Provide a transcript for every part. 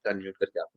Unmute करके आप।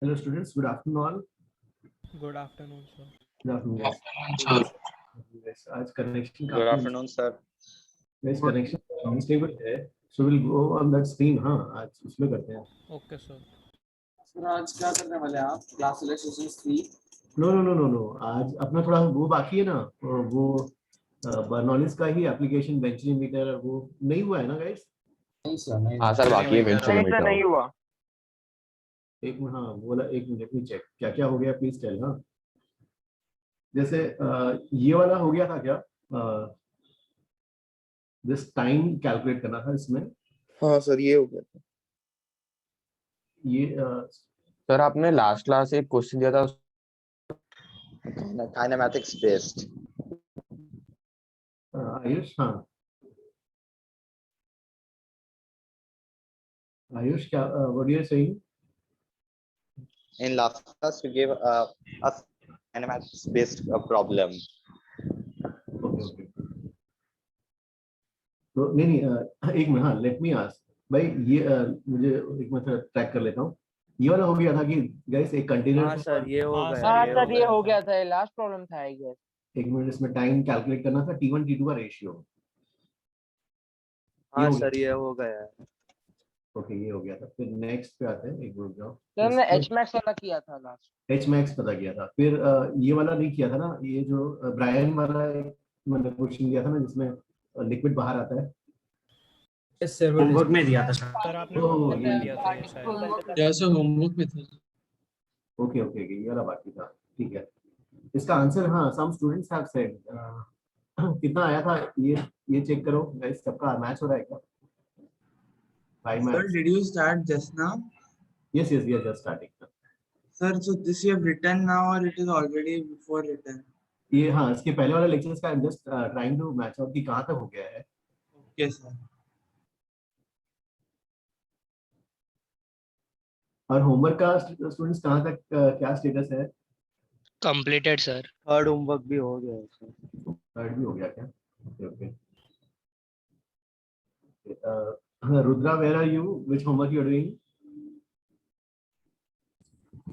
Hello students, good afternoon all. Good afternoon, sir. Good afternoon. Good afternoon, sir. Yes, आज connection Good afternoon, sir. Yes, connection unstable है. So we'll go on that screen. हाँ, आज उसमें करते हैं. Okay, sir. Sir आज क्या करने वाले हैं आप? Class electrician 3? No. आज अपना थोड़ा वो बाकी है ना, वो बर्नौलिस का ही एप्लीकेशन बेंचोमीटर वो नहीं हुआ है ना गाइस? नहीं सर, नहीं। हाँ सर, बाकी है बेंचोमीटर। नहीं हुआ। एक मिनट, हाँ बोला, एक मिनट में चेक क्या क्या हो गया प्लीज टेल। हाँ जैसे ये वाला हो गया था क्या, दिस टाइम कैलकुलेट करना था इसमें। हाँ सर ये हो गया था। ये सर आपने लास्ट क्लास एक क्वेश्चन दिया था काइनेमैटिक्स बेस्ड। आयुष, हाँ आयुष क्या what you are saying? In last class you gave us kinematics based problem. Okay तो नहीं एक मिनट, हाँ लेट मी आस्क भाई, ये मुझे एक मिनट ट्रैक कर लेता हूँ। ये वाला हो गया था कि गाइस एक कंटेनर। हाँ सर ये हो गया। हाँ, सर ये हो गया था, लास्ट प्रॉब्लम था आई गेस। एक मिनट, इसमें टाइम कैलकुलेट करना था, T1 T2 का रेशियो। हाँ सर ये हो गया। ओके ये हो गया था। फिर नेक्स्ट पे आते हैं, एक मिनट जाओ। सर हमने एच मैक्स वाला किया था लास्ट। एच मैक्स पता किया था, फिर ये वाला नहीं किया था ना, ये जो ब्रायन वाला मैंने क्वेश्चन दिया था ना जिसमें लिक्विड बाहर आता है। होमवर्क में दिया था सर आपने होमवर्क में दिया था ये शायद। जैसे होमवर्क में था। ओके ये वाला बाकी था, ठीक है। इसका आंसर, हाँ सम स्टूडेंट्स हैव सेड कितना आया था ये चेक करो गाइस, सबका मैच हो रहा है क्या? 5 Sir, match. did you start just now? Yes yes yes, just starting. Sir, so this you have written now or it is already before written? ये हाँ, इसके पहले वाले लेक्चर्स का just trying to match out कि कहाँ तक हो गया है। Okay, sir. और होमवर्क का स्टूडेंट्स कहाँ तक क्या स्टेटस है? Completed, sir. थर्ड होमवर्क भी हो गया है सर। थर्ड भी हो गया क्या? Okay okay. Rudra, where are you? Which homework you are doing?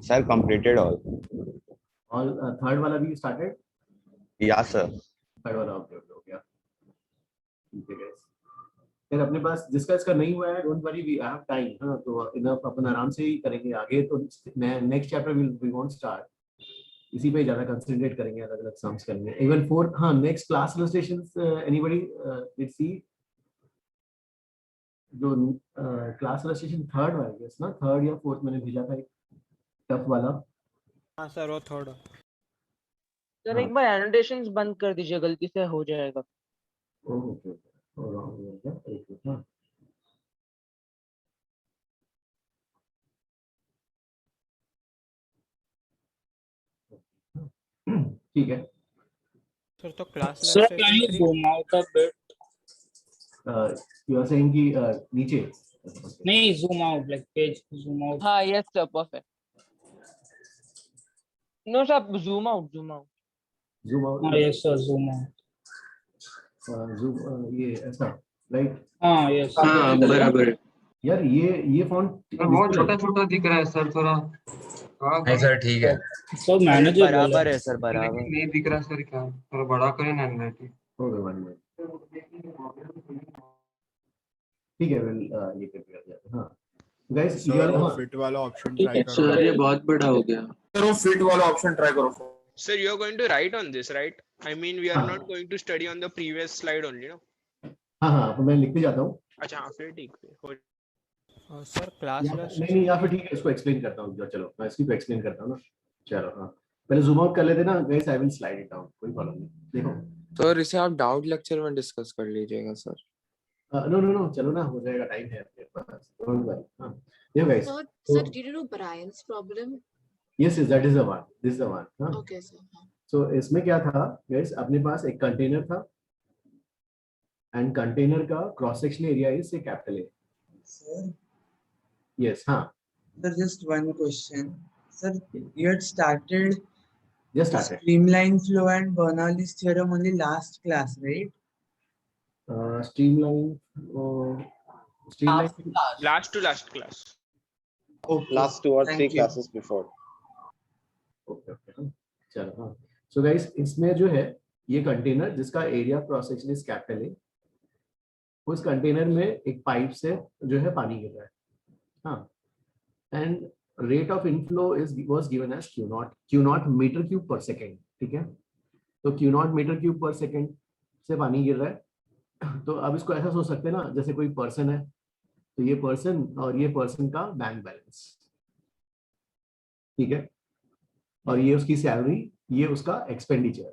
Sir, completed all. All third वाला भी स्टार्टेड? Yeah, sir. थर्ड वाला ओके हो गया। ठीक है गाइस, फिर अपने पास जिसका इसका नहीं हुआ है, don't worry, we have time. हाँ, तो इनफ, अपन आराम से ही करेंगे आगे। तो next chapter we won't start, इसी पे ज्यादा कंसंट्रेट करेंगे, अलग अलग सम्स करेंगे। इवन फोर्थ, हाँ, next class illustrations anybody let's see. जो क्लास इलस्ट्रेशन थर्ड वाला है ना, थर्ड या फोर्थ मैंने भेजा था एक टफ वाला। हाँ सर, वो थर्ड। सर एक बार एनोटेशंस बंद कर दीजिए, गलती से हो जाएगा। ओके ओके, एक मिनट। हाँ, ठीक है। सर तो class Sir, can you zoom out a bit? You are saying कि नीचे? नहीं, zoom out, like page zoom out. हाँ yes sir, perfect. No sir, zoom out. Zoom out, हाँ, yes sir, zoom out. Zoom, ये ऐसा, right? हाँ, yes. हाँ बराबर। यार ये फॉन्ट बहुत छोटा छोटा दिख रहा है सर, थोड़ा। नहीं सर, ठीक है। So manageable. बराबर है सर, बराबर। नहीं दिख रहा सर, क्या थोड़ा बड़ा करें ना हैंडराइटिंग। हो गया, 1 मिनट। ठीक है, वेल ये कर दिया जाए। हाँ गाइस, ये वाला, हाँ, फिट वाला ऑप्शन ट्राई करो। सर ये बहुत बड़ा हो गया। सर वो फिट वाला ऑप्शन ट्राई करो। Sir, you are going to write on this, right? I mean, we are हाँ। not going to study on the previous slide only, no? हाँ हाँ, तो मैं लिखते जाता हूँ। अच्छा, हाँ, फिर ठीक है। सर क्लास नहीं, या फिर ठीक है, इसको एक्सप्लेन करता हूँ। चलो मैं इसकी एक्सप्लेन करता हूँ ना। चलो हाँ, पहले जूम आउट कर लेते ना guys, I will slide it down, कोई प्रॉब्लम नहीं। देखो सर, इसे आप डाउट लेक्चर में डिस्कस कर लीजिएगा सर। नो, चलो ना, हो जाएगा, टाइम है अपने पास, डोंट वरी। हाँ देखो guys, Sir, did you know Brian's problem? Yes that is the one, this is the one. हाँ, Okay, sir. सो इसमें क्या था गाइस, अपने पास एक कंटेनर था एंड कंटेनर का क्रॉस सेक्शनल एरिया इज से कैपिटल ए। Sir, यस, हाँ, sir, just one question. Sir, you had started just started. streamline flow and Bernoulli's theorem only last class, right? Streamline, Last to last class. Okay. Last 2 or 3 Thank you. classes before. Okay okay, चलो हाँ। So guys, इसमें जो है ये container जिसका area cross section is capital A, उस container में एक पाइप से जो है पानी गिर रहा है। हाँ, and rate of inflow was given as Q naught metre cube per second. ठीक है, तो Q naught metre cube per second से पानी गिर रहा है। तो अब इसको ऐसा सोच सकते हैं ना, जैसे कोई पर्सन है, तो ये पर्सन और ये पर्सन का बैंक बैलेंस, ठीक है, और ये उसकी सैलरी, ये उसका एक्सपेंडिचर।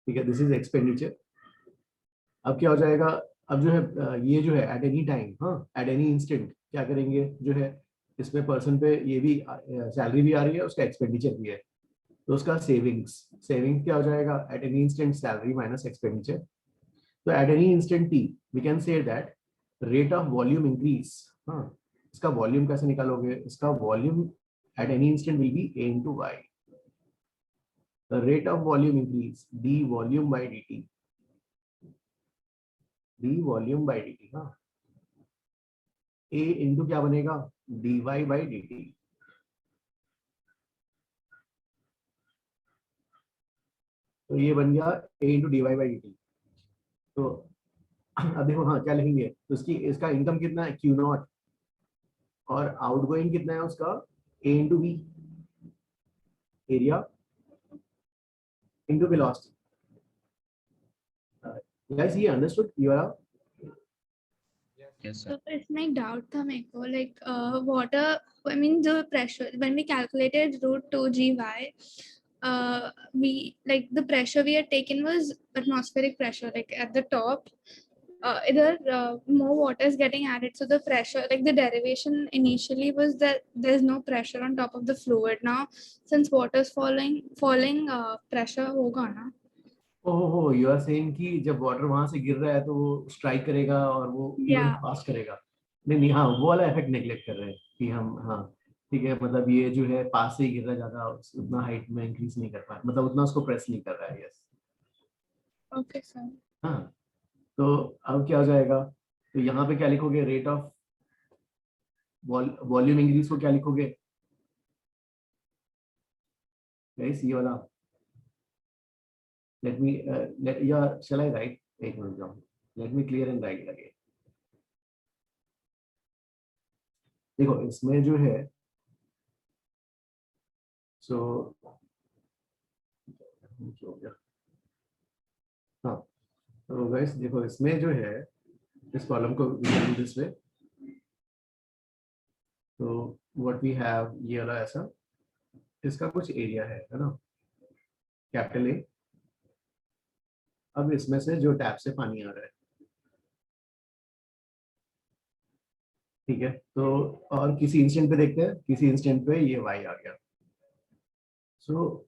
ठीक है, दिस इज एक्सपेंडिचर। अब क्या हो जाएगा, अब जो है ये जो है एट एनी टाइम, हाँ, एट एनी इंस्टेंट क्या करेंगे, जो है इसमें पर्सन पे ये भी सैलरी भी आ रही है, उसका एक्सपेंडिचर भी है, तो उसका सेविंग्स क्या हो जाएगा, at any instant salary minus expenditure. तो at any instant T we can say that rate of volume increase. हाँ, इसका वॉल्यूम कैसे निकालोगे, इसका volume at any instant will be a into y. The rate of volume increase, d volume by dt, d volume by dt, हाँ, a into क्या बनेगा, dy by dt। तो ये बन गया a into dy by dt। तो अब देखो, हाँ, क्या लिखेंगे, तो इसका इनकम कितना है, Q नॉट, और आउटगोइंग कितना है उसका, a into v, area into velocity। Guys, ये understood? You are? Yes sir. So इसमें एक डाउट था मेरे को, like water, I mean the pressure when we calculated root 2 gy, we like the pressure we had taken was atmospheric pressure, like at the top. Either more water is getting added, so the pressure, like the derivation initially was that there's no pressure on top of the fluid. Now, since water is falling, pressure होगा ना? ओहो, you are saying कि जब water वहां से गिर रहा है तो वो स्ट्राइक करेगा और वो इवन पास करेगा। नहीं नहीं, हाँ वो वाला इफेक्ट नेग्लेक्ट कर रहे हैं कि हम, हाँ ठीक है, मतलब ये जो है पास से ही गिर रहा है, ज्यादा उतना हाइट में इंक्रीज नहीं कर पा, मतलब उतना उसको प्रेस नहीं कर रहा है। Yes, okay sir. हाँ, तो अब क्या हो जाएगा, तो यहाँ पे क्या लिखोगे, रेट ऑफ वॉल्यूम इंक्रीज को क्या लिखोगे गाइस, ये वाला, let me shall I write, एक मिनट जाओ, let me clear and write again। देखो इसमें जो है, सो हाँ, तो गाइस देखो इसमें जो है, इस कॉलम को दिस वे, तो व्हाट वी हैव, ये वाला ऐसा, इसका कुछ एरिया है ना, कैपिटल ए। अब इसमें से जो टैप से पानी आ रहा है, ठीक है, तो और किसी इंस्टेंट पे देखते हैं, किसी इंस्टेंट पे ये y आ गया। So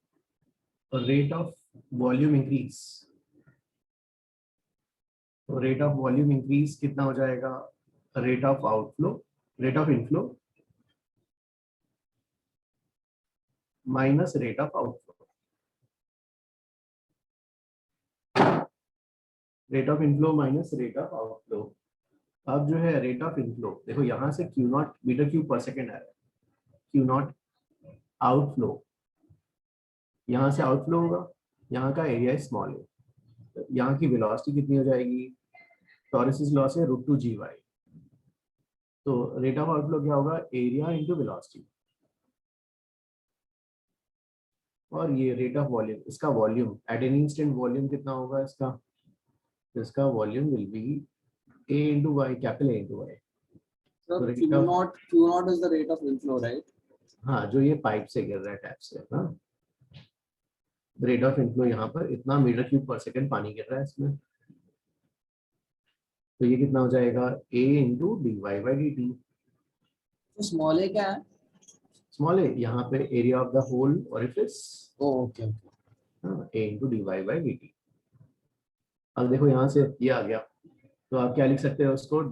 rate of volume increase, तो रेट ऑफ वॉल्यूम इंक्रीज कितना हो जाएगा, rate of outflow, rate of inflow minus rate of outflow, rate of inflow minus rate of outflow. अब जो है रेट ऑफ इनफ्लो, देखो यहाँ से Q naught metre cube per second आ रहा है, क्यू नॉट आउटफ्लो, यहाँ से आउटफ्लो होगा, यहाँ का एरिया स्मॉल है, यहाँ की वेलोसिटी कितनी हो जाएगी, टॉरसिस लॉ से √2GY, तो रेट ऑफ आउटफ्लो क्या होगा, एरिया इनटू वेलोसिटी, और ये रेट ऑफ वॉल्यूम, इसका volume at any instant volume कितना होगा इसका volume will be A into Y, capital A into Y। So Q0 is the rate of inflow, right? हाँ, जो ये पाइप से गिर रहा है, टैप से, हाँ, रेट ऑफ इनफ्लो यहाँ पर इतना मीटर क्यूब पर सेकंड पानी गिर रहा है इसमें, तो ये कितना हो जाएगा, A into dy/dt। तो स्मॉल ए क्या है? स्मॉल ए यहाँ पे area of the hole orifice, okay, हाँ, A into dy/dt। अब देखो यहाँ से ये आ गया, तो आप क्या लिख सकते हो उसको,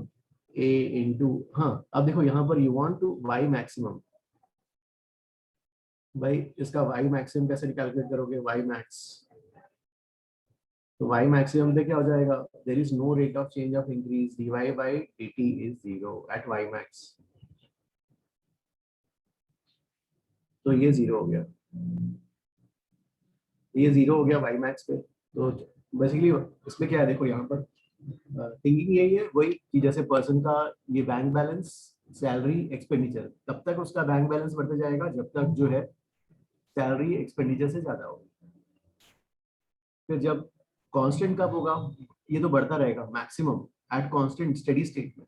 A इंटू, हाँ अब देखो यहाँ पर you want to y maximum, भाई इसका y मैक्सिमम कैसे कैलकुलेट करोगे, y मैक्स, तो y मैक्सिमम पे क्या हो जाएगा, there is no rate of change of increase, dy/dt is 0 at y max, तो ये 0 हो गया, ये 0 हो गया y मैक्स पे। तो बेसिकली इसमें क्या है, देखो यहाँ पर थिंकिंग यही है वही कि जैसे पर्सन का ये बैंक बैलेंस, सैलरी, एक्सपेंडिचर, तब तक उसका बैंक बैलेंस बढ़ते जाएगा जब तक जो है सैलरी एक्सपेंडिचर से ज्यादा होगी, फिर जब कांस्टेंट कब होगा, ये तो बढ़ता रहेगा maximum at constant steady state में,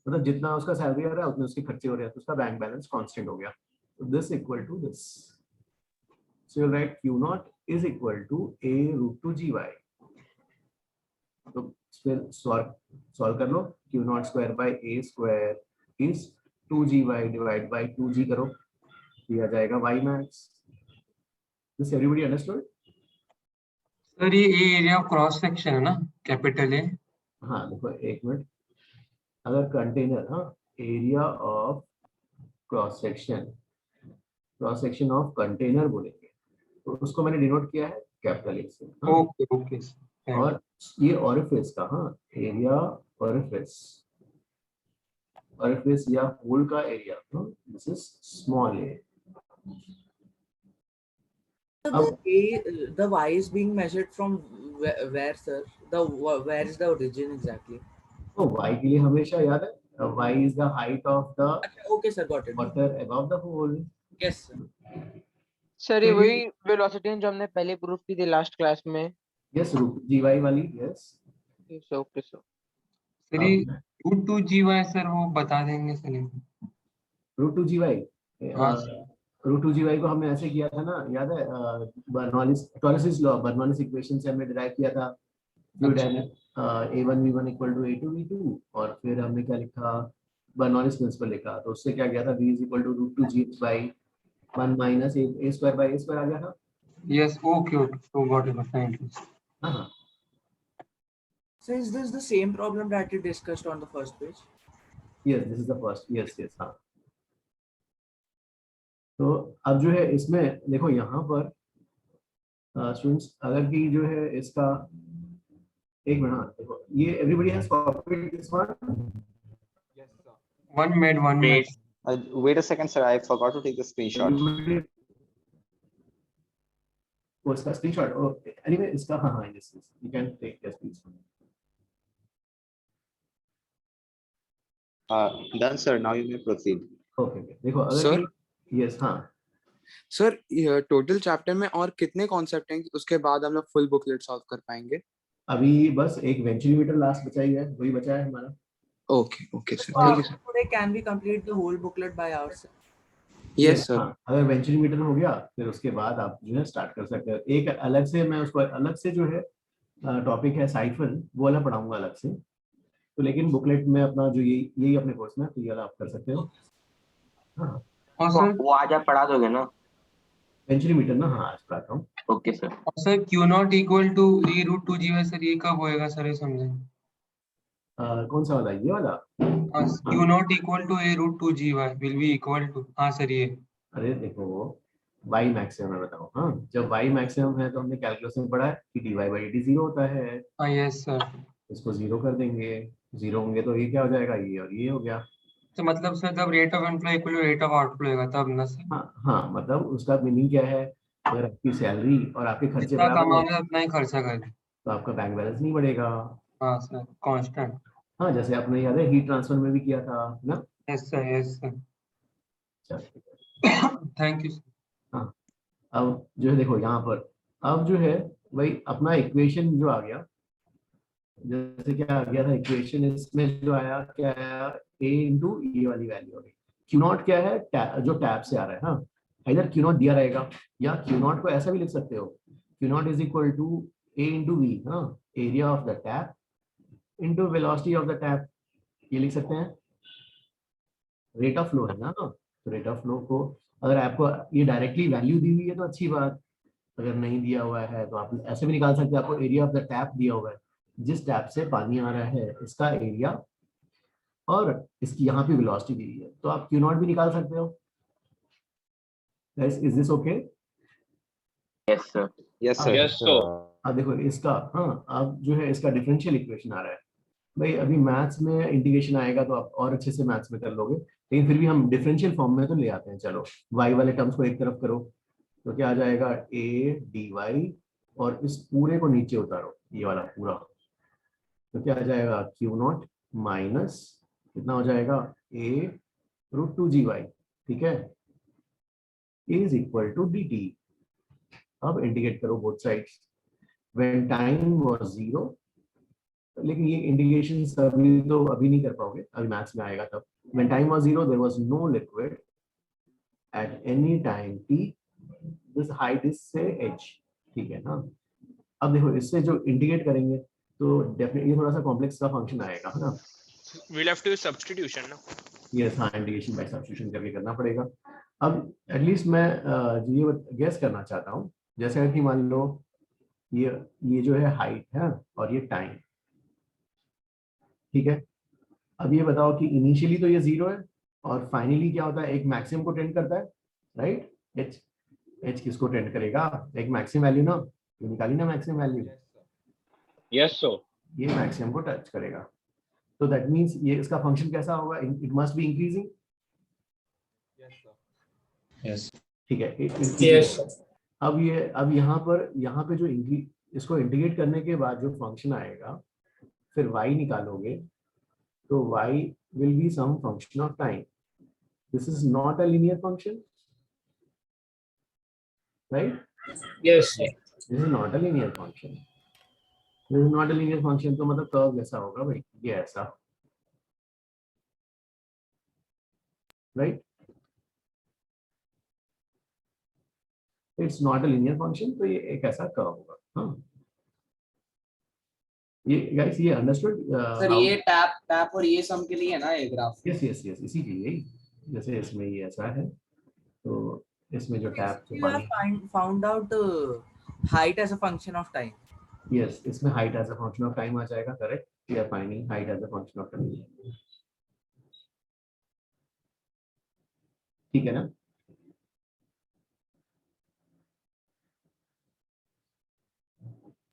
मतलब जितना उसका सैलरी आ रहा है उतने उसके खर्चे हो रहे हैं, तो उसका बैंक बैलेंस कांस्टेंट हो गया, तो this equal to this, so you write Q0 is equal to A √2GY। तो फिर सॉल्व कर लो, Q0 square by A square is 2GY divide by 2G करो, दिया जाएगा y max. This everybody understood? Sir ये एरिया ऑफ क्रॉस सेक्शन है ना, कैपिटल ए। हाँ देखो एक मिनट, अगर कंटेनर, हाँ, area of cross section of container बोलेंगे, तो उसको मैंने डिनोट किया है कैपिटल ए से, हाँ? ओके ओके, और ये ऑरिफिस का, हाँ, एरिया ऑरिफिस या होल का area, this is small A. The y is being measured from where, sir? Where is the origin exactly? तो y के लिए हमेशा याद है, y is the height of the Okay sir, got it. water above the hole। Yes sir. Sir ये वही velocity जो हमने पहले प्रूफ की थी लास्ट क्लास में। यस, √2GY वाली, यस। Okay sir. सर ये √2GY सर वो बता देंगे सर, √2GY, हाँ √2gy को हमने ऐसे किया था ना, याद है? टॉरसिस लॉ, बर्नौलीज इक्वेशन से हमने डिराइव किया था फ्लूइड A1V1 = A2V2, और फिर हमने क्या लिखा, बर्नौलीज प्रिंसिपल लिखा। तो उससे क्या गया था, V = √2g/1 - a² आ गया था। Yes, okay, okay. So got it. Thank you. हाँ, So is this the same problem that you discussed on the first page? yes, this is the first, yes, हाँ। तो अब जो है इसमें देखो यहाँ पर स्टूडेंट्स, अगर कि जो है इसका एक मिनट, हाँ देखो, ये everybody has copied this one. One made. Wait a second, sir. I forgot to take the screenshot. वो इसका स्क्रीनशॉट, ओके, एनीवे इसका, हाँ yes, you can take this please. Done, sir. Now you may proceed. Okay, देखो अगर Sir? Yes, हाँ sir total chapter में और कितने कॉन्सेप्ट हैं कि उसके बाद हम लोग फुल बुकलेट सॉल्व कर पाएंगे? अभी बस एक वेंचुरीमीटर लास्ट बचा ही है, वही बचा है हमारा। Okay sir, thank you sir. Today can we complete the whole booklet by ourselves? Yes sir. हाँ, अगर वेंचुरीमीटर हो गया फिर उसके बाद आप जो है स्टार्ट कर सकते हो। एक अलग से मैं उसको अलग से जो है टॉपिक है साइफन, वो वाला पढ़ाऊंगा अलग से। तो लेकिन बुकलेट में अपना जो यही अपने कोर्स में, तो ये वाला आप कर सकते हो। हाँ, और सर वो आज आप पढ़ा दोगे ना? वेंचुरीमीटर ना, हाँ आज पढ़ाता हूँ। Okay sir. और सर Q0 = A√2gy, सर ये कब होएगा सर, ये समझे? कौन सा वाला, ये वाला? Q0 = A√2gy will be equal to, हाँ सर ये। अरे देखो, y मैक्सिमम है, बताओ। हाँ, जब y मैक्सिमम है तो हमने कैलकुलस में पढ़ा है कि dy/dt 0 होता है। हाँ यस सर। इसको 0 कर देंगे, 0 होंगे तो ये क्या हो जाएगा, ये और ये हो गया। तो मतलब सर जब rate of inflow equal to rate of outflow होगा तब ना सर? हाँ, मतलब उसका मीनिंग क्या है, अगर आपकी सैलरी और आपके खर्चे जितना बराबर कमाओगे हैं, उतना ही खर्चा कर। तो आपका बैंक बैलेंस नहीं बढ़ेगा। हाँ सर, कांस्टेंट। हाँ, जैसे आपने याद है हीट ट्रांसफर में भी किया था ना। Yes sir. चलो, थैंक यू सर। हाँ, अब जो है देखो यहाँ पर, अब जो है वही अपना इक्वेशन जो आ गया, जैसे क्या आ गया था इक्वेशन, इसमें जो आया क्या आया, a × ये वाली वैल्यू आ गई। Q0 क्या है, जो टैब से आ रहा है। हाँ, इधर Q0 दिया रहेगा, या Q0 को ऐसा भी लिख सकते हो, Q0 = a × v, हाँ, area of the tap into velocity of the tap, ये लिख सकते हैं। रेट ऑफ फ्लो है ना, तो रेट ऑफ फ्लो को अगर आपको ये डायरेक्टली वैल्यू दी हुई है तो अच्छी बात, अगर नहीं दिया हुआ है तो आप ऐसे भी निकाल सकते हैं। आपको एरिया ऑफ द टैप दिया हुआ है, जिस टैप से पानी आ रहा है इसका एरिया, और इसकी यहाँ पे वेलोसिटी दी हुई है, तो आप Q0 भी निकाल सकते हो। Is this okay? Yes sir. Yes, sir. Yes, sir. अब देखो इसका, हाँ, अब जो है इसका डिफरेंशियल इक्वेशन आ रहा है। भाई अभी मैथ्स में इंटीग्रेशन आएगा तो आप और अच्छे से मैथ्स में कर लोगे, लेकिन फिर भी हम डिफरेंशियल फॉर्म में तो ले आते हैं। चलो, y वाले टर्म्स को एक तरफ करो, तो क्या आ जाएगा, a dy, और इस पूरे को नीचे उतारो, ये वाला पूरा, तो क्या आ जाएगा, Q0 माइनस कितना हो जाएगा, a√2gy, ठीक है, इज इक्वल टू dt। अब इंटीग्रेट करो both sides. When time was 0, लेकिन ये इंटीग्रेशन अभी तो अभी नहीं कर पाओगे, अभी मैथ्स में आएगा तब। When time was 0 there was no liquid at any time t, this height is say h, ठीक है ना। अब देखो इससे जो इंटीग्रेट करेंगे तो डेफिनेटली थोड़ा सा कॉम्प्लेक्स का फंक्शन आएगा, है ना। We'll have to use substitution, no? Yes, हाँ, इंटीग्रेशन बाय सब्स्टिट्यूशन करके करना पड़ेगा। अब एटलीस्ट मैं ये गेस करना चाहता हूँ, जैसे कि मान लो ये जो है हाइट है और ये टाइम, ठीक है। अब ये बताओ कि इनिशियली तो ये 0 है और फाइनली क्या होता है, एक मैक्सिमम को टेंड करता है, राइट। h किसको टेंड करेगा, एक मैक्सिमम वैल्यू ना, ये निकाली ना मैक्सिमम वैल्यू। Yes, sir. ये मैक्सिमम को टच करेगा, तो दैट मींस ये इसका फंक्शन कैसा होगा, it must be increasing. Yes ठीक है, यस। अब यहाँ पे जो इसको इंटीग्रेट करने के बाद जो फंक्शन आएगा, फिर y निकालोगे तो y will be some function of time. This is not a linear function, right? Yes, sir. This is not a linear function. This is not a linear function, तो मतलब कर्व कैसा होगा भाई, ये ऐसा, right? It's not a linear function, तो ये एक ऐसा कर्व होगा। हाँ, ये गाइस ये अंडरस्टूड सर ये टैप और ये सम के लिए है ना ये ग्राफ? यस यस यस, इसी के लिए जैसे इसमें ये ऐसा है, तो इसमें जो टैप से You have found out height as a function of time. Yes, इसमें height as a function of time आ जाएगा। Correct, we are finding height as a function of time. ठीक है ना?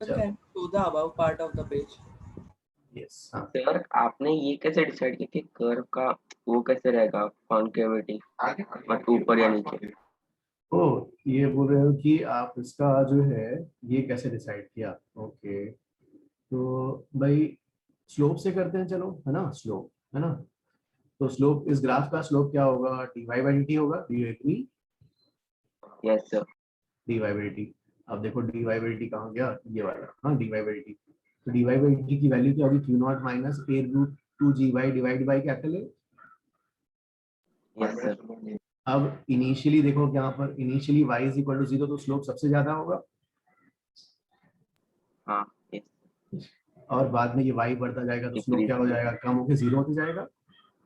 Okay. To the above part of the page. Yes, हाँ sir आपने ये कैसे डिसाइड किया कि कर्व का वो कैसे रहेगा, कॉन्केविटी बट ऊपर या नीचे? ओ, ये बोल रहे हो कि आप इसका जो है ये कैसे डिसाइड किया? ओके, तो भाई स्लोप से करते हैं, चलो, है ना? स्लोप, है ना? तो स्लोप, इस ग्राफ का स्लोप क्या होगा? dy by dt होगा। Do you agree? Yes sir. dy by dt, अब देखो dy by dt कहाँ गया? ये वाला, हाँ, dy by dt। तो dy by dt की वैल्यू क्या होगी? q naught minus a root 2gy divide by capital A। Yes sir. अब इनिशियली देखो यहाँ पर initially y is equal to 0, तो स्लोप सबसे ज्यादा होगा। हाँ यस। और बाद में ये y बढ़ता जाएगा तो स्लोप क्या हो जाएगा? कम होकर 0 होते जाएगा।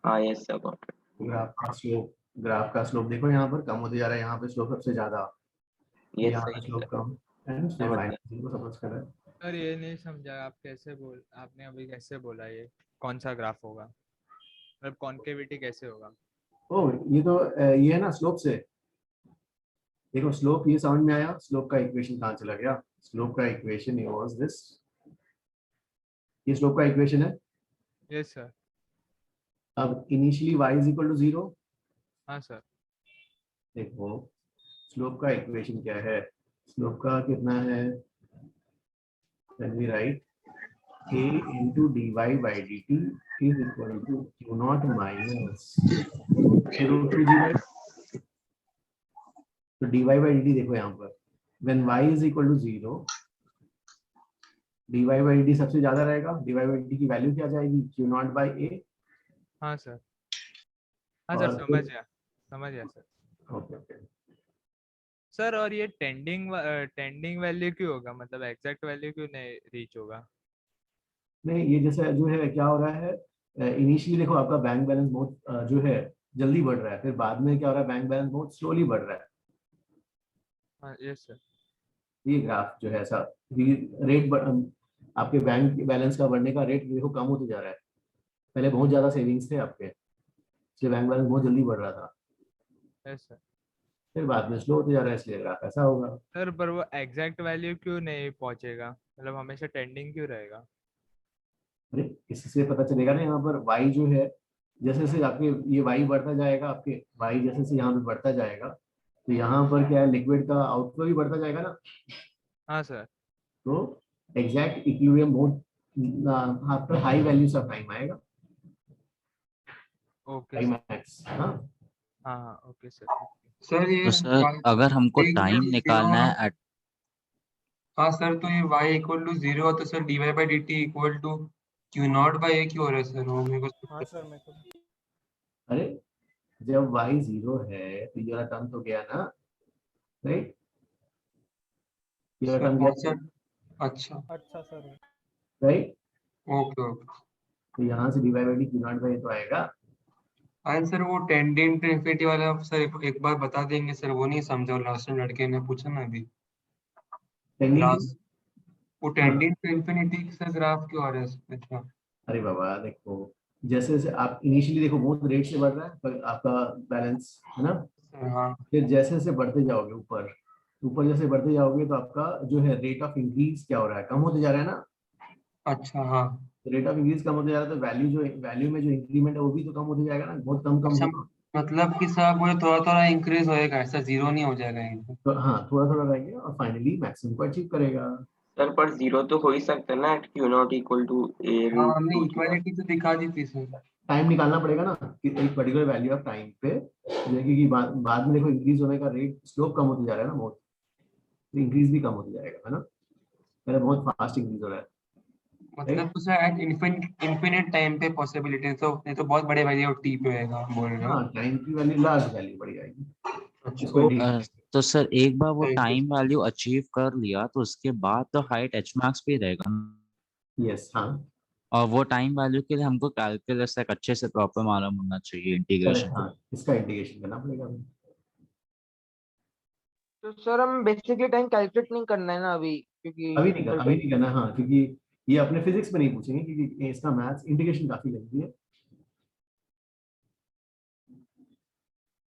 हाँ yes sir, got it. Graph का स्लोप देखो यहाँ पर कम होते जा रहा है, यहाँ पे स्लोप सबसे ज्यादा, यस यहाँ पे sir. Slope come, and slope finally को समझ कर रहा है। सर ये नहीं समझा, आप कैसे आपने अभी कैसे बोला ये कौन सा ग्राफ होगा, मतलब कॉन्केविटी कैसे होगा? ओ, ये तो ये है ना स्लोप से। देखो स्लोप, ये समझ में आया? स्लोप का इक्वेशन कहाँ चला गया? स्लोप का इक्वेशन ये वाज दिस, ये स्लोप का इक्वेशन है। Yes sir. अब initially y is equal to 0। हाँ सर। देखो स्लोप का इक्वेशन क्या है? स्लोप का कितना है? When we write a into dy by dt is equal to q naught minus a root 2gy। तो dy by dt देखो यहाँ पर when y is equal to 0, dy by dt सबसे ज्यादा रहेगा। dy by dt की value क्या जाएगी? q not by a। हाँ सर, हाँ सर, समझ गया सर। ओके ओके सर, और ये टेंडिंग वैल्यू क्यों होगा, मतलब एग्जैक्ट वैल्यू क्यों नहीं रीच होगा? नहीं, ये जैसे जो है क्या हो रहा है, इनिशियली देखो आपका बैंक बैलेंस बहुत जो है जल्दी बढ़ रहा है, फिर बाद में क्या हो रहा है? बैंक बैलेंस बहुत स्लोली बढ़ रहा है। हाँ यस सर। ये ग्राफ जो है ऐसा रेट आपके बैंक बैलेंस का बढ़ने का रेट देखो कम होते जा रहा है। पहले बहुत ज्यादा सेविंग्स थे आपके, इसलिए बैंक बैलेंस बहुत जल्दी बढ़ रहा था, यस सर। फिर बाद में स्लो होते जा रहा है, इसलिए ग्राफ ऐसा होगा। सर पर वो एग्जैक्ट वैल्यू क्यों नहीं पहुंचेगा, मतलब हमेशा टेंडिंग क्यों रहेगा? अरे इससे पता चलेगा ना, यहाँ पर y जो है जैसे जैसे आपके ये y बढ़ता जाएगा, आपके y जैसे जैसे यहाँ पे बढ़ता जाएगा, तो यहाँ पर क्या है? लिक्विड का आउटफ्लो भी बढ़ता जाएगा ना। हाँ सर। तो exact equilibrium mode after high values of time आएगा। ओके मैक्स, हाँ हाँ ओके सर। सर ये तो सर अगर हमको टाइम निकालना है हाँ सर, तो ये y इक्वल टू 0 हो तो sir dy by dt equal to q naught by a क्यों हो रहा है सर? वो मेरे को हाँ सर मेरे को, अरे जब y 0 है तो ये वाला टर्म तो गया ना, राइट? ये वाला टर्म हाँ गया, सर। अच्छा अच्छा सर। राइट? Okay okay. तो यहाँ से dy by dt q naught by तो आएगा। हाँ सर, वो टेंडेंट टू इन्फिनिटी वाला सर एक बार बता देंगे सर? वो नहीं समझा लास्ट टाइम लड़के ने पूछा ना अभी लास्ट, वो टेंडेंट टू इन्फिनिटी सर ग्राफ क्यों आ रहा है इसमें? अच्छा अरे बाबा देखो, जैसे जैसे आप इनिशियली देखो बहुत रेट से बढ़ रहा है पर आपका बैलेंस, है ना? हाँ फिर जैसे जैसे बढ़ते जाओगे ऊपर ऊपर जैसे बढ़ते जाओगे तो आपका जो है रेट ऑफ इंक्रीज क्या हो रहा है? कम होते जा रहा है ना। अच्छा। हाँ रेट ऑफ इंक्रीज कम होते जा रहा है तो वैल्यू में जो इंक्रीमेंट है वो भी तो कम होते जाएगा ना, बहुत कम अच्छा, होगा। मतलब कि सर वो थोड़ा थोड़ा इंक्रीज होएगा, ऐसा जीरो नहीं हो जाएगा यहीं पे? तो हाँ, थोड़ा थोड़ा रहेगा और फाइनली मैक्सिमम को अचीव करेगा। सर पर जीरो तो हो ही सकता है ना at q naught equal to a हाँ रूट हमने 2 इक्वालिटी तो दिखा दी थी सर। टाइम निकालना पड़ेगा ना कि एक पर्टिकुलर वैल्यू ऑफ टाइम पे, क्योंकि बाद में देखो इंक्रीज होने का रेट स्लोप कम होते जा रहा है ना बहुत, तो इंक्रीज भी कम होते जाएगा, है ना? पहले बहुत फास्ट इंक्रीज हो रहा है, मतलब तो सर एट इनफिनिट टाइम पे पॉसिबिलिटी तो ये तो बहुत बड़े वैल्यू t पे होएगा बोल रहे हो? हाँ टाइम की वैल्यू लार्ज वैल्यू बढ़ जाएगी। इसको इंडिकेट तो सर एक बार वो Thank you. Time value achieve कर लिया तो उसके बाद तो हाइट एच मैक्स पे ही रहेगा ना? यस हाँ और वो टाइम वैल्यू के लिए हमको कैलकुलस तक अच्छे से प्रॉपर मालूम होना चाहिए इंटीग्रेशन। हाँ इसका इंटीग्रेशन करना पड़ेगा हमें। तो सर हम बेसिकली टाइम कैलकुलेट नहीं करना है ना अभी, क्योंकि अभी नहीं करना हाँ, क्योंकि ये अपने फिजिक्स में नहीं पूछेंगे क्योंकि इसका मैथ्स इंटीग्रेशन काफी लगती है।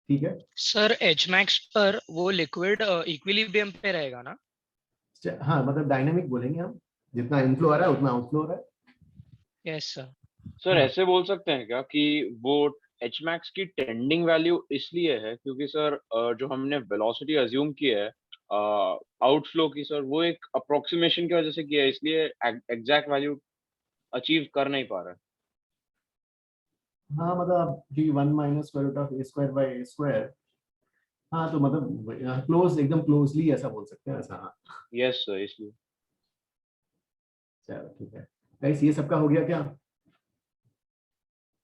ठीक है सर एच मैक्स पर वो लिक्विड इक्विलिब्रियम पे रहेगा ना? हाँ, मतलब डायनामिक बोलेंगे हम, जितना इनफ्लो आ रहा है उतना आउटफ्लो हो रहा है। Yes sir. सर हाँ। ऐसे बोल सकते हैं क्या कि वो एच मैक्स की टेंडिंग वैल्यू इसलिए है क्योंकि सर जो हमने वेलोसिटी अज्यूम की है आउटफ्लो की, सर वो एक अप्रोक्सीमेशन की वजह से किया है, इसलिए एग्जैक्ट वैल्यू अचीव कर नहीं पा रहा है। हाँ मतलब कि 1 minus square root of A square by A square, हाँ तो मतलब क्लोज एकदम क्लोजली ऐसा बोल सकते हैं ऐसा। हाँ यस सर, इसलिए। चलो ठीक है गाइस, ये सबका हो गया क्या?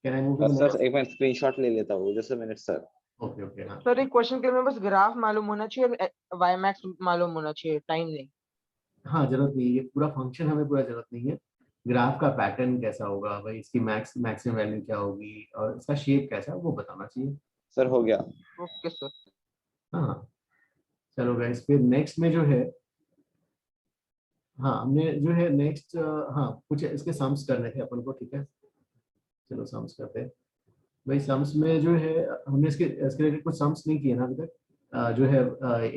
Can I move to the sir next? एक बार स्क्रीनशॉट ले लेता हूँ, just a minute sir. Okay okay हाँ सर एक क्वेश्चन के लिए बस ग्राफ मालूम होना चाहिए और वाई मैक्स मालूम होना चाहिए, टाइम नहीं। हाँ, जरूरत नहीं है, ये पूरा फंक्शन हमें पूरा जरूरत नहीं है। ग्राफ का पैटर्न कैसा होगा भाई, इसकी मैक्सिमम वैल्यू क्या होगी और इसका शेप कैसा है वो बताना चाहिए। सर हो गया। Okay sir. हाँ चलो गाइस, फिर नेक्स्ट में जो है, हाँ हमने जो है नेक्स्ट, हाँ कुछ इसके सम्स करने थे अपन को, ठीक है चलो सम्स करते हैं। भाई सम्स में जो है हमने इसके रिलेटेड कुछ सम्स नहीं किए ना अभी तक, जो है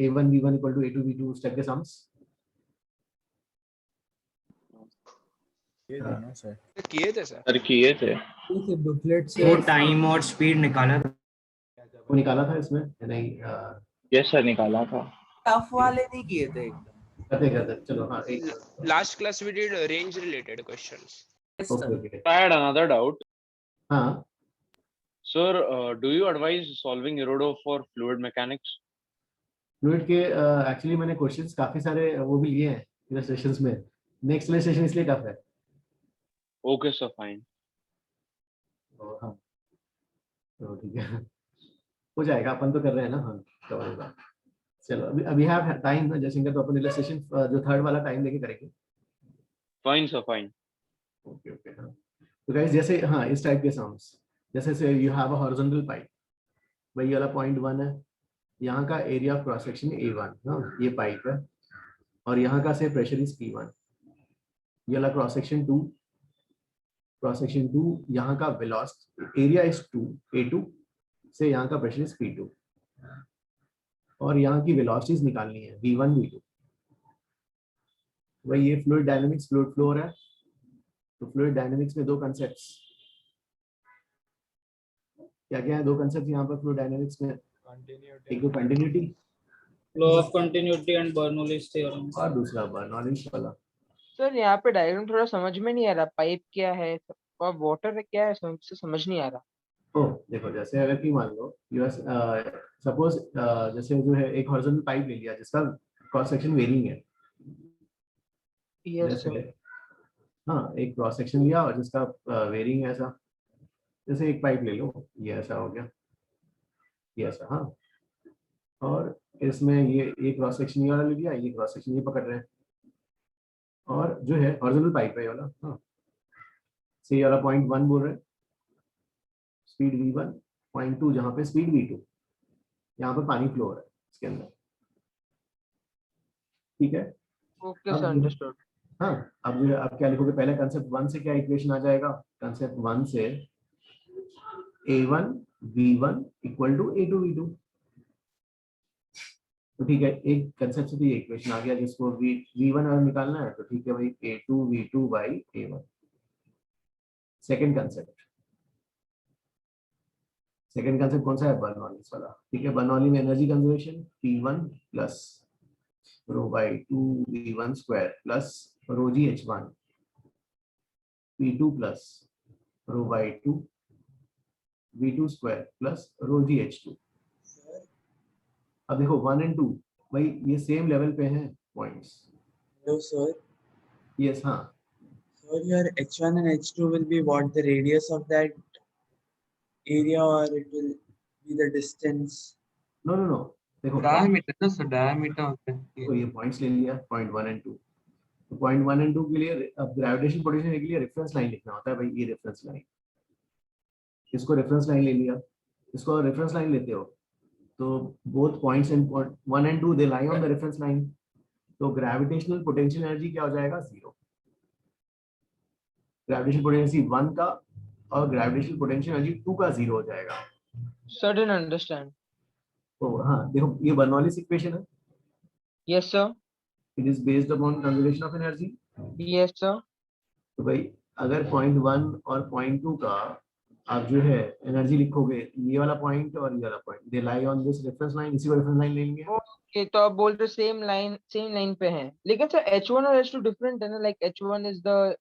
a1 v1 equal to a2 v2 उस टाइप के सम्स ये थे ना सर। किए थे सर, किए थे। बुकलेट से वो टाइम और स्पीड निकाला था। वो निकाला था इसमें या नहीं? यस सर, निकाला था। टफ वाले नहीं किए थे करते चलो हाँ एक last class we did range related questions. Okay okay I had another doubt. हाँ Sir, do you advise solving Erodo for fluid mechanics? Fluid के एक्चुअली मैंने क्वेश्चंस काफी सारे वो भी लिए हैं इलस्ट्रेशंस में। नेक्स्ट इलस्ट्रेशन इसलिए टफ है। Okay, sir, fine. तो हाँ तो ठीक है, हो जाएगा, अपन तो कर रहे हैं ना। हाँ कवर होगा। चलो अभी हैव टाइम ना जैसे तो अपन इलस्ट्रेशन जो थर्ड वाला टाइम लेके करेंगे। Fine, sir, fine. Okay okay हाँ तो गाइस जैसे हाँ इस टाइप के सम्स, जैसे से you have a horizontal pipe, वही वाला पॉइंट 1 है, यहाँ का area of cross section A1, हाँ ये पाइप है, और यहाँ का से प्रेशर इज P1, ये वाला क्रॉस सेक्शन 2, यहाँ का वेलोसिटी एरिया इज 2 A2 से यहाँ का प्रेशर इज P2, और यहाँ की वेलोसिटीज निकालनी है V1 V2। वही ये फ्लूइड डायनेमिक्स फ्लूइड फ्लो हो रहा है, तो फ्लूइड डायनेमिक्स में दो कंसेप्ट्स क्या क्या है, दो कंसेप्ट यहाँ पर फ्लूइड डायनेमिक्स में, एक तो continuity, law of continuity and Bernoulli's theorem, और दूसरा बर्नौलीज वाला। सर यहाँ पे डायग्राम थोड़ा समझ में नहीं आ रहा, पाइप क्या है और वाटर क्या है, समझ नहीं आ रहा। ओ देखो, जैसे अगर कि मान लो सपोज जैसे जो है एक हॉरिजॉन्टल पाइप ले लिया जिसका क्रॉस सेक्शन वेरिंग है। यस जैसे सर। हाँ एक क्रॉस सेक्शन लिया और जिसका वेरिंग है ऐसा, जैसे एक पाइप ले लो, ये ऐसा हो गया, ये ऐसा, हाँ और इसमें ये क्रॉस सेक्शन ये वाला ले लिया, ये क्रॉस सेक्शन ये पकड़ रहे हैं, और जो है हॉरिजॉन्टल पाइप है ये वाला, हाँ से ये वाला पॉइंट 1 बोल रहे हैं स्पीड V1, पॉइंट 2 जहाँ पे स्पीड V2, यहाँ पर पानी फ्लो हो रहा है इसके अंदर, ठीक है। Okay sir, understood. हाँ अब जो है आप क्या लिखोगे, पहले कंसेप्ट 1 से क्या इक्वेशन आ जाएगा, कंसेप्ट 1 से A1 V1 equal to A2 V2, तो ठीक है एक कंसेप्ट से तो ये इक्वेशन आ गया, जिसको V1 अगर निकालना है तो ठीक है भाई A2 V2 by A1। Second concept कौन सा है, बर्नौलीज वाला, ठीक है। बर्नौली में energy conservation P1 plus rho by 2 V1 square plus rho g H1, P2 plus rho by 2 V2 square plus rho g H2। अब देखो 1 और 2 भाई ये सेम लेवल पे हैं पॉइंट्स। Hello sir. यस हाँ sir your H1 and H2 will be what, the radius of that area, or it will be the distance? No देखो diameter ना सर, डायमीटर होता है। तो ये पॉइंट्स ले लिया, पॉइंट 1 एंड 2। तो पॉइंट 1 एंड 2 के लिए अब ग्रेविटेशनल पोटेंशियल के लिए रेफरेंस लाइन लिखना होता है भाई, ये रेफरेंस लाइन, इसको रेफरेंस लाइन ले लिया। इसको रेफरेंस लाइन लेते हो तो both points in 1 and 2 they lie on the reference line, तो ग्रेविटेशनल पोटेंशियल एनर्जी क्या हो जाएगा? 0। ग्रेविटेशनल पोटेंशियल 1 का और ग्रेविटेशनल पोटेंशियल एनर्जी 2 का 0 हो जाएगा। Certain understand. तो हाँ देखो ये बर्नौलीज इक्वेशन है, Yes sir. It is based upon conservation of energy. Yes sir. तो भाई अगर पॉइंट 1 और पॉइंट 2 का आप जो है एनर्जी लिखोगे, ये वाला पॉइंट और ये वाला point they lie on this reference line, इसी को रेफरेंस लाइन लेंगे। Okay, तो आप बोल रहे सेम लाइन पे हैं, लेकिन सर H1 और H2 डिफरेंट है ना, like H1 is the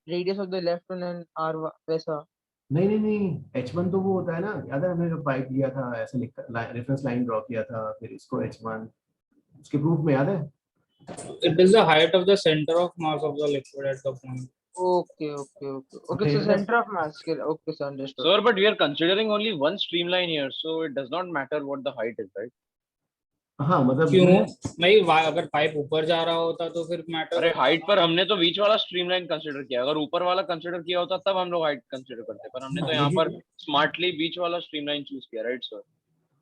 radius of the left one and R वैसा। नहीं, H1 तो वो होता है ना, याद है हमने जो पाइप लिया था ऐसे लिख रेफरेंस लाइन ड्रॉ किया था, फिर इसको H1 उसके प्रूफ में याद है? It is the height of the center of mass of the liquid at the point. Okay, so center of mass के, okay sir, understood. Sir, but we are considering only one streamline here, so it does not matter what the height is, right? हाँ मतलब क्यों भाई, अगर pipe ऊपर जा रहा होता तो फिर मैटर। अरे हाइट पर हमने तो बीच वाला स्ट्रीमलाइन कंसीडर किया, अगर ऊपर वाला कंसीडर किया होता तब हम लोग हाइट कंसीडर करते, पर हमने तो यहाँ पर स्मार्टली बीच वाला स्ट्रीमलाइन चूज किया, राइट सर?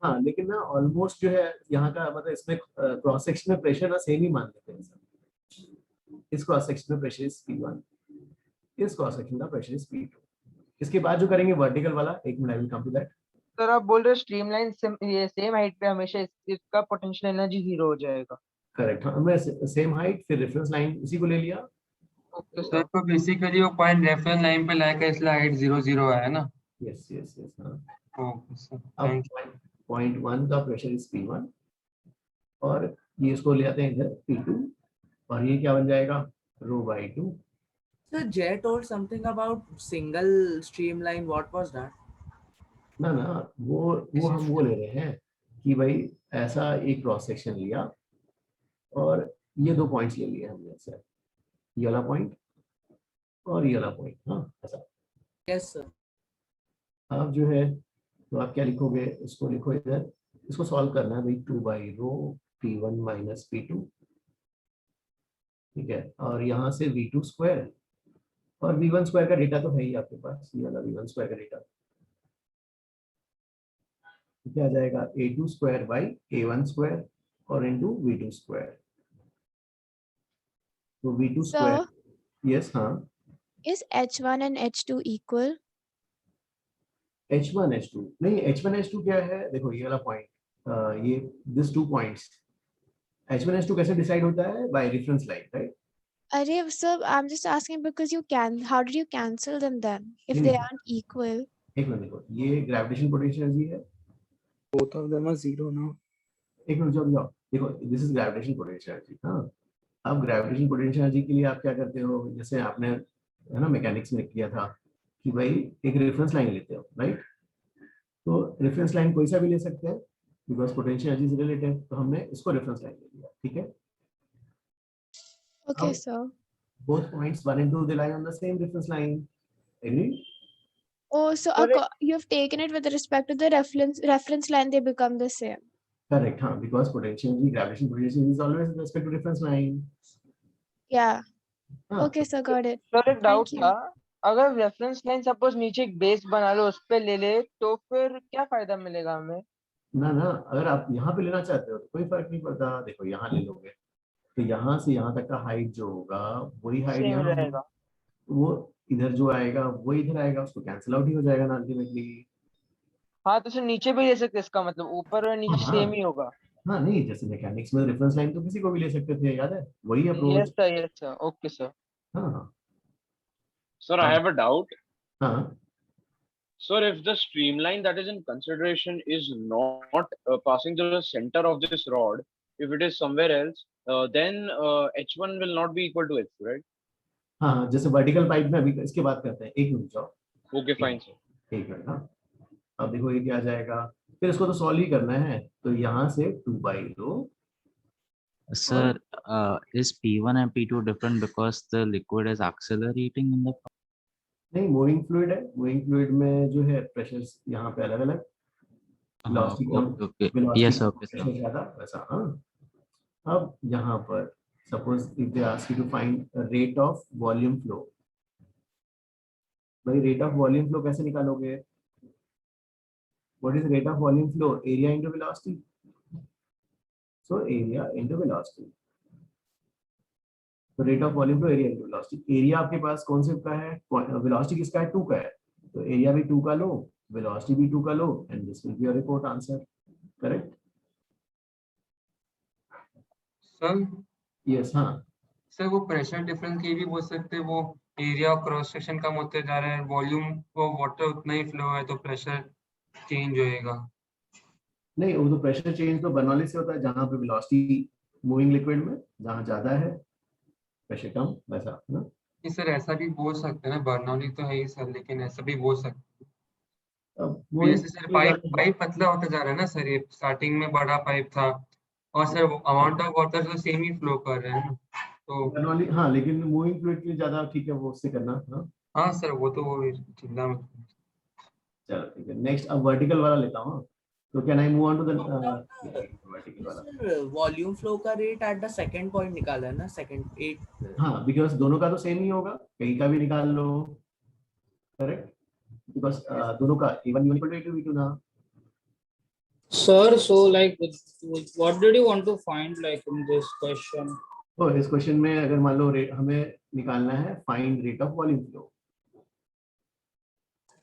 हाँ लेकिन ना ऑलमोस्ट जो है यहाँ का मतलब इसमें क्रॉस सेक्शन में प्रेशर ना सेम ही मान लेते हैं सर। इस क्रॉस सेक्शन में प्रेशर इज P1, इस क्रॉस सेक्शन का प्रेशर इज P2। इसके बाद जो करेंगे वर्टिकल वाला, एक minute I will come to that. Sir आप बोल रहे स्ट्रीमलाइन ये सेम हाइट पे हमेशा इसका पोटेंशियल एनर्जी 0 हो जाएगा। करेक्ट, हमने सेम हाइट फिर रेफरेंस लाइन इसी को ले लिया। ओके सर तो बेसिकली वो पॉइंट रेफरेंस लाइन पे लाकर इसलिए हाइट 0 0 है ना। यस हाँ। ओके सर, अब थैंक यू। पॉइंट 1 का प्रेशर इज P1 और ये इसको ले आते हैं इधर P2 और ये क्या बन जाएगा? ρ/2। So Jay told something about single streamline. What was that? ना वो हम वो ले रहे हैं कि भाई ऐसा एक क्रॉस सेक्शन लिया और ये 2 पॉइंट्स ले लिए हमने ऐसे, ये वाला पॉइंट और ये वाला पॉइंट। हाँ ऐसा। Yes sir. अब जो है तो आप क्या लिखोगे? इसको लिखो इधर, इसको सॉल्व करना है भाई, 2/ρ P1 - P2, ठीक है, और यहाँ से V2 स्क्वायर और V1 स्क्वायर का डेटा तो है ही आपके पास, ये वाला V1 स्क्वायर का डेटा क्या आ जाएगा? A2 square by A1 square और इनटू V2 स्क्वायर। तो V2 स्क्वायर, यस हाँ। Is H1 and H2 equal? H1 H2 नहीं, H1 H2 क्या है? देखो ये वाला पॉइंट, ये दिस 2 पॉइंट्स, H1 H2 कैसे डिसाइड होता है? By reference line, right? Arey, sir, I'm just asking because how did you cancel them then if they aren't equal? एक मिनट देखो, ये ग्रेविटेशनल पोटेंशियल एनर्जी है, both of them are 0 now. एक minute जाओ देखो, this is gravitational potential energy. हाँ अब gravitational potential energy के लिए आप क्या करते हो? जैसे आपने है ना मैकेनिक्स में किया था कि भाई एक रेफरेंस लाइन लेते हो, राइट? तो रेफरेंस लाइन कोई सा भी ले सकते हैं बिकॉज पोटेंशियल एनर्जी से रिलेटेड, तो हमने इसको रेफरेंस लाइन ले लिया, ठीक है? Okay, sir. Both points 1 and 2 they lie on the same reference line. Agree? Oh, so you have taken it with respect to the reference line, they become the same. Correct, huh? Because potential energy, gravitational potential energy is always with respect to reference line. Yeah. हाँ. Okay, sir, got it. Sir एक doubt था, अगर reference line suppose नीचे एक base बना लो उस पे ले ले तो फिर क्या फायदा मिलेगा हमें? ना अगर आप यहाँ पे लेना चाहते हो तो कोई फर्क नहीं पड़ता। देखो यहाँ ले लोगे तो यहाँ से यहाँ तक का हाइट जो होगा वही हाइट यहाँ रहेगा, वो इधर जो आएगा वो इधर आएगा, उसको कैंसिल आउट ही हो जाएगा ना अल्टीमेटली। हाँ तो नीचे भी ले सकते, इसका मतलब ऊपर और नीचे सेम ही होगा। हाँ नहीं, जैसे मैकेनिक्स में रेफरेंस लाइन तो किसी को भी ले सकते थे, याद है? वही approach. Yes sir, okay sir. हाँ sir I have a doubt. हाँ Sir, if the streamline that is in consideration is not passing through the center of this rod, if it is somewhere else, then H1 will not be equal to H2, right? हाँ जैसे vertical pipe में अभी इसके बात करते हैं, एक minute जाओ। Okay, fine sir. एक मिनट। हाँ अब देखो ये क्या आ जाएगा, फिर इसको तो सॉल्व ही करना है, तो यहाँ से 2/ρ। Sir, is P1 and P2 different because the liquid is accelerating in the? नहीं, मूविंग फ्लूइड है, मूविंग फ्लूइड में जो है प्रेशर्स यहाँ पे अलग अलग। वेलोसिटी कम, okay. वेलोसिटी Yes, कम, okay, sir. प्रेशर ज्यादा, वैसा। हाँ, अब यहाँ पर suppose if they ask you to find rate of volume flow, भाई रेट ऑफ वॉल्यूम फ्लो कैसे निकालोगे? What is rate of volume flow? Area into velocity. So area into velocity, तो rate of volume flow area into velocity. Area आपके पास कौन से का है? Velocity किसका है? 2 का है, तो एरिया भी 2 का लो, वेलोसिटी भी 2 का लो, and this will be your report answer. Correct? Sir yes. हाँ सर वो प्रेशर डिफरेंस ये भी बोल सकते हैं, वो एरिया और क्रॉस सेक्शन कम होते जा रहा है, वॉल्यूम वो वाटर उतना ही फ्लो है तो प्रेशर चेंज होएगा। नहीं, वो तो प्रेशर चेंज तो बर्नौली से होता है, जहाँ पे वेलोसिटी मूविंग लिक्विड में जहाँ ज्यादा है प्रेशर कम, वैसा ना। नहीं सर ऐसा भी बोल सकते हैं ना, बर्नौली तो है ही सर, लेकिन ऐसा भी बोल सकते हैं। अब वो जैसे सर पाइप पतला होता जा रहा है ना सर, ये स्टार्टिंग में बड़ा पाइप था और सर अमाउंट ऑफ वाटर तो सेम ही फ्लो कर रहे हैं ना, तो बर्नौली, हाँ, लेकिन मूविंग फ्लूइड के लिए ज्यादा ठीक है, वो उससे करना। हाँ हाँ सर वो तो वो चिंता में। चलो ठीक है, नेक्स्ट अब वर्टिकल वाला लेता हूँ। तो can I move on to the vertical वाला? सर वॉल्यूम फ्लो का rate at the second point निकाला है ना, सेकंड 8। हाँ, बिकॉज दोनों का तो सेम ही होगा, कहीं का भी निकाल लो। करेक्ट? बिकॉज दोनों का A1 equal to A2 V2 ना। Sir, so like, what did you want to find like in this question? तो इस क्वेश्चन में अगर मान लो रेट हमें निकालना है, find rate of volume flow.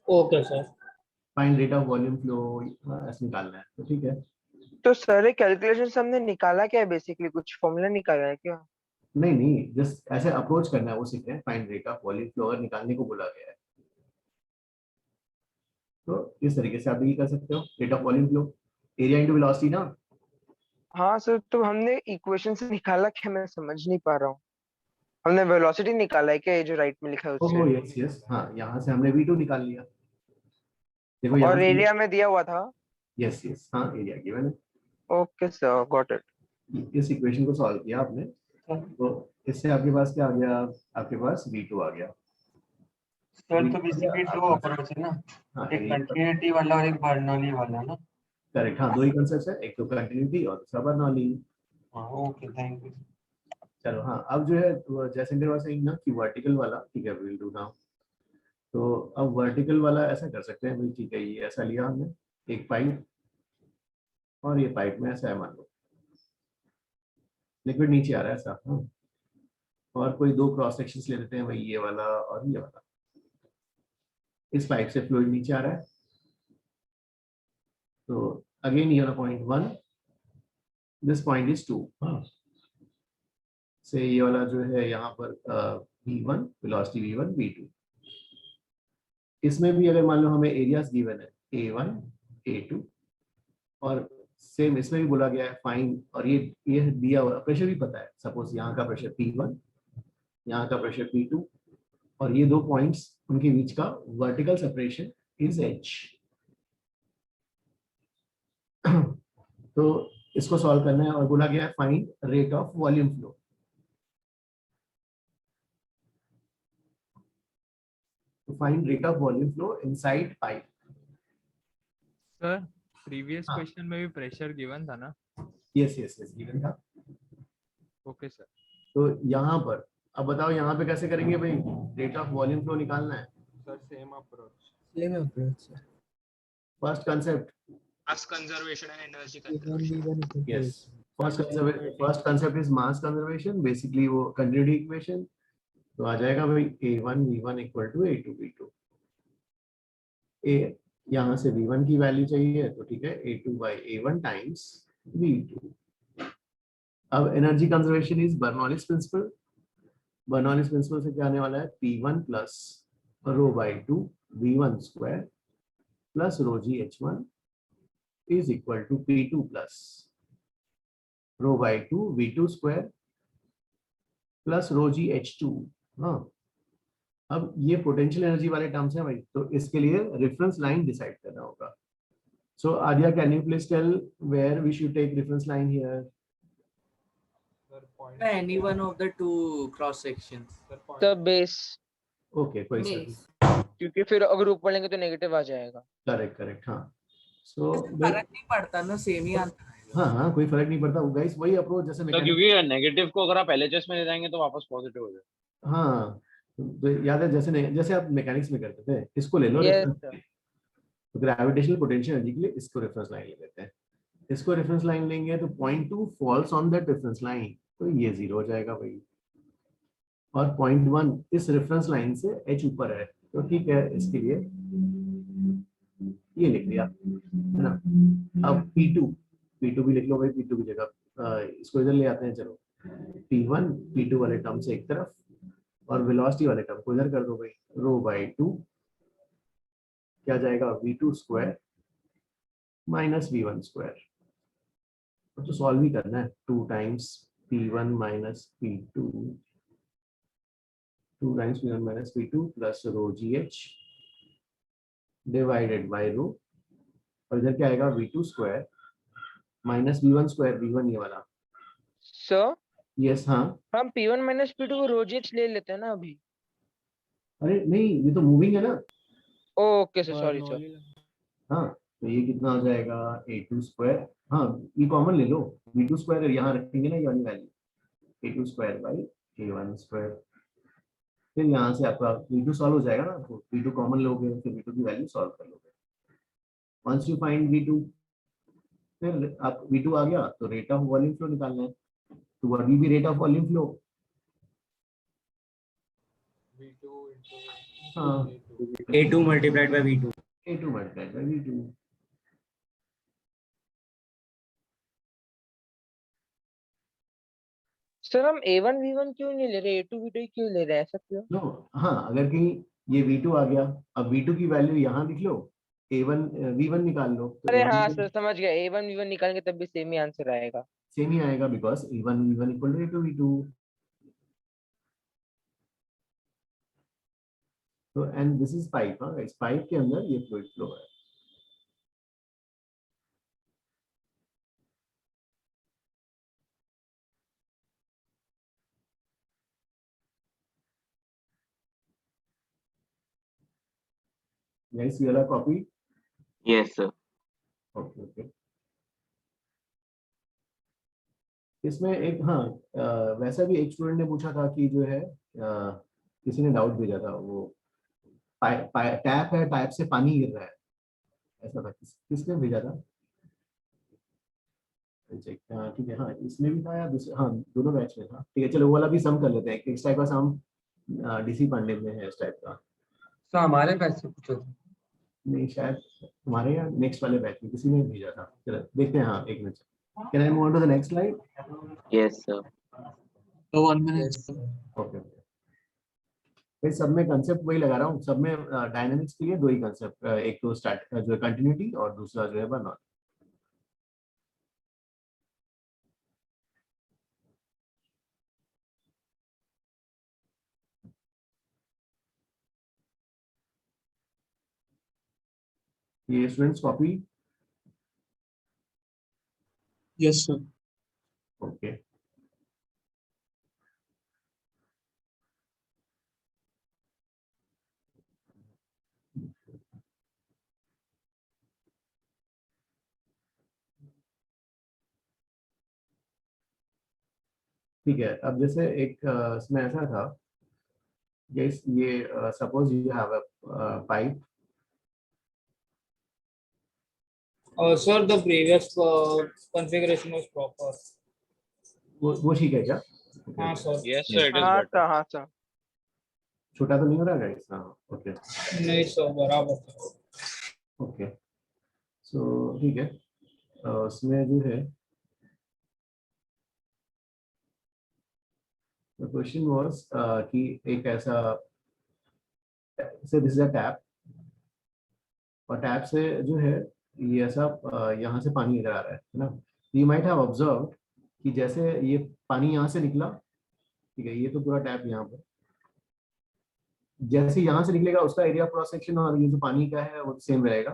Okay, sir. Find rate of volume flow ऐसे निकालना है, तो ठीक है। तो सर कैलकुलेशन हमने निकाला क्या है? बेसिकली कुछ फॉर्मूला निकाला है क्या? नहीं नहीं, जस्ट ऐसे अप्रोच करना है, वो सीख रहे हैं। Find rate of volume flow अगर निकालने को बोला गया है तो इस तरीके से आप भी कर सकते हो। Rate of volume flow area into velocity ना। हाँ सर, तो हमने इक्वेशन से निकाला क्या? मैं समझ नहीं पा रहा हूँ। हमने वेलोसिटी निकाला है क्या, ये जो राइट में लिखा है उससे? ओह यस यस, हाँ, यहाँ से हमने V2 निकाल लिया। देखो और यहाँ से एरिया में दिया हुआ था। यस यस, हाँ, एरिया गिवन है। Okay sir, got it. इस इक्वेशन को सॉल्व किया आपने, तो इससे आपके पास क्या आ गया? आपके पास V2 आ गया। सर तो बेसिकली दो अप्रोच है ना, हाँ, एक कंटिन्यूटी वाला और एक बर्नौली वाला ना। करेक्ट, हाँ, दो ही कंसेप्ट है, एक तो कंटिन्यूटी और दूसरा बर्नौली। हाँ ओके, थैंक यू। चलो हाँ, अब जो है जैसे वाज सेइंग ना कि वर्टिकल वाला, ठीक है, विल डू नाउ। तो अब वर्टिकल वाला ऐसा कर सकते हैं भाई, ठीक है, ये ऐसा लिया हमने एक पाइप, और ये पाइप में ऐसा है, मान लो लिक्विड नीचे आ रहा है ऐसा। हाँ, और कोई दो क्रॉस सेक्शंस ले लेते हैं भाई, ये वाला और ये वाला। इस पाइप से फ्लूइड नीचे आ रहा है, तो अगेन ये वाला पॉइंट 1, दिस पॉइंट इज 2। हाँ, से ये वाला जो है यहाँ पर V1, वेलोसिटी V1 V2। इसमें भी अगर मान लो हमें एरियाज गिवन है A1 A2, और सेम इसमें भी बोला गया है फाइंड, और ये दिया हुआ प्रेशर भी पता है। सपोज यहाँ का प्रेशर P1, यहाँ का प्रेशर P2, और ये दो पॉइंट्स, उनके बीच का वर्टिकल सेपरेशन इज H। तो इसको सॉल्व करना है, और बोला गया है find rate of volume flow. To find rate of volume flow inside pipe. Sir previous question में भी प्रेशर गिवन था ना? यस यस यस, गिवन था। Okay sir. तो यहाँ पर अब बताओ, यहाँ पे कैसे करेंगे भाई? रेट ऑफ वॉल्यूम फ्लो निकालना है। Sir same approach sir. First concept, Mass conservation and energy conservation. Yes, first concept is mass conservation, basically वो कंटिन्यूटी इक्वेशन। तो आ जाएगा भाई A1 V1 equal to A2 V2। यहाँ से V1 की value चाहिए, तो ठीक है, A2 by A1 times V2। अब energy conservation is Bernoulli's principle. Bernoulli's principle से क्या आने वाला है? P1 plus rho by 2 V1 square plus rho g H1 is equal to P2 plus rho by 2 V2 square plus rho g H2। हाँ, अब ये potential energy वाले terms हैं भाई, तो इसके लिए रेफरेंस लाइन डिसाइड करना होगा। So Arya, can you please tell where we should take reference line here? Any one of the two cross sections. The base, okay, कोई सा भी। क्योंकि फिर अगर ऊपर लेंगे तो नेगेटिव आ जाएगा। करेक्ट करेक्ट, हाँ। सो फर्क नहीं पड़ता ना, सेम ही आंसर आएगा। हाँ हाँ कोई फर्क नहीं पड़ता गाइस, वही अप्रोच जैसे तो मैकेनिक्स। क्योंकि नेगेटिव को अगर आप LHS में ले जाएंगे तो वापस पॉजिटिव हो जाए। हाँ तो याद है जैसे जैसे आप मैकेनिक्स में करते थे, इसको ले लो Yes, reference, sir. Gravitational potential energy के लिए इसको रेफरेंस लाइन ले लेते हैं। इसको रेफरेंस लाइन लेंगे तो 0.2 falls on that reference line, तो ये 0 हो जाएगा भाई। और 0.1 इस रेफरेंस लाइन से h ऊपर है, तो ठीक है, इसके लिए ये लिख दिया है ना। अब P2 भी लिख लो भाई, P2 की जगह इसको इधर ले आते हैं। चलो P1 P2 वाले टर्म से एक तरफ और वेलोसिटी वाले टर्म को इधर कर दो भाई, रो बाई 2 क्या जाएगा v2 square minus v1 square. तो सॉल्व ही करना है, 2 times p1 minus p2, 2 times p1 minus p2 plus rho gh divided by rho, और इधर क्या आएगा v2 square minus v1 square, v1 ये वाला। सर यस हाँ, हम P1 माइनस P2 को रोजेच ले लेते हैं ना अभी। अरे नहीं ये तो मूविंग है ना। Okay sir, sorry sir. हाँ तो ये कितना हो जाएगा a2 स्क्वायर, हाँ ये कॉमन ले लो, v2 स्क्वायर यहाँ रखेंगे ना ये वाली value, a2 square by a1 square. फिर यहाँ से आपका v2 सॉल्व हो जाएगा ना, तो v2 कॉमन लोगे, फिर v2 की वैल्यू सॉल्व कर लोगे। वंस यू फाइंड v2, फिर आप v2 आ गया तो रेट ऑफ वॉल्यूम फ्लो निकालना है। तो what will be rate of volume flow? हाँ A2 multiplied by V2. a2 multiplied by v2। Sir हम A1 V1 क्यों नहीं ले रहे, A2 V2 क्यों ले रहे हैं, ऐसा क्यों? नो हाँ, अगर कहीं ये v2 आ गया, अब v2 की वैल्यू यहाँ लिख लो, a1 v1 निकाल लो, तो अरे हाँ सर समझ गया, A1 V1 निकालेंगे तब भी सेम ही आंसर आएगा। सेम ही आएगा, because a1 v1 equal to a2 v2। तो एंड दिस इज पाइप, हाँ इस पाइप के अंदर ये फ्लूइड फ्लो है। Guys, you all are copy? Yes, sir. Okay, okay. इसमें एक हाँ वैसा भी एक स्टूडेंट ने पूछा था कि जो है किसी ने डाउट भेजा था, वो टैप है, टैप से पानी गिर रहा है, ऐसा था। किसने भेजा था? हाँ ठीक है, हाँ इसमें भी था या दूसरे, हाँ दोनों बैच में था। ठीक है चलो वो वाला भी सम कर लेते हैं। इस टाइप का सम डीसी पांडे में है, इस टाइप का। तो हमारे बैच से पूछो था? नहीं शायद हमारे या नेक्स्ट वाले बैच में किसी ने भेजा था। चलो देखते हैं, हाँ एक minute. Can I move on to the next slide? Yes, sir. So 1 minute. Okay भाई, सब में कंसेप्ट वही लगा रहा हूँ। सब में डायनामिक्स के लिए दो ही कंसेप्ट, एक तो स्टार्ट जो है कंटिन्यूटी और दूसरा जो है बर्नआउट। ये students copy? Yes, sir. Okay ठीक है। अब जैसे एक इसमें ऐसा था, ये suppose you have a pipe. Sir, the previous configuration was proper. वो ठीक है क्या? हाँ sir. Yes, sir, it is हाँ better. सर, हाँ सर। छोटा तो नहीं हो रहा गाइस? हाँ ओके नहीं sir, बराबर। ओके। सो ठीक है, उसमें जो है the question was कि एक ऐसा से दिस इज अ टैप, और टैप से जो है ये ऐसा यहाँ से पानी इधर आ रहा है ना। यू माइट हैव ऑब्जर्व कि जैसे ये पानी यहाँ से निकला, ठीक है, ये तो पूरा टैप यहाँ पर, जैसे यहाँ से निकलेगा उसका एरिया क्रॉस सेक्शन और ये जो पानी का है वो सेम रहेगा।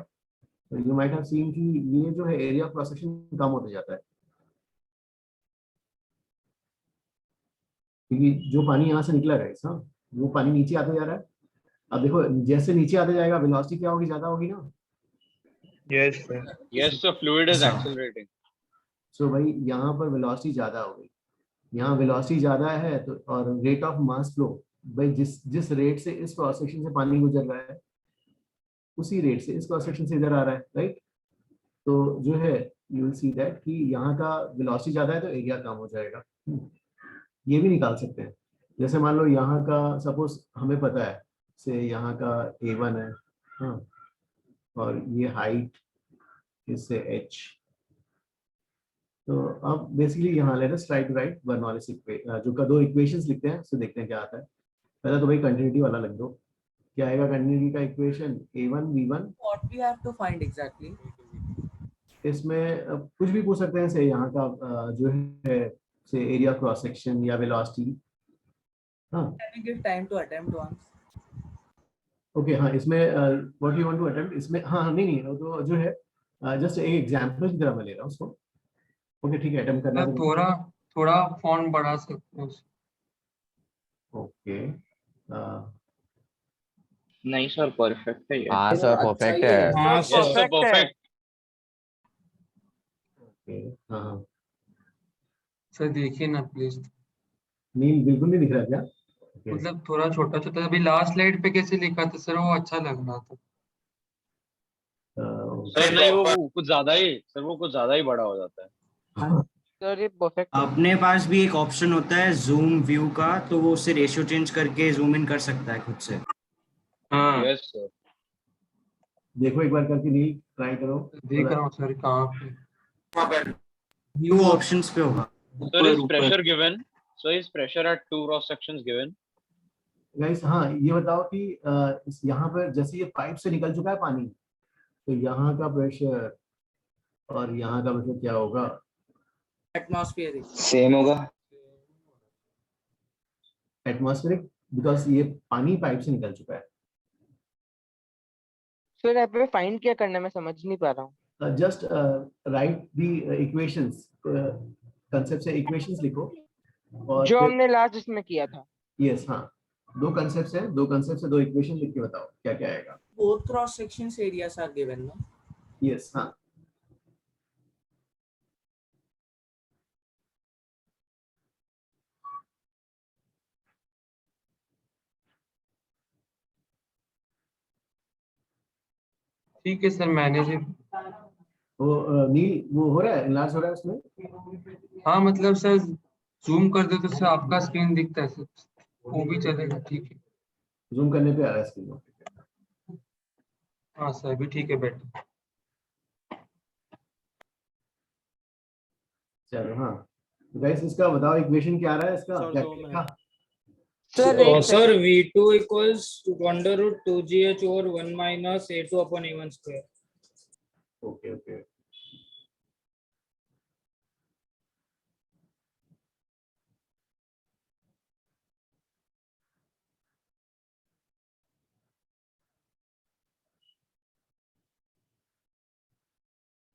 तो यू माइट हैव सीन कि ये जो है एरिया क्रॉस सेक्शन कम होते जाता है, क्योंकि जो पानी यहाँ से निकला है हाँ वो पानी नीचे आते जा रहा है। अब देखो जैसे नीचे आते जाएगा वेलोसिटी क्या होगी, ज्यादा होगी ना। Yes, sir. Yes, sir. Fluid is हाँ। accelerating. सो भाई यहाँ पर वेलोसिटी ज्यादा हो गई, यहाँ वेलोसिटी ज्यादा है तो, और रेट ऑफ मास फ्लो, भाई जिस जिस रेट से इस क्रॉस सेक्शन से पानी गुजर रहा है उसी रेट से इस क्रॉस सेक्शन से इधर आ रहा है, राइट। तो जो है यू विल सी दैट कि यहाँ का वेलोसिटी ज्यादा है तो एरिया कम हो जाएगा। ये भी निकाल सकते हैं, जैसे मान लो यहाँ का सपोज हमें पता है से यहाँ का A1 है, हाँ, और ये हाइट इससे h, तो अब बेसिकली यहाँ let us try to write Bernoulli's जो का दो इक्वेशंस लिखते हैं, उससे देखते हैं क्या आता है। पहले तो भाई कंटिन्यूटी वाला लिख दो, क्या आएगा कंटिन्यूटी का equation A1 V1। What we have to find exactly? इसमें कुछ भी पूछ सकते हैं से यहाँ का जो है से एरिया क्रॉस सेक्शन या वेलोसिटी। हाँ Can we give time to attempt once? ओके, हाँ इसमें what you want to attempt इसमें, हाँ नहीं नहीं तो जो है जस्ट एक एग्जांपल की तरह मैं ले रहा हूँ उसको। ओके ठीक है, अटेम्प्ट करना सर थोड़ा थोड़ा फॉन्ट बढ़ा सकते हो। ओके। नहीं सर, परफेक्ट है ये। हाँ सर, परफेक्ट है। हाँ Yes, sir, sir perfect. Okay हाँ हाँ, सर देखिए ना प्लीज, नहीं बिल्कुल नहीं दिख रहा क्या? Okay. मतलब थोड़ा छोटा छोटा, अभी लास्ट स्लाइड पे कैसे लिखा था सर, वो अच्छा लग रहा था। सर नहीं, वो कुछ ज्यादा ही, सर वो कुछ ज्यादा ही बड़ा हो जाता है। सर ये परफेक्ट। अपने पास भी एक ऑप्शन होता है जूम व्यू का, तो वो उससे रेशियो चेंज करके जूम इन कर सकता है खुद से। हाँ यस सर। देखो एक बार करके, नहीं ट्राई करो। देख रहा हूँ सर, कहाँ पे व्यू ऑप्शंस पे होगा। Sir, is pressure given? So is pressure at two cross sections given? Guys हाँ ये बताओ कि यहाँ पर जैसे ये पाइप से निकल चुका है पानी, तो यहाँ का प्रेशर और यहाँ का प्रेशर क्या होगा? Atmospheric. सेम होगा। एटमॉस्फेरिक, बिकॉज ये पानी पाइप से निकल चुका है। सर यहाँ पे फाइंड क्या करना है, मैं समझ नहीं पा रहा हूँ। Just right the equations, concept से इक्वेशंस लिखो और जो हमने लास्ट इसमें किया था। यस हाँ, दो कंसेप्ट्स हैं, दो कंसेप्ट से दो इक्वेशन लिख के बताओ क्या क्या आएगा। Both cross sections areas are given, no? Yes हाँ, ठीक है सर, मैंने भी। वो नील वो हो रहा है, इनलार्ज हो रहा है उसमें। हाँ मतलब सर जूम कर दो तो सर आपका स्क्रीन दिखता है सर, वो भी चलेगा। ठीक है, जूम करने पे आ रहा है स्क्रीन। हाँ सर भी ठीक है, बेटर। चलो हाँ गाइस, इसका बताओ इक्वेशन क्या आ रहा है इसका, क्या लिखा? Sir V2 equals to under root 2gh over 1 minus A2 upon A1 square. Okay okay,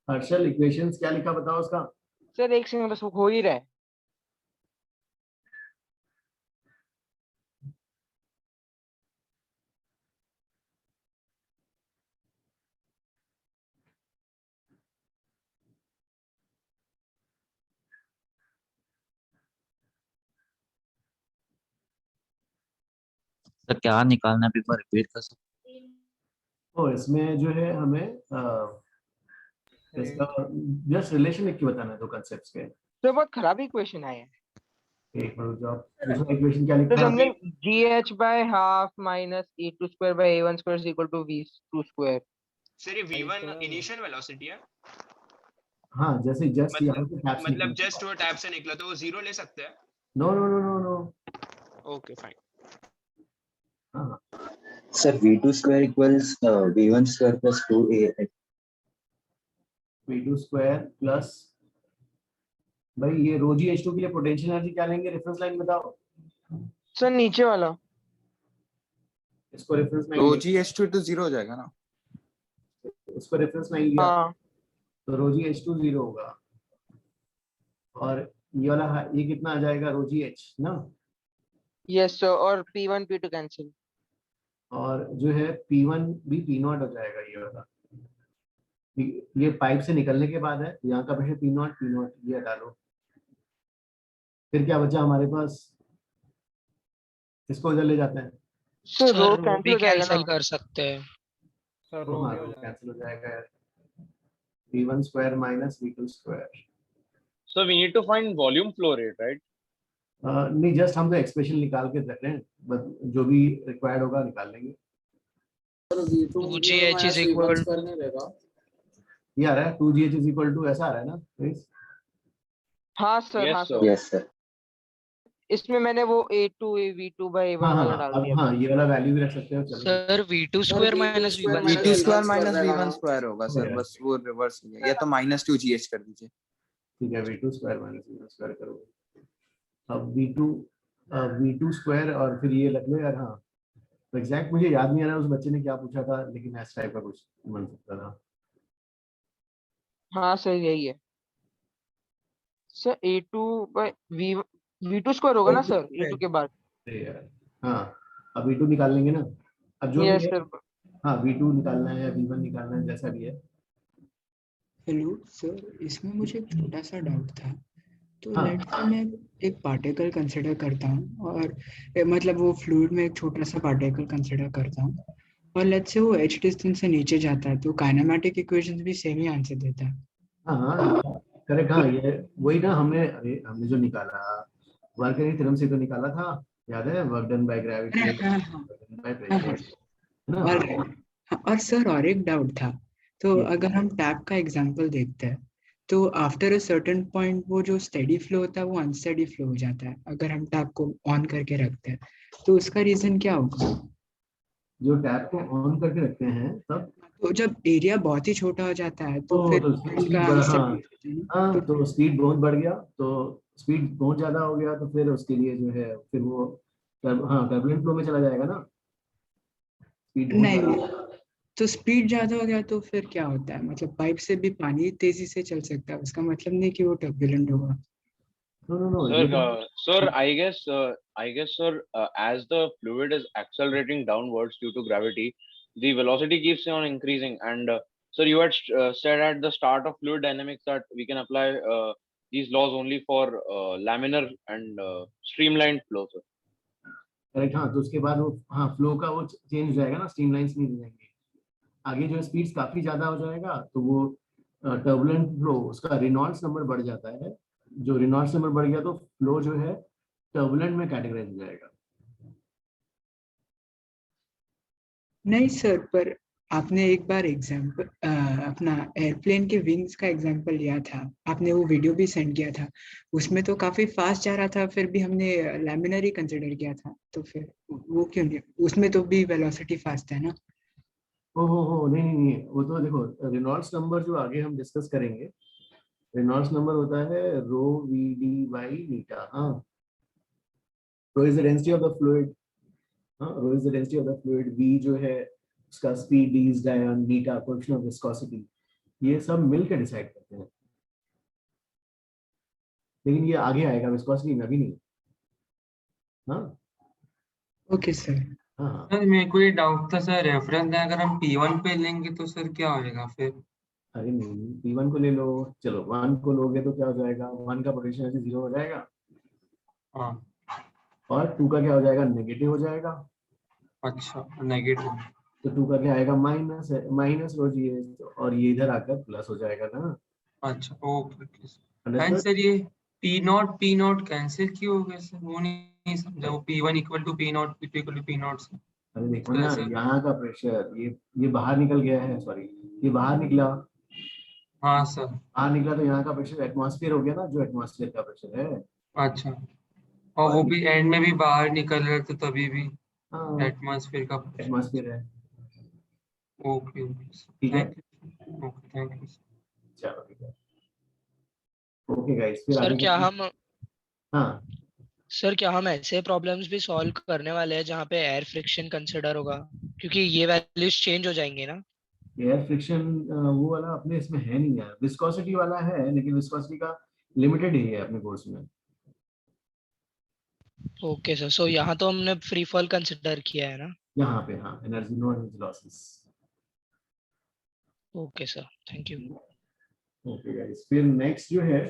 Harshal equations क्या लिखा बताओ उसका। सर एक सेकंड बस, वो हो ही रहा है। सर क्या निकालना है, एक बार रिपीट कर सकते हैं? तो इसमें जो है हमें इसका जस्ट रिलेशन लिख के बताना है दो कांसेप्ट्स के। तो बहुत खराब इक्वेशन आया है। एक मिनट जाओ, दूसरा इक्वेशन क्या लिखा तो है? हमने gh by half minus a2 square by a1 square is equal to v2 square। Sir ये v1 इनिशियल वेलोसिटी है। हाँ जैसे जस्ट यहाँ से टैप से मतलब जस्ट वो टैप से निकला तो वो जीरो ले सकते हैं? No no no no no. Okay fine. हाँ sir v2 square equals v1 square plus 2a। v2 square plus, भाई ये रो जी h2 के लिए पोटेंशियल एनर्जी क्या लेंगे, रेफरेंस लाइन बताओ। सर नीचे वाला इसको रेफरेंस लाइन, रो जी h2 तो 0 हो जाएगा ना, इसको रेफरेंस लाइन लिया हाँ। तो रो जी h2 0 होगा, और ये वाला ये कितना आ जाएगा, रो जी h ना। यस सर, और p1 p2 कैंसिल, और जो है P1 भी P0 हो जाएगा ये वाला। ये पाइप से निकलने के बाद है, यहाँ का प्रेशर पी नॉट ये हटा लो, फिर क्या बचा हमारे पास, इसको इधर ले जाते हैं तो रो सर कैंसिल भी हो जाएगा ना। कैंसिल कर सकते हैं। सर तो रो हाँ भी हो रो जाएगा। कैंसिल हो जाएगा यार, v1 square minus v2 square. So we need to find volume flow rate, right? नहीं, जस्ट हम तो एक्सप्रेशन निकाल के रख रहे हैं, बस जो भी रिक्वायर्ड होगा निकाल लेंगे। Sir v2 2gh is v1 equal square नहीं रहेगा? ये आ रहा है 2gh इज इक्वल टू, ऐसा आ रहा है ना प्लीज? हाँ सर, हाँ Yes, sir. sir. Yes, sir. इसमें मैंने वो a2 v2 by a1 हाँ वाला हाँ, डाल अब दिया। हाँ ये वाला वैल्यू भी रख सकते हो, चलो। Sir v2 sir square v2 minus square v1 v2 square square v1 minus रहेगा v1 ना? स्क्वायर होगा हो सर, गया। बस वो रिवर्स हो गया, या तो -2gh कर दीजिए। ठीक है, v2 square minus v1 square करो। अब v2 स्क्वायर और फिर ये लग लो यार। हाँ तो एग्जैक्ट मुझे याद नहीं आ रहा उस बच्चे ने क्या पूछा था, लेकिन इस टाइप का कुछ बन सकता था। हाँ सर यही है sir, a2 by v2 square होगा ना सर a2 के बाद? अरे यार हाँ, अब v2 निकाल लेंगे ना, अब जो भी यस है। सर। हाँ v2 निकालना है, v1 निकालना है, जैसा भी है। हेलो सर, इसमें मुझे एक छोटा सा डाउट था। तो हाँ। लेट से मैं एक पार्टिकल कंसिडर करता हूँ, और मतलब वो फ्लूइड में एक छोटा सा पार्टिकल कंसिडर करता हूँ, और लेट से वो h डिस्टेंस से नीचे जाता है, तो काइनेमेटिक इक्वेशंस भी सेम ही आंसर देता है। हाँ हाँ करेक्ट। हाँ ये वही ना, हमने जो निकाला, वर्क एनी थ्योरम से तो निकाला था, याद है? वर्क डन बाय ग्रेविटी, हाँ हाँ बाय हाँ प्रेशर, है ना? और हाँ और सर और एक डाउट था। तो ये- अगर हम टैप का एग्जांपल देखते हैं, तो आफ्टर अ सर्टेन पॉइंट वो जो स्टेडी फ्लो होता है वो अनस्टेडी फ्लो हो जाता है अगर हम टैप को ऑन करके रखते हैं, तो उसका रीजन क्या होगा? जो टैप को ऑन करके रखते हैं तब तो जब एरिया बहुत ही छोटा हो जाता है तो फिर तो उसका स्पीड बढ़, हाँ unsteady होता है ना? हाँ, तो स्पीड बहुत बढ़ गया, तो स्पीड बहुत ज्यादा हो गया, तो फिर उसके लिए जो है फिर वो हाँ टर्बुलेंट फ्लो में चला जाएगा ना, स्पीड बहुत नहीं, ज्यादा। तो स्पीड ज्यादा हो गया तो फिर क्या होता है? मतलब पाइप से भी पानी तेजी से चल सकता है, उसका मतलब नहीं कि वो टर्बुलेंट होगा। नो Sir, ये तो sir, I guess, sir, as the fluid is accelerating downwards due to gravity, the velocity keeps on increasing. And sir, you had said at the start of fluid dynamics that we can apply these laws only for laminar and streamlined flow, sir. Correct. हाँ तो उसके बाद वो हाँ flow का वो change हो जाएगा ना, स्ट्रीमलाइंस नहीं हो जाएंगे। आगे जो स्पीड्स काफी ज्यादा हो जाएगा तो वो टर्बुलेंट फ्लो, उसका रेनॉल्ड्स नंबर बढ़ जाता है। जो रेनॉल्ड्स नंबर बढ़ गया तो फ्लो जो है टर्बुलेंट में कैटेगराइज हो जाएगा। नहीं सर, पर आपने एक बार एग्जाम्पल अपना एयरप्लेन के विंग्स का एग्जाम्पल लिया था, आपने वो वीडियो भी सेंड किया था, उसमें तो काफी फास्ट जा रहा था, फिर भी हमने लैमिनर ही कंसिडर किया था, तो फिर वो क्यों नहीं? उसमें तो भी वेलोसिटी फास्ट है ना? हो नहीं, वो तो देखो रेनॉल्ड्स नंबर जो आगे हम डिस्कस करेंगे, रेनॉल्ड्स नंबर होता है rho v d by eta. हाँ, rho is the density of the fluid, हाँ rho is the density of the fluid, v जो है उसका स्पीड, डी इज डायन, नीटा कोएफिशिएंट ऑफ विस्कोसिटी, ये सब मिलकर डिसाइड करते हैं। लेकिन ये आगे आएगा, विस्कोसिटी में अभी नहीं। हाँ ओके सर। हाँ सर मेरे को ये डाउट था सर, रेफरेंस अगर हम P1 पे लेंगे तो सर क्या होएगा फिर? अरे नहीं, P1 को ले लो, चलो 1 को लोगे तो क्या हो जाएगा, 1 का पोटेंशियल एनर्जी 0 हो जाएगा, हाँ और 2 का क्या हो जाएगा, नेगेटिव हो जाएगा। अच्छा, नेगेटिव। तो 2 का क्या आएगा, माइनस रो जी, और ये इधर आकर प्लस हो जाएगा ना। अच्छा okay okay. And understood? Sir ये P0 कैंसिल क्यों हो गया सर? वो नहीं समझा, वो P1 equal to P0, P2 equal to P0 से। अरे देखो ना, यहाँ का प्रेशर ये बाहर निकल गया है, सॉरी ये बाहर निकला। हाँ सर। बाहर निकला तो यहाँ का प्रेशर एटमॉस्फेयर हो गया ना, जो एटमॉस्फेयर का प्रेशर है। अच्छा, और वो भी एंड में भी बाहर निकल रहे थे तभी भी हाँ एटमॉस्फेयर का। एटमॉस्फेयर है। ओके ओके ठीक है, थैंक यू। चलो ठीक है, ओके गाइस, फिर सर आगे क्या हम हाँ सर क्या हम ऐसे प्रॉब्लम्स भी सॉल्व करने वाले हैं जहाँ पे एयर फ्रिक्शन कंसिडर होगा, क्योंकि ये वैल्यूज चेंज हो जाएंगे ना? एयर फ्रिक्शन वो वाला अपने इसमें है नहीं यार, विस्कोसिटी वाला है, लेकिन विस्कोसिटी का लिमिटेड ही है अपने कोर्स में। ओके सर, सो यहाँ तो हमने फ्री फॉल कंसिडर किया है ना? यहाँ पे हाँ, energy no energy losses. Okay sir, thank you. Okay guys, फिर नेक्स्ट जो है,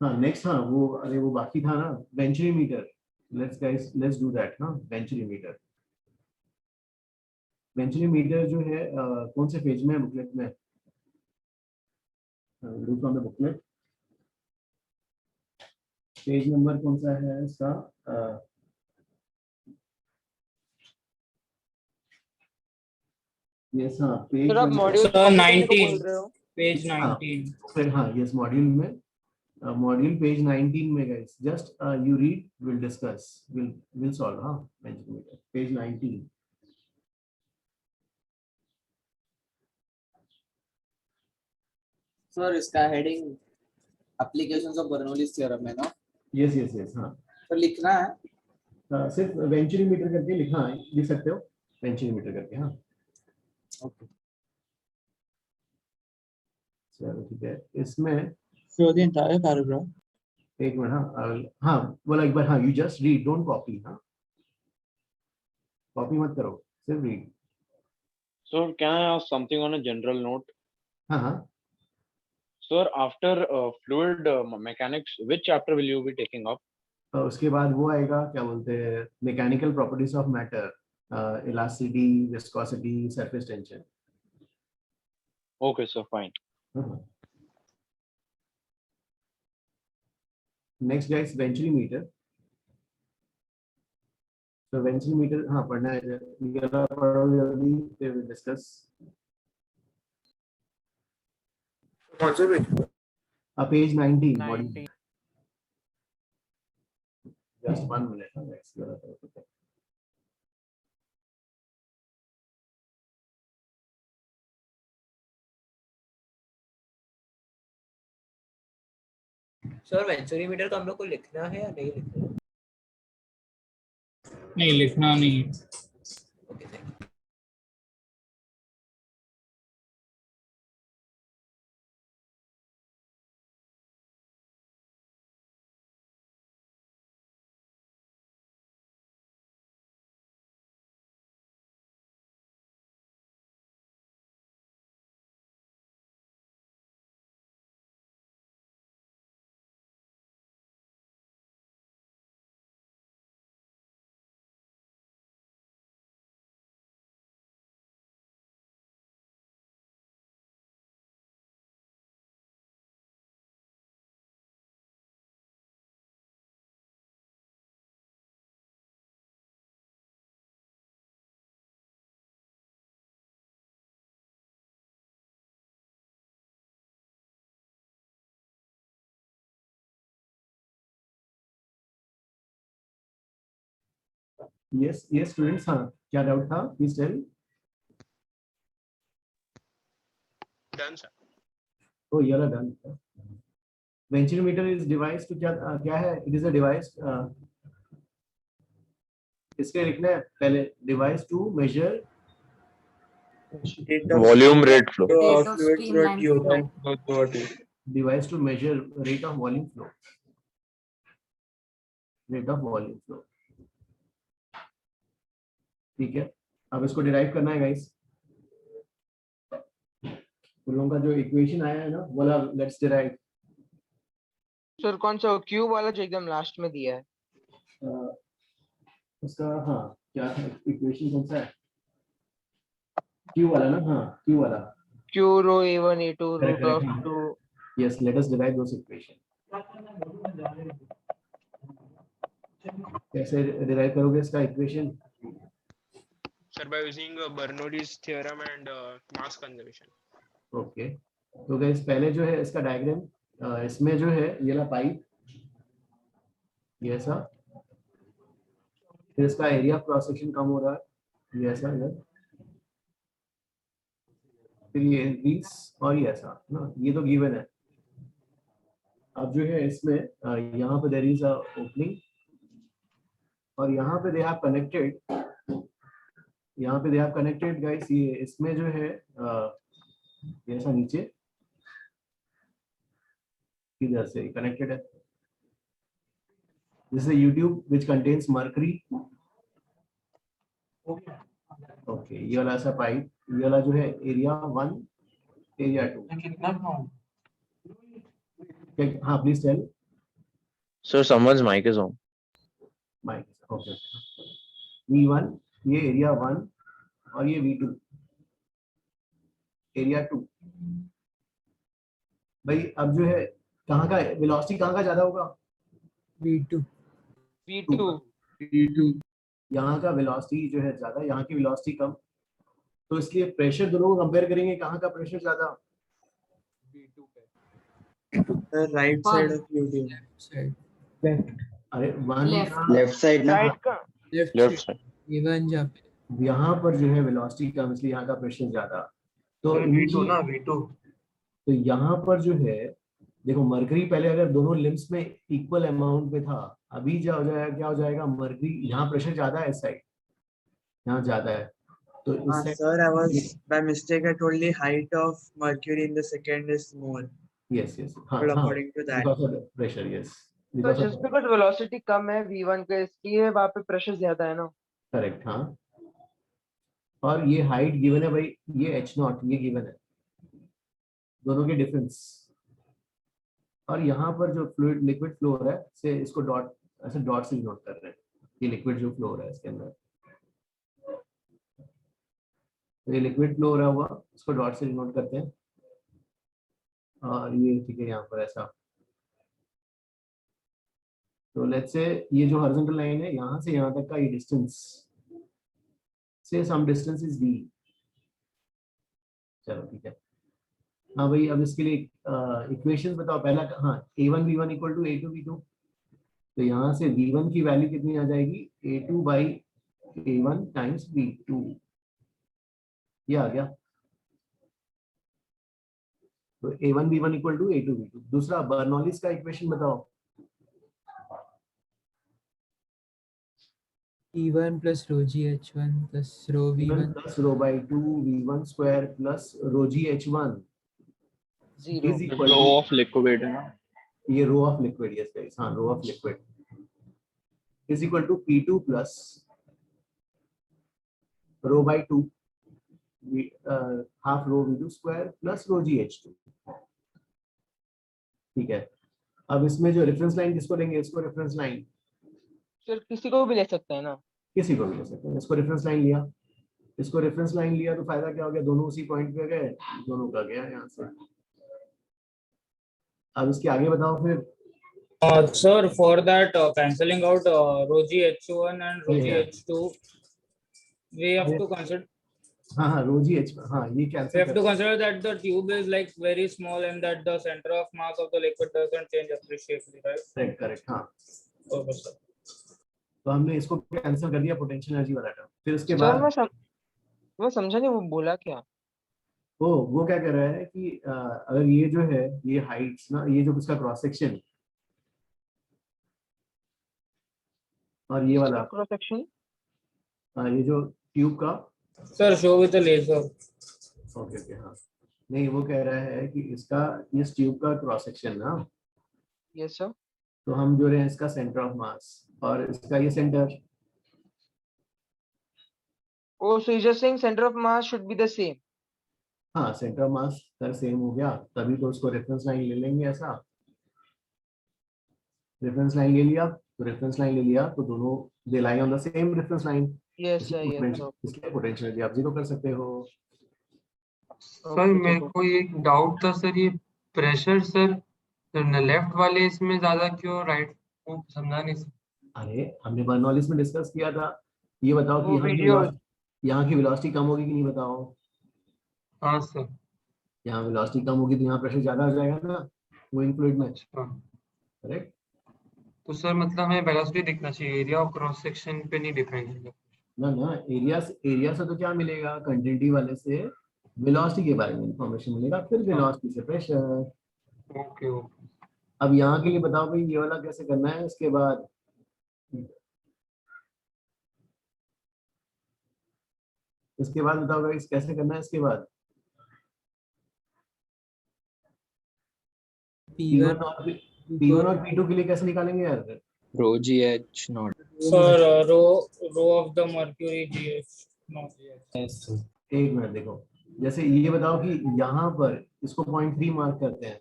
नेक्स्ट वो अरे वो बाकी था ना, venturimeter. Let's do that. Venturimeter जो है कौन से पेज में है बुकलेट में? Look on the booklet, page number कौन सा है इसका? यस पेज सर आप मॉड्यूल 19 पेज 19 फिर यस मॉड्यूल में, मॉड्यूल पेज 19 में guys, just you read, will discuss, will solve. Venturimeter page 19। Sir इसका heading applications of Bernoulli's theorem है ना? यस तो लिखना है सिर्फ बेंचरीमीटर करके लिख सकते हो, बेंचरीमीटर करके। ओके चलो ठीक है। इसमें So the entire paragraph. एक मिनट, बोला एक बार, you just read, don't copy. Copy मत करो, सिर्फ read. Sir, can I ask something on a general note? हाँ Sir, after fluid mechanics, which chapter will you be taking up? उसके बाद वो आएगा, क्या बोलते हैं, mechanical properties of matter, elasticity, viscosity, surface tension. Okay, sir, fine. Next guys, venturimeter. तो venturimeter पढ़ना है, ये पढ़ो जल्दी, फिर विल डिस्कस। कौन से page? Page 19 module. Just 1 minute guys, ये वाला पढ़ो। सर बेंचरीमीटर का हम लोग को लिखना है या नहीं लिखना है? नहीं, लिखना नहीं है। Okay, thank you. Yes students, क्या डाउट था, please tell. Done sir. Oh, you're done. Benchrometer is device to क्या है? It is a device. इसके लिखना है पहले, device to measure Volume rate flow. device to measure rate of volume flow. Rate of volume flow. ठीक है, अब इसको डिराइव करना है गाइस। उन लोगों का जो इक्वेशन आया है ना, बोला लेट्स डिराइव। सर कौन सा क्यूब वाला जो एकदम लास्ट में दिया है? उसका क्या था इक्वेशन, कौन सा है? क्यू वाला ना, क्यू वाला। Q rho A1 A2 root of 2. Yes, let us derive those equation. कैसे डिराइव करोगे इसका equation? Sir, by using Bernoulli's theorem and mass conservation. Okay, तो गाइस पहले जो है इसका डायग्राम, इसमें जो है ये ला पाइप, ये ऐसा, फिर इसका एरिया क्रॉस सेक्शन कम हो रहा है, ये ऐसा इधर, फिर ये इंक्रीज और ये ऐसा ना, ये तो गिवन है। अब जो है इसमें यहाँ पे देयर इज अ ओपनिंग, और यहाँ पे दे हैव कनेक्टेड, यहाँ पे दे हैव कनेक्टेड गाइस, ये इसमें जो है ऐसा नीचे इधर से कनेक्टेड है। This is YouTube which contains mercury. Okay, ये वाला ऐसा पाइप, ये वाला जो है एरिया 1 एरिया 2 कितना खाऊं? हाँ please tell Sir, someone's mic is on. Mic okay V1 ये एरिया 1 और ये V2 एरिया 2। भाई अब जो है कहाँ का वेलोसिटी कहाँ का ज्यादा होगा? V2 यहाँ का वेलोसिटी जो है ज्यादा, यहाँ की वेलोसिटी कम, तो इसलिए प्रेशर दोनों को कंपेयर करेंगे, कहाँ का प्रेशर ज्यादा? Right side of V2 left अरे वन लेफ्ट साइड ना राइट का Left side. इवन जहाँ पे यहाँ पर जो है वेलोसिटी कम, इसलिए यहाँ का प्रेशर ज्यादा। तो V2 ना V2 तो यहाँ पर जो है देखो मरकरी पहले अगर दोनों लिम्स में इक्वल अमाउंट पे था, अभी क्या हो जाएगा, क्या हो जाएगा, मरकरी यहाँ प्रेशर ज्यादा है, इस साइड यहाँ ज्यादा है, तो इस side sir, I was by mistake I told the height of mercury in the second is more, yes हाँ but हाँ according to that because of pressure, yes तो because just of because velocity कम है V1 का, इसलिए वहाँ पे pressure ज्यादा है ना। करेक्ट हाँ। और ये हाइट गिवन है भाई, ये h0 ये गिवन है, दोनों के डिफरेंस। और यहाँ पर जो फ्लूइड लिक्विड फ्लो हो रहा है से इसको डॉट ऐसे डॉट से नोट कर रहे हैं, ये लिक्विड जो फ्लो हो रहा है इसके अंदर, तो ये लिक्विड फ्लो हो रहा हुआ इसको डॉट से नोट करते हैं। और ये ठीक है यहाँ पर ऐसा, तो लेट्स से ये जो हॉरिजॉन्टल लाइन है यहाँ से यहाँ तक का ये डिस्टेंस, से सम डिस्टेंस इज d। चलो ठीक है, हाँ भाई अब इसके लिए इक्वेशंस बताओ। पहला हाँ a1 v1 equal to a2 v2, तो यहाँ से v1 की वैल्यू कितनी आ जाएगी, a2 by a1 times v2, ये आ गया। तो a1 v1 equal to a2 v2। दूसरा बर्नौलीज का इक्वेशन बताओ। E1 plus rho g h1 plus rho v1 plus rho by 2 v1 square plus rho g h1 is equal rho of liquid है ना, ये rho of liquid, yes guys हाँ rho of liquid is equal to P2 plus rho by 2 half rho v2 square plus rho g h2। ठीक है, अब इसमें जो reference line किसको लेंगे, इसको रेफरेंस लाइन, सर किसी को भी ले सकते हैं ना, किसी को भी ले सकते हैं। इसको रेफरेंस लाइन लिया, इसको रेफरेंस लाइन लिया तो फायदा क्या हो गया, दोनों उसी पॉइंट पे गए, दोनों का गया यहाँ से। अब इसके आगे बताओ फिर। Sir, for that cancelling out rho g h1 and rho g h2, we have to consider. हाँ रो जी h, हाँ ये We cancel have to consider that the tube is like very small and that the center of mass of the liquid doesn't change appreciably, right? Correct correct हाँ। Okay, sir. तो हमने इसको cancel कर दिया potential energy वाला term. फिर उसके sir बाद मैं समझा नहीं वो बोला क्या। वो क्या कह रहा है कि अगर ये जो है ये हाइट्स ना, ये जो इसका क्रॉस सेक्शन और ये वाला क्रॉस सेक्शन, ये जो ट्यूब का, Sir, show with the laser. Okay okay हाँ, नहीं वो कह रहा है कि इसका इस ट्यूब का क्रॉस सेक्शन ना, यस सर, तो हम जो रहे हैं इसका सेंटर ऑफ मास और इसका ये centre. Oh so you just saying centre of mass should be the same. हाँ centre of mass sir same हो गया, तभी तो उसको रेफरेंस लाइन ले लेंगे। ऐसा रेफरेंस लाइन ले लिया, तो रेफरेंस लाइन ले लिया तो दोनों they lie on the same reference line, yes sir yes sir. इसलिए पोटेंशियल आप जीरो कर सकते हो। सर मेरे को ये डाउट था सर, ये प्रेशर सर लेफ्ट वाले इसमें ज्यादा क्यों, राइट को समझा नहीं सर। अरे हमने बर्नौलीज में डिस्कस किया था, ये बताओ कि यहाँ की वेलोसिटी कम होगी कि नहीं बताओ। हाँ सर, यहाँ वेलोसिटी कम होगी तो यहाँ प्रेशर ज्यादा हो जाएगा ना मूविंग फ्लूइड में, करेक्ट। तो सर मतलब हमें वेलोसिटी दिखना चाहिए, एरिया और क्रॉस सेक्शन पे नहीं दिखाएंगे ना एरिया से तो क्या मिलेगा, कंटिन्यूटी वाले से वेलोसिटी के बारे में इंफॉर्मेशन मिलेगा, फिर वेलोसिटी से प्रेशर। Okay okay. अब यहाँ के लिए बताओ भाई ये वाला कैसे करना है। इसके बाद बताओ गाइस कैसे करना है। इसके बाद P1 और P2 के लिए कैसे निकालेंगे यार। rho g h naught. Sir, rho of the mercury g h naught. एक मिनट देखो, जैसे ये बताओ कि यहाँ पर इसको 0.3 मार्क करते हैं,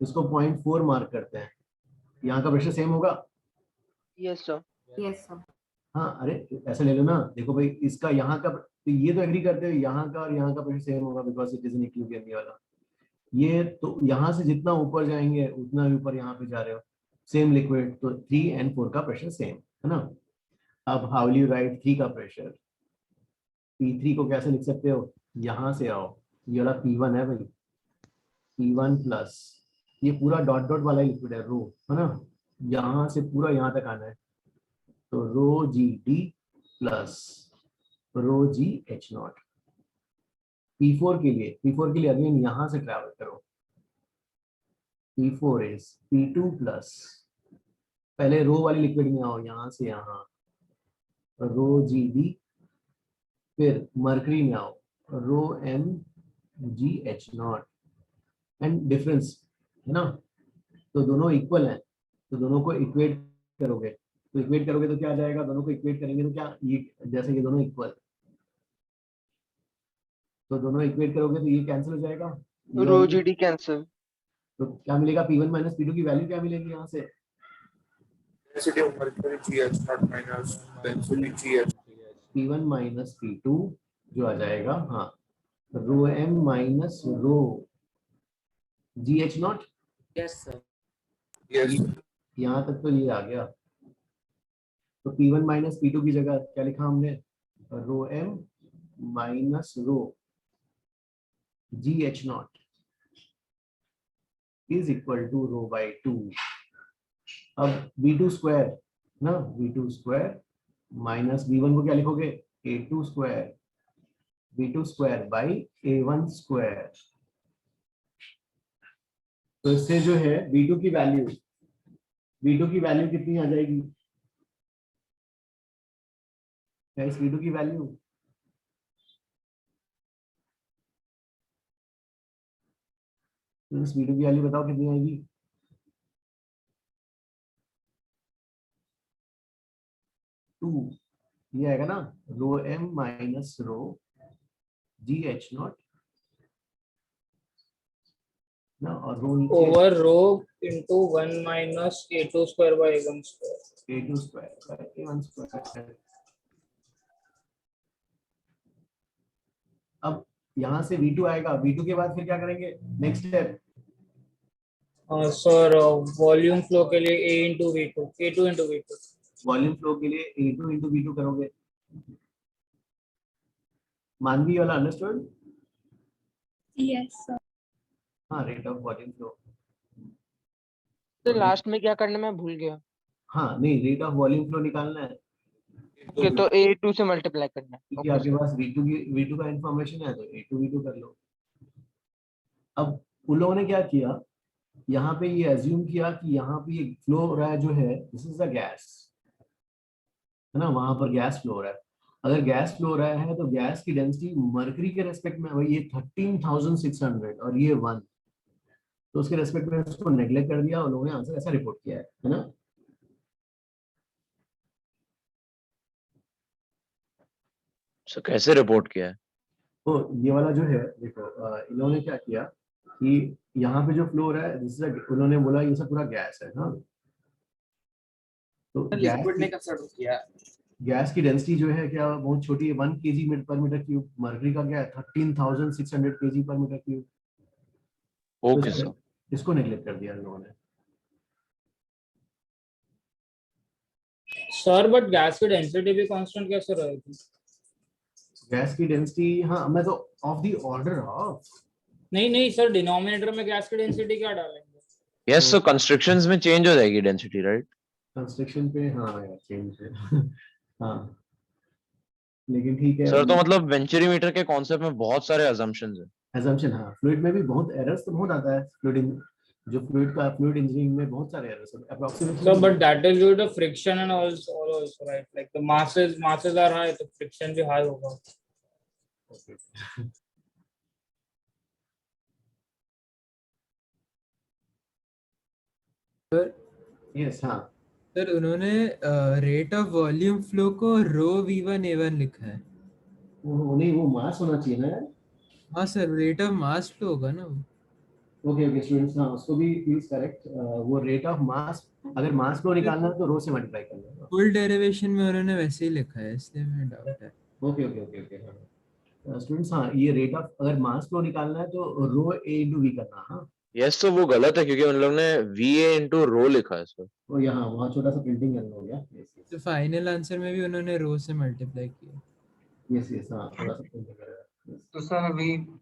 इसको 0.4 मार्क करते हैं, यहाँ का प्रेशर सेम होगा? Yes sir. Yes sir. हाँ, अरे ऐसे ले लो ना, देखो भाई इसका यहाँ का, तो ये तो एग्री करते हो यहाँ का और यहाँ का प्रेशर सेम होगा because it is an equilibrium वाला। ये तो यहाँ से जितना ऊपर जाएंगे उतना ही ऊपर यहाँ पे जा रहे हो, सेम लिक्विड, तो 3 and 4 का प्रेशर सेम है ना। अब हाउ विल यू राइट 3 का प्रेशर? P3 को कैसे लिख सकते हो? यहाँ से आओ, ये वाला P1 है भाई, P1 प्लस ये पूरा डॉट डॉट वाला लिक्विड है रो, है ना, यहाँ से पूरा यहाँ तक आना है, तो rho g d plus rho g h naught. P4 के लिए अगेन यहाँ से ट्रैवल करो, P4 इज P2 प्लस, पहले रो वाली लिक्विड में आओ, यहाँ से यहाँ रो जी डी, फिर मर्करी में आओ rho m g h naught, and difference है ना, तो दोनों इक्वल हैं, तो दोनों को इक्वेट करोगे, तो इक्वेट करोगे तो क्या आ जाएगा? दोनों को इक्वेट करेंगे तो क्या, ये जैसे ये दोनों इक्वल, तो दोनों इक्वेट करोगे तो ये कैंसिल हो जाएगा, रो जी डी कैंसिल, तो क्या मिलेगा? P1 माइनस P2 की वैल्यू क्या मिलेगी यहाँ से? Density of mercury GH0 minus density GH, P1 minus P2 जो आ जाएगा, हाँ, rho m minus rho g h naught. Yes sir. Yes यहाँ तक तो ये आ गया, तो P1 माइनस P2 की जगह क्या लिखा हमने? Rho m minus rho g h naught is equal to rho by 2। अब V2 स्क्वायर ना, V2 स्क्वायर माइनस V1 को क्या लिखोगे? A2 square, V2 square by A1 square. तो इससे जो है V2 की वैल्यू कितनी आ जाएगी? क्या इस V2 की वैल्यू? तो इस V2 की वैल्यू बताओ कितनी आएगी? टू, ये आएगा ना, rho m minus rho g h naught ना, और rho over rho into 1 minus A2 square by A1 square, A2 square by A1 square. अब यहाँ से V2 आएगा, V2 के बाद फिर क्या करेंगे? Next step sir volume flow के लिए A into V2, A2 into V2, volume flow के लिए A2 इंटू V2 करोगे। मानवी वाला अंडरस्टूड? Yes sir. हाँ, रेट ऑफ वॉल्यूम फ्लो। तो लास्ट में क्या करना मैं भूल गया। हाँ नहीं, रेट ऑफ वॉल्यूम फ्लो निकालना है, ओके, तो A2 से मल्टीप्लाई करना है, क्योंकि आपके पास V2 का इंफॉर्मेशन है तो A2 V2 कर लो। अब उन लोगों ने क्या किया, यहाँ पे ये अज्यूम किया कि यहाँ पे ये फ्लो हो रहा है जो है, दिस इज द गैस, है ना, वहां पर गैस फ्लो हो रहा है। अगर गैस फ्लो हो रहा है तो गैस की डेंसिटी मर्करी के रेस्पेक्ट में, ये 13,600 और ये 1, तो उसके रेस्पेक्ट में उसको नेग्लेक्ट कर दिया और लोगों ने आंसर ऐसा रिपोर्ट किया है ना। सो कैसे रिपोर्ट किया है? तो ये वाला जो है देखो, इन्होंने क्या किया कि यहाँ पे जो फ्लो हो रहा है, उन्होंने बोला ये सब पूरा गैस है, हाँ, तो लिक्विड ने कंसीडर किया, गैस की डेंसिटी जो है क्या बहुत छोटी है, 1 kg पर मीटर क्यूब। मर्करी का क्या है 13,600 kg पर मीटर क्यूब। ओके सर, इसको नेग्लेक्ट कर दिया इन लोगों ने। सर बट गैस की डेंसिटी भी कांस्टेंट कैसे रहेगी? गैस की डेंसिटी, हाँ, मैं तो ऑफ द ऑर्डर ऑफ, नहीं सर, डिनोमिनेटर में गैस की डेंसिटी क्या डालेंगे? यस सर, कंस्ट्रक्शंस में चेंज हो जाएगी डेंसिटी, राइट? कंस्ट्रक्शन पे हाँ यार चेंज है हाँ, लेकिन ठीक है सर, तो मतलब वेंचुरीमीटर के कॉन्सेप्ट में बहुत सारे अजम्पशंस हैं। assumption, हाँ, फ्लूइड में भी बहुत एरर्स तो बहुत आता है, फ्लूइड इंजीनियरिंग में बहुत सारे एरर्स हैं approximately. So, but that is due to friction and also, right? Like the masses are high, तो friction भी high होगा। सर यस, हाँ सर, उन्होंने रेट ऑफ वॉल्यूम फ्लो को रो V1 A1 लिखा है। वो नहीं, वो मास होना चाहिए ना यार। हाँ sir, rate of mass flow होगा ना वो। ओके ओके स्टूडेंट्स, हाँ उसको भी प्लीज करेक्ट। वो रेट ऑफ मास, अगर मास फ्लो निकालना है तो रो से मल्टीप्लाई करना है। फुल डेरिवेशन में उन्होंने वैसे ही लिखा है, इसलिए मुझे डाउट है। ओके ओके ओके ओके हाँ स्टूडेंट्स, हाँ ये रेट ऑफ, अगर मास फ्लो निकालना है तो रो ए इंटू वी करना। हाँ यस तो वो गलत है क्योंकि उन लोग ने VA इंटू रो लिखा है सर। वो यहाँ वहाँ छोटा सा प्रिंटिंग करना हो गया। यस तो फाइनल आंसर में भी उन्होंने रो से मल्टीप्लाई किया। यस यस हाँ थोड़ा सा प्रिंटिंग कर रहा है। तो सर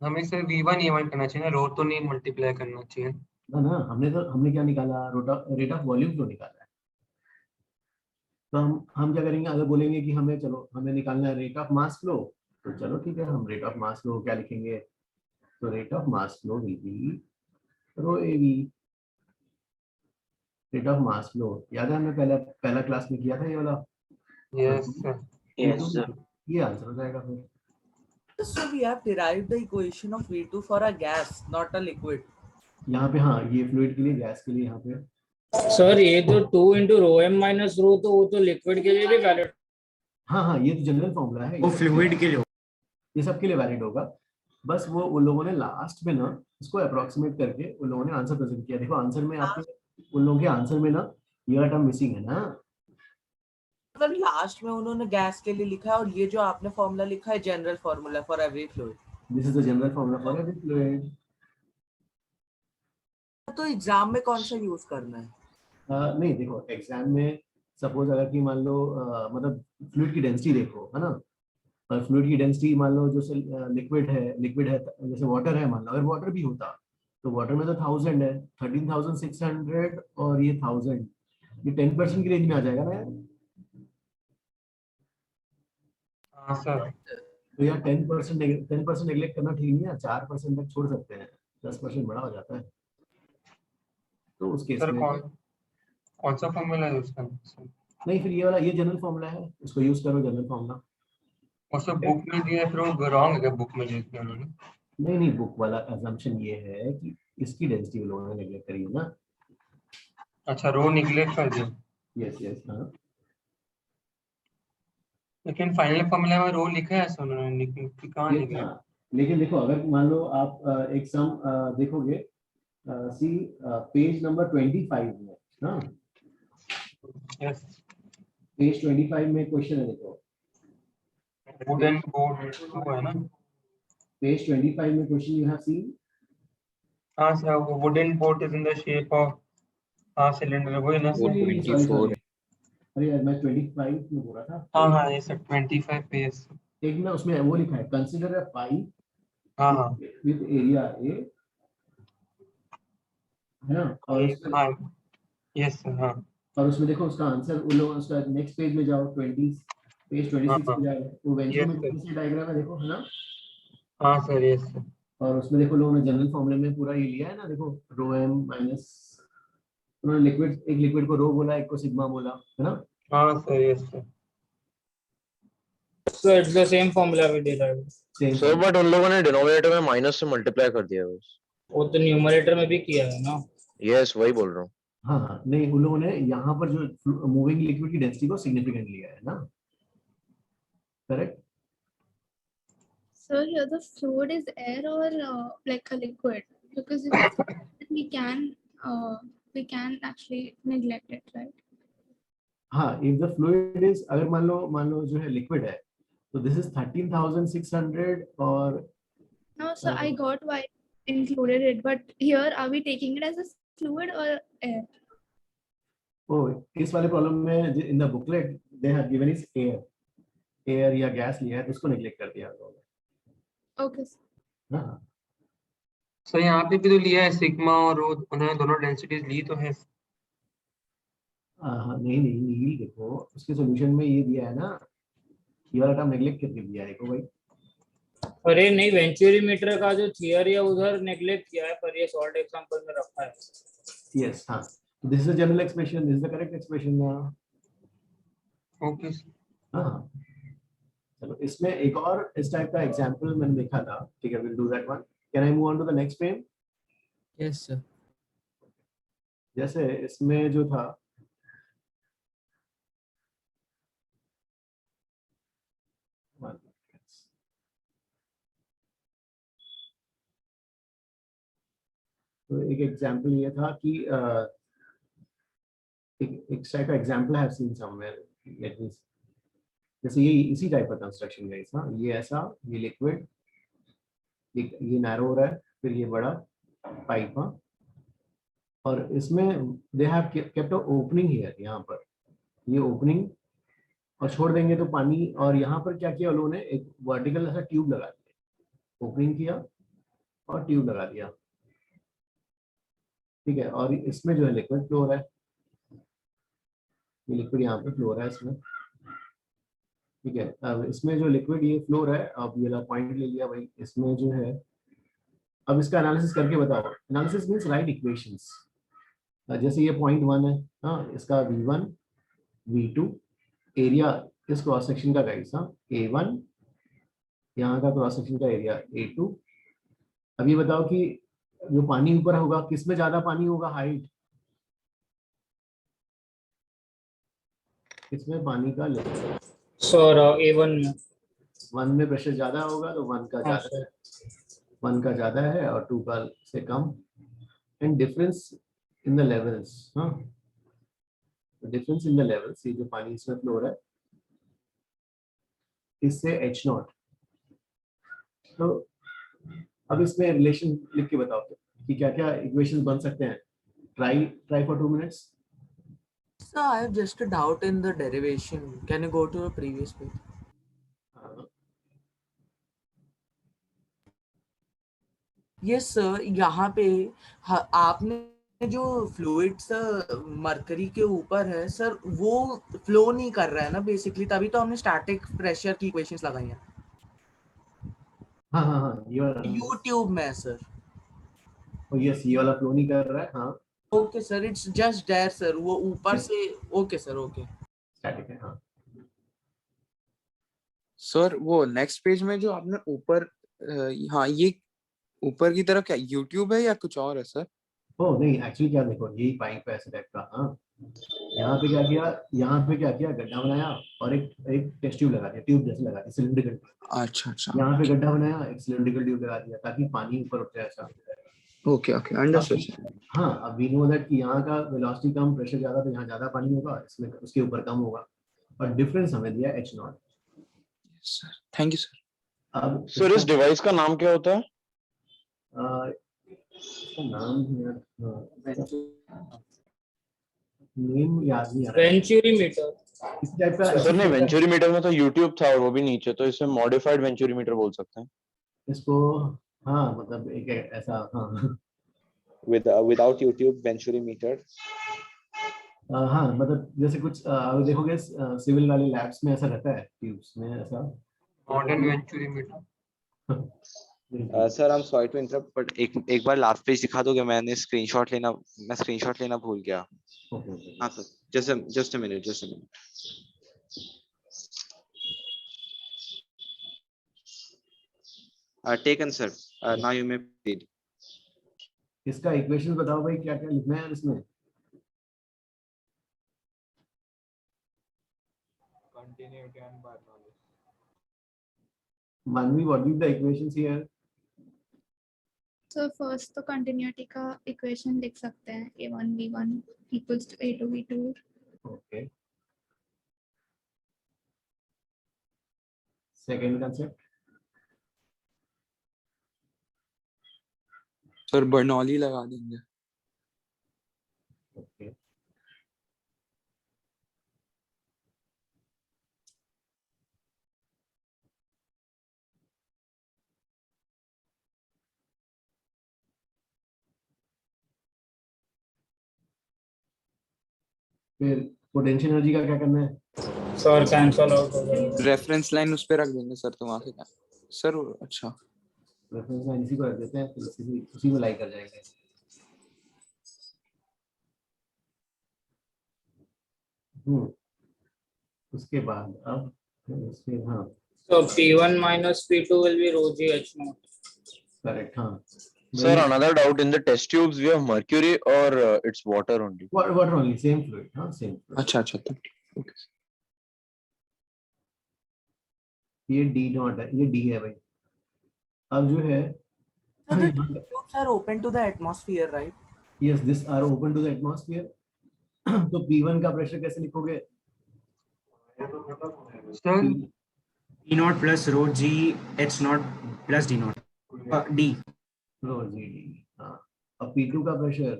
हमें सर V1 इवेंट करना चाहिए ना, रो तो नहीं मल्टीप्लाई करना चाहिए। ना ना हमने क्या निकाला, रेट ऑफ वॉल्यूम फ्लो निकाला है। तो हम क्या करेंगे, अगर बोलेंगे कि हमें चलो हमें निकालना है रेट ऑफ मास फ्लो, तो चलो ठीक है, हम रेट ऑफ मास फ्लो क्या लिखेंगे, तो rate of mass flow will be rho A V. Rate of mass flow याद है, हमने पहला क्लास में किया था ये वाला। Yes sir. Yes, sir. ये आंसर हो जाएगा फिर। So we have derived the equation of V2 for a gas, not a liquid. यहाँ पे हाँ ये फ्लूइड के लिए, गैस के लिए यहाँ पे। सर ये तो 2 into रो एम माइनस रो, तो वो तो लिक्विड के लिए भी वैलिड। हाँ हाँ ये तो जनरल फॉर्मूला है, वो फ्लूइड के लिए, ये सबके लिए वैलिड होगा। बस वो उन लोगों ने लास्ट में ना इसको अप्रोक्सीमेट करके उन लोगों ने आंसर प्रेजेंट किया। देखो आंसर में आपके, उन लोगों के आंसर में ना ये टर्म मिसिंग है ना। मतलब लास्ट में उन्होंने गैस के लिए लिखा है और ये जो आपने फॉर्मूला लिखा है general formula for every fluid. This is the general formula for every fluid. तो एग्जाम में कौन सा यूज करना है? नहीं देखो एग्जाम में सपोज अगर कि मान लो मतलब फ्लूइड की डेंसिटी देखो है ना, और फ्लूइड की डेंसिटी मान लो जो लिक्विड है जैसे वाटर है, मान लो अगर वाटर भी होता तो वाटर में तो 1000 है, 13,600 और ये 1000, ये 10% की रेंज में आ जाएगा ना यार। हाँ सर। तो यार 10% नेग्लेक्ट करना ठीक नहीं है, 4% तक छोड़ सकते हैं, 10% बड़ा हो जाता है। तो उस केस सर में कौन सा फॉर्मूला यूज करना सर? नहीं, फिर ये वाला ये जनरल फॉर्मूला है, उसको यूज करो जनरल फॉर्मूला। और सर बुक में दिया है, फिर वो रॉन्ग है क्या बुक में जो दिया उन्होंने? नहीं बुक वाला assumption ये है कि इसकी डेंसिटी वो लोगों ने नेग्लेक्ट करी है ना। अच्छा रो निगलेक्ट कर दिया। यस यस हाँ। लेकिन फाइनल फॉर्मूला में रो लिखा है सर उन्होंने, कहाँ लिखा है? लेकिन देखो अगर मान लो आप एक सम देखोगे, सी पेज नंबर 25 में, हाँ यस पेज 25 में क्वेश्चन है देखो, वुडन बोर्ड वो है ना, पेज 25 में क्वेश्चन यू हैव सीन। हाँ सर वो wooden board is in the shape of हाँ सिलेंडर, वही ना सर? 24 अरे यार मैं 25 में बोल रहा था। हाँ हाँ ये सर 25 पेज। एक ना उसमें वो लिखा है कंसीडर अ पाइप हाँ हाँ विद एरिया ए, है ना, और हाँ यस सर हाँ। और उसमें देखो उसका आंसर उन लोगों, उसका नेक्स्ट पेज में जाओ, पेज 26 पे जाओ, वो वेंचुर में कौन सी डायग्राम है देखो, है ना। हाँ सर यस सर। और उसमें देखो लोगों ने जनरल फॉर्मूले में पूरा ये लिया है ना, देखो रो एम माइनस, उन्होंने एक लिक्विड को रो बोला, एक को सिग्मा बोला, है ना। हाँ sir yes sir. So it's the same formula we derived. Sir but उन लोगों ने डिनोमिनेटर में माइनस से मल्टीप्लाई कर दिया है बस। वो तो न्यूमरेटर में भी किया है ना। यस वही बोल रहा हूँ। हाँ हाँ नहीं उन लोगों ने यहाँ पर जो मूविंग लिक्विड की डेंसिटी को सिग्निफिकेंट लिया है ना, correct. So here the fluid is air or like a liquid, because if it's we can actually neglect it, right? हाँ if the fluid is, अगर मान लो जो है लिक्विड है, तो this is 13,600 और No, so I got why included it, but here are we taking it as a fluid or air? oh इस वाले प्रॉब्लम में in the booklet they have given is air या gas लिया है तो उसको neglect कर दिया लोगों ने। Okay. हाँ सर यहाँ पे भी तो लिया है सिग्मा और रो, उन्होंने दोनों डेंसिटीज ली तो है। हाँ नहीं देखो उसके सॉल्यूशन में ये दिया है ना, ये वाला टर्म नेग्लेक्ट करके दिया है देखो भाई। अरे नहीं, वेंचुरीमीटर का जो थियरी है उधर नेग्लेक्ट किया है, पर ये शॉर्ट एग्जांपल में रखा है। यस हाँ, this is the general expression, this is the correct expression now. Okay हाँ चलो इसमें एक और इस टाइप का एग्जांपल मैंने देखा था, ठीक है, will do that one. Can I move on to the next page? Yes sir. जैसे इसमें जो था तो एक एग्जांपल ये था कि एक टाइप का एग्जांपल है सीन समवेयर, लेट मी, जैसे ये इसी टाइप का कंस्ट्रक्शन गाइस। हाँ, ये ऐसा, ये लिक्विड, ये नैरो हो रहा है, फिर ये बड़ा पाइप। हाँ, और इसमें they have kept a opening here, यहाँ पर ये ओपनिंग, और छोड़ देंगे तो पानी। और यहाँ पर क्या किया उन्होंने, एक वर्टिकल ऐसा ट्यूब लगा दिया, ओपनिंग किया और ट्यूब लगा दिया, ठीक है। और इसमें जो है लिक्विड फ्लो हो रहा है, ये लिक्विड यहाँ पे फ्लो हो रहा है इसमें, ठीक है। अब इसमें जो लिक्विड ये फ्लो हो रहा है, अब ये वाला पॉइंट ले लिया भाई, इसमें जो है अब इसका एनालिसिस करके बताओ। Analysis means right equations. जैसे ये पॉइंट 1 है, हाँ, इसका V1 V2 एरिया इस क्रॉस सेक्शन का गाइस, हाँ, A1 यहाँ का क्रॉस सेक्शन का एरिया A2। अब ये बताओ कि जो पानी ऊपर होगा किस में ज्यादा पानी होगा, हाइट, किसमें पानी का लेवल? सर A1 में। 1 में प्रेशर ज्यादा होगा तो 1 का हाँ ज्यादा है, 1 का ज्यादा है और 2 का से कम। And difference in the levels, हाँ, डिफरेंस इन द लेवल्स, ये जो पानी इसमें फ्लो हो रहा है इससे H0। तो अब इसमें रिलेशन लिख के बताओ कि क्या क्या इक्वेशंस बन सकते हैं। Try for 2 minutes। Sir, I have just a doubt in the derivation. Can you go to the previous page? Yes sir, यहाँ पे आपने जो फ्लूइड्स मरकरी के ऊपर है सर, वो फ्लो नहीं कर रहा है ना बेसिकली, तभी तो हमने स्टैटिक प्रेशर की इक्वेशंस लगाई हैं। हाँ हाँ हाँ, ये वाला यूट्यूब में सर। ओ यस, ये वाला फ्लो नहीं कर रहा है। हाँ, okay sir, it's just there sir, वो ऊपर से। ओके सर, ओके, स्टैटिक है। हाँ सर, वो नेक्स्ट पेज में जो आपने ऊपर, हाँ, ये ऊपर की तरफ क्या यूट्यूब है या कुछ और है सर? ओ नहीं, एक्चुअली क्या देखो, यही पाइप है ऐसे टाइप का। हाँ, यहाँ पे क्या किया, गड्ढा बनाया और एक टेस्ट ट्यूब लगा दिया, ट्यूब जैसे लगा दिया, सिलिंड्रिकल। अच्छा अच्छा, यहाँ पे गड्ढा बनाया, एक सिलिंड्रिकल ट्यूब लगा दिया ताकि पानी ऊपर उठ जाए ऐसा। Okay okay, understood. हाँ, अब वी नो दैट कि यहाँ का वेलोसिटी कम, प्रेशर ज्यादा, तो यहाँ ज्यादा पानी होगा, इसमें उसके ऊपर कम होगा, और डिफरेंस हमें दिया H0। Sir thank you sir. अब सर इस डिवाइस का नाम क्या होता है? नाम नेम याद नहीं आ रहा। वेंचुरीमीटर। इस टाइप का सर नहीं, वेंचुरीमीटर में तो यूट्यूब था और वो भी नीचे, तो इसे मॉडिफाइड वेंचुरीमीटर बोल सकते हैं इसको। हाँ, मतलब एक ऐसा, हाँ, without YouTube वेंचुरीमीटर। हाँ, मतलब जैसे कुछ देखोगे सिविल वाले लैब्स में ऐसा रहता है, ट्यूब्स में ऐसा modern venturimeter. Sir I am sorry to interrupt, but एक बार लास्ट पेज दिखा दोगे? मैं स्क्रीनशॉट लेना भूल गया। हाँ sir, just a minute. Taken sir, now you may proceed. इसका इक्वेशन बताओ भाई, क्या क्या लिखना है इसमें। Continuity and Bernoulli. Manvi, what will the equations here? So first तो continuity का equation लिख सकते हैं, A1 V1 equals to A2 V2. Okay. Second concept. Sir Bernoulli लगा देंगे। Okay. फिर पोटेंशियल एनर्जी का क्या करना है? सर कैंसल आउट हो जाएगा। रेफरेंस लाइन उस पे रख देंगे सर, तो वहां से क्या सर? अच्छा, रेफरेंस लाइन इसी को रख देते हैं, फिर उसी में लाई कर जाएंगे। उसके बाद अब इसमें, हाँ, so P1 minus P2 will be rho g H0. Correct. हाँ sir, another doubt, in the test tubes we have mercury or it's water only? water only, same fluid। हाँ, same fluid। अच्छा अच्छा, ओके। ये D0 है, ये D है भाई। अब जो है So the tubes are open to the atmosphere, right? Yes, these are open to the atmosphere. तो P1 का प्रेशर कैसे लिखोगे? Sir E naught plus rho g H naught plus D naught D. Rho g d. हाँ. अब P2 का pressure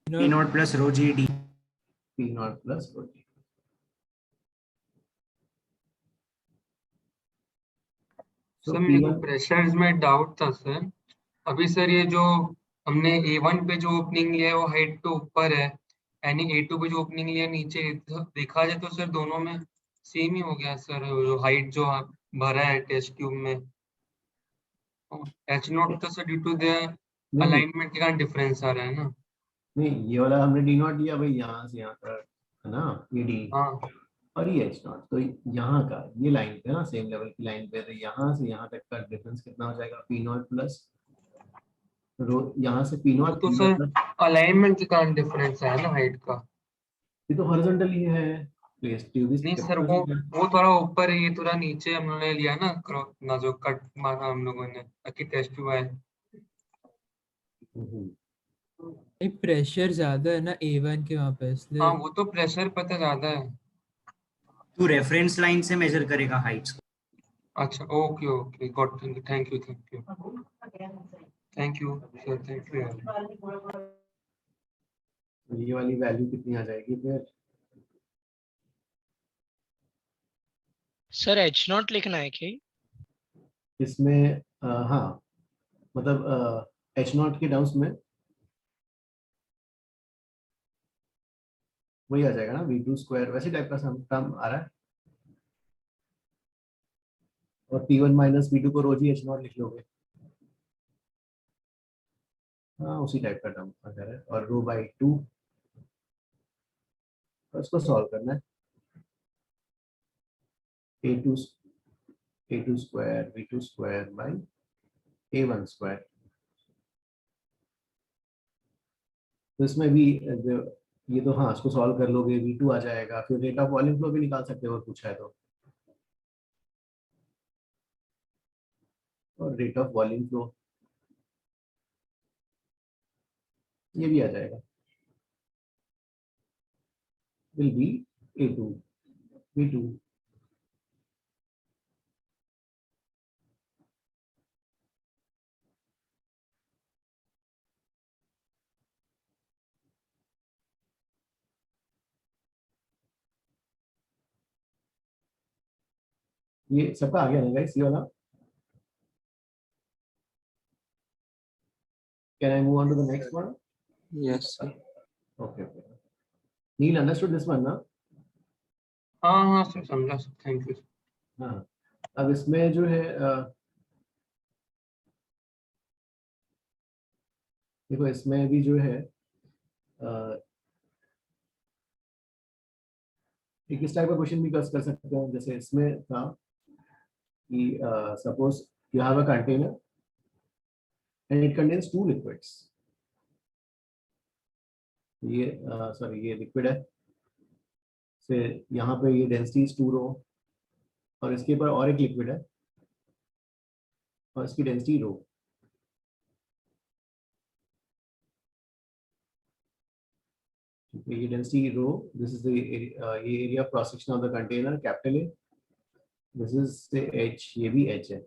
P naught plus rho g D. P naught plus rho g. Sir मेरे को pressures में doubt था sir. अभी sir ये जो हमने A1 पे जो ओपनिंग लिया है वो हाइट पे ऊपर है, यानी A2 पे जो ओपनिंग लिया है नीचे। देखा जाए तो सर दोनों में सेम ही हो गया सर, जो हाइट जो भरा है टेस्ट ट्यूब में। H नॉट तो sir due to the alignment के कारण डिफरेंस आ रहा है ना। नहीं, ये वाला हमने D naught लिया भाई, यहाँ से यहाँ तक है ना, ये D और ये H naught। तो यहाँ का ये लाइन पे ना, सेम लेवल की लाइन पे, तो यहाँ से यहाँ तक का डिफरेंस कितना हो जाएगा? P naught प्लस रो, यहाँ से P naught तो सर अलाइनमेंट के कारण डिफरेंस है ना हाइट का। ये तो हॉरिजॉन्टली है प्लेस ट्यूब। नहीं सर वो थोड़ा ऊपर है, ये थोड़ा नीचे हम लोगों ने लिया ना जो कट मारा हम लोगों ने ताकि टेस्ट ट्यूब आए। प्रेशर ज्यादा है ना A1 के वहाँ पे, इसलिए। हाँ वो तो प्रेशर पता ज्यादा है। तू रेफरेंस लाइन से मेजर करेगा हाइट्स को। अच्छा okay okay got, thank you sir, thank you. ये वाली वैल्यू कितनी आ जाएगी फिर? सर H नॉट लिखना है क्या इसमें? हाँ, मतलब H नॉट के टर्म्स में वही आ जाएगा ना, V2 स्क्वायर, वैसे टाइप का टर्म आ रहा है। और P1 माइनस P2 को रो जी H नॉट लिख लोगे। हाँ, उसी टाइप का टर्म आ जा रहा है। और रो बाई 2, तो इसको सॉल्व करना है। A2 square V2 square by A1 square. तो इसमें भी ये तो हाँ, इसको सॉल्व कर लोगे, V2 आ जाएगा। फिर रेट ऑफ वॉल्यूम फ्लो भी निकाल सकते हो, पूछा है तो। और रेट ऑफ वॉल्यूम फ्लो ये भी आ जाएगा, विल बी A2 V2। ये सबका आ गया ना गाइस, ये वाला? Can I move on to the next one? Yes sir. Okay. Neil understood this one ना? हाँ सर समझा सर, थैंक यू। हाँ, अब इसमें जो है देखो, इसमें भी जो है एक इस टाइप का क्वेश्चन भी कर सकते हैं। जैसे इसमें था कि suppose you have a container and it contains 2 liquids। ये सॉरी ये लिक्विड है, से यहाँ पे ये डेंसिटी 2 रो, और इसके ऊपर और एक लिक्विड है और इसकी डेंसिटी रो। ये density rho, this is the ये area of cross section of the container capital A, this is the h, ये भी एच है।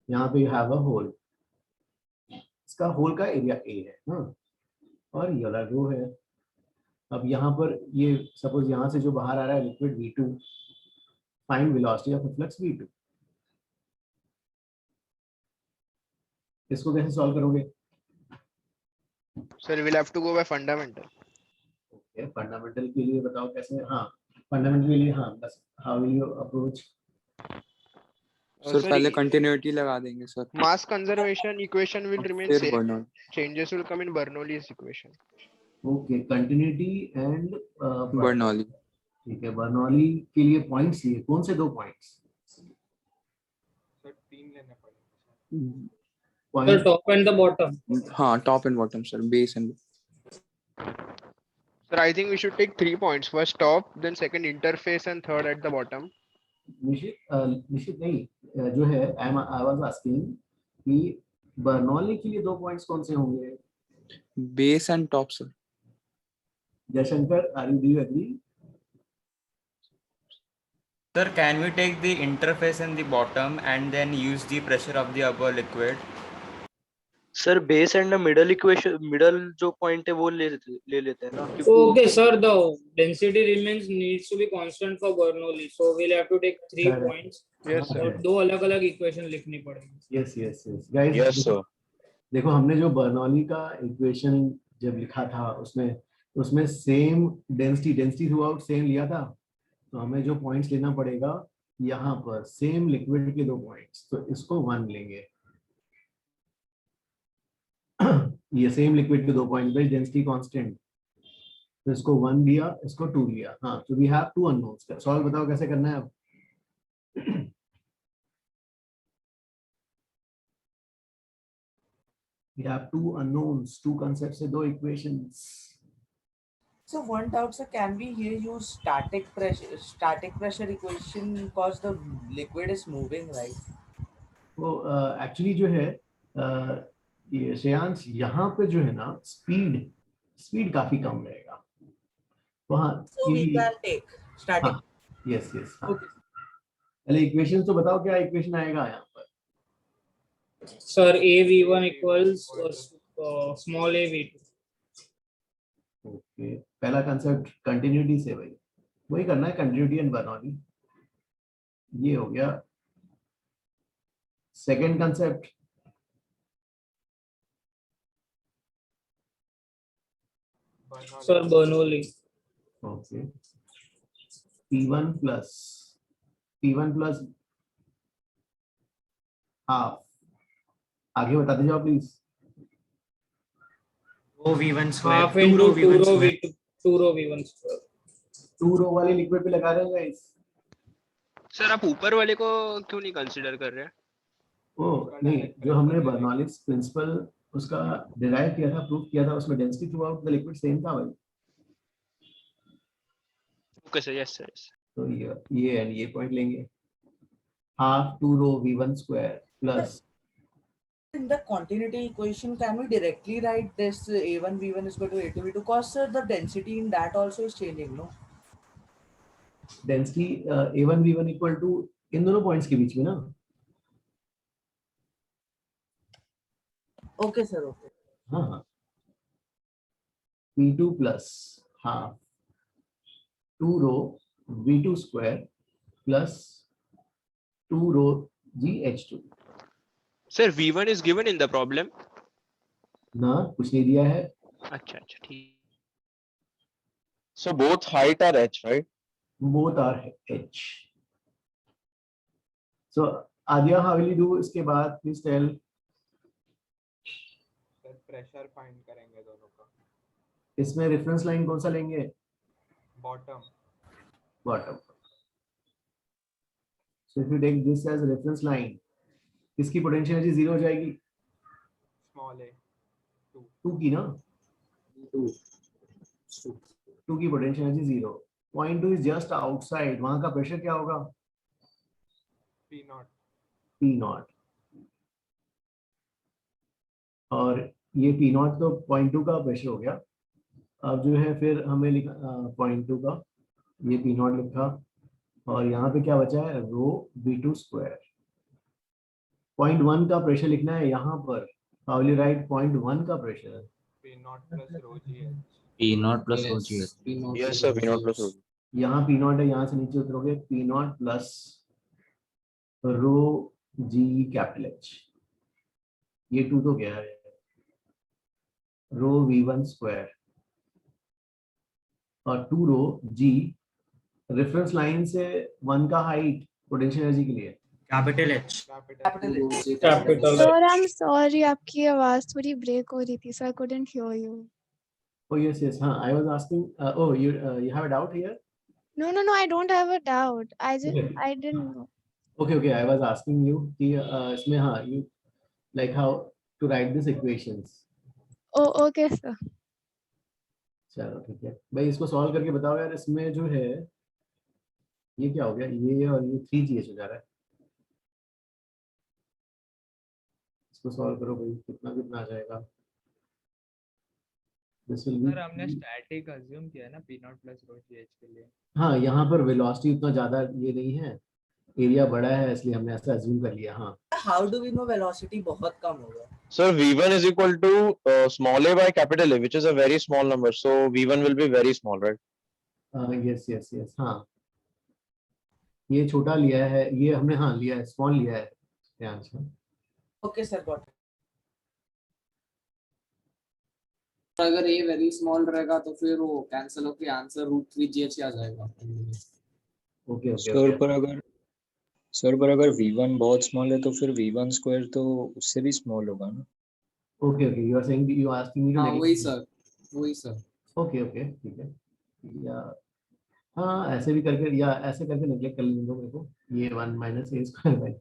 यहाँ पे यू हैव अ होल, इसका होल का एरिया ए है ना, और ये वाला रो है। अब यहाँ पर ये सपोज यहाँ से जो बाहर आ रहा है liquid V2, find velocity of flux V2। इसको कैसे सॉल्व करोगे? Sir we'll have to go by fundamental। Okay, fundamental के लिए बताओ कैसे? हाँ, फंडामेंटल के लिए हाँ, बस how will you approach? Sir पहले कंटिन्यूटी लगा देंगे sir. Mass conservation equation will remain फिर same, Bernoulli। changes will come in Bernoulli's equation। Okay, continuity and Bernoulli. ठीक है, बर्नौली के लिए पॉइंट्स लिए कौन से 2 पॉइंट्स? सर 3 लेने पड़ेंगे। Sir top and the bottom. हाँ top and bottom sir, base end. Sir I think we should take 3 points, first top, then second interface, and third at the bottom। निश्चित नहीं, जो है आई वाज आस्किंग कि Bernoulli के लिए 2 points कौन से होंगे? Base and top sir. Jaishankar, are you, do you agree? Sir, can we take the interface in the bottom and then use the pressure of the upper liquid? Sir base and middle equation, middle जो point है वो ले लेते हैं ना, क्योंकि Okay, sir, the density remains needs to be constant for Bernoulli, so we'll have to take 3 Correct. points. Yes, sir. और 2 अलग-अलग इक्वेशन लिखनी पड़ेगी। Yes guys, Yes, sir. देखो हमने जो बर्नौली का इक्वेशन जब लिखा था उसमें same density through out same लिया था, तो हमें जो पॉइंट्स लेना पड़ेगा यहाँ पर सेम लिक्विड के 2 पॉइंट्स, तो इसको 1 लेंगे। ये सेम लिक्विड के 2 पॉइंट पे डेंसिटी कांस्टेंट, तो इसको 1 लिया, इसको 2 लिया। हाँ, तो वी हैव 2 अननोन्स। सॉल्व बताओ कैसे करना है अब? We have 2 unknowns, 2 concepts से 2 equations. So one doubt, sir, can we here use static pressure equation because the liquid is moving, right? तो एक्चुअली जो है ये श्रेयांश, यहाँ पे जो है ना स्पीड काफी कम रहेगा वहाँ। So we can take static. Yes हाँ। पहले इक्वेशन तो बताओ, क्या इक्वेशन आएगा यहाँ पर? Sir, AV1 equals small AV2. Okay, पहला कंसेप्ट कंटिन्यूटी से वही करना है, कंटिन्यूटी एंड बर्नौली, ये हो गया। Second concept Sir, Bernoulli. Okay, P1 plus half, आगे बता दीजिए please. Rho V1 square. Half 2 into rho 2 V1 rho square. V2, 2 rho V1 square. 2 रो वाले लिक्विड पे लगा रहे हैं गाइस। सर आप ऊपर वाले को क्यों नहीं कंसीडर कर रहे हैं? ओ नहीं, जो हमने बर्नौलीज प्रिंसिपल उसका डिराइव किया था, प्रूव किया था, उसमें density throughout the liquid same था भाई। Okay sir, yes sir. तो ये पॉइंट लेंगे, half 2 rho V1 square plus. In the continuity equation, can we directly write this A1 V1 is equal to A2 V2? Because sir, the density in that also is changing, no? Density A1 V1 equal to इन दोनों points के बीच में ना। Okay, sir. Okay. हाँ, P2 plus half 2 rho V2 square plus 2 rho GH2। Sir V1 is given in the problem. ना, कुछ नहीं दिया है। अच्छा ठीक। So both height are h, right? Both are h. So Adya, how will you do इसके बाद? Please tell. Sir pressure find करेंगे दोनों का। इसमें रेफरेंस लाइन कौन सा लेंगे? Bottom. So if you take this as reference line, इसकी पोटेंशियल एनर्जी 0 हो जाएगी। स्मॉल a 2 की ना, 2 की potential energy 0। Point 2 is just outside, वहां का प्रेशर क्या होगा? P0। और ये P0 तो पॉइंट 2 का प्रेशर हो गया। अब जो है फिर हमें लिखा पॉइंट 2 का, ये P0 लिखा, और यहाँ पे क्या बचा है? रो V2 स्क्वायर। पॉइंट 1 का प्रेशर लिखना है यहाँ पर। How will you right point 1 का pressure? P0 plus rho GH. P0 plus OGH. Yes, sir. P0 plus OGH. यहाँ P0 है, यहाँ से नीचे उतरोगे, P0 plus rho G capital H, ये 2 तो गया है, रो V1 स्क्वायर और 2 रो जी। रेफरेंस लाइन से 1 का हाइट पोटेंशियल एनर्जी के लिए Capital H. Sir I am sorry, आपकी आवाज थोड़ी ब्रेक हो रही थी, so I couldn't hear you. Oh yes, हाँ, I was asking, oh you have a doubt here? No, I don't have a doubt. I didn't know. Okay, I was asking you कि इसमें हाँ, you like how to write these equations. Oh, okay sir. चलो ठीक है भाई, इसको solve करके बताओ यार। इसमें जो है ये क्या हो गया, ये और ये 3GH हो जा रहा है। इसको सॉल्व करो भाई, कितना कितना आ जाएगा। दिस विल सर हमने बी, स्टैटिक अज्यूम किया ना P0 प्लस रो GH के लिए। हाँ यहाँ पर वेलोसिटी उतना ज्यादा ये नहीं है, एरिया बड़ा है इसलिए हमने ऐसा अज्यूम कर लिया। हाँ how do we know velocity बहुत कम होगा? Sir, V1 is equal to small a by capital A, which is a very small number. So V1 will be very small, right? Yes yes yes, हाँ ये छोटा लिया है, ये हमने हाँ लिया है, स्मॉल लिया है ध्यान से। Okay sir, got it. अगर ये वेरी स्मॉल रहेगा तो फिर वो कैंसिल होके आंसर √3GH आ जाएगा। ओके सर पर अगर V1 बहुत स्मॉल है तो फिर V1 स्क्वायर तो उससे भी स्मॉल होगा ना। Okay okay, you are saying, you asking me to हाँ वही सर। ओके ओके ठीक है, या हाँ ऐसे भी करके, या ऐसे करके निकले कर लेंगे मेरे को, ये 1 minus a square by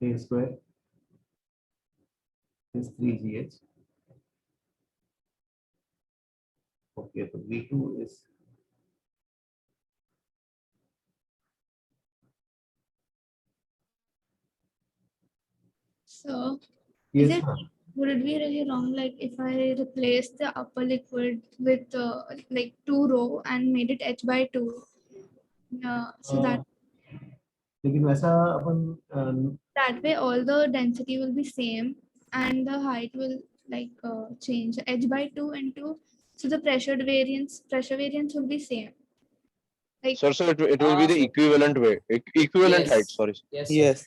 a square is 3GH। Okay तो V2 is So yes, is it, would it be really wrong like if I replace the upper liquid with like 2 rho and made it h/2? So that लेकिन वैसा अपन that way all the density will be same and the height will like change h/2 into, so the pressure variance will be same. Like Sir, so it will be the equivalent way, equivalent height. Sorry. Yes.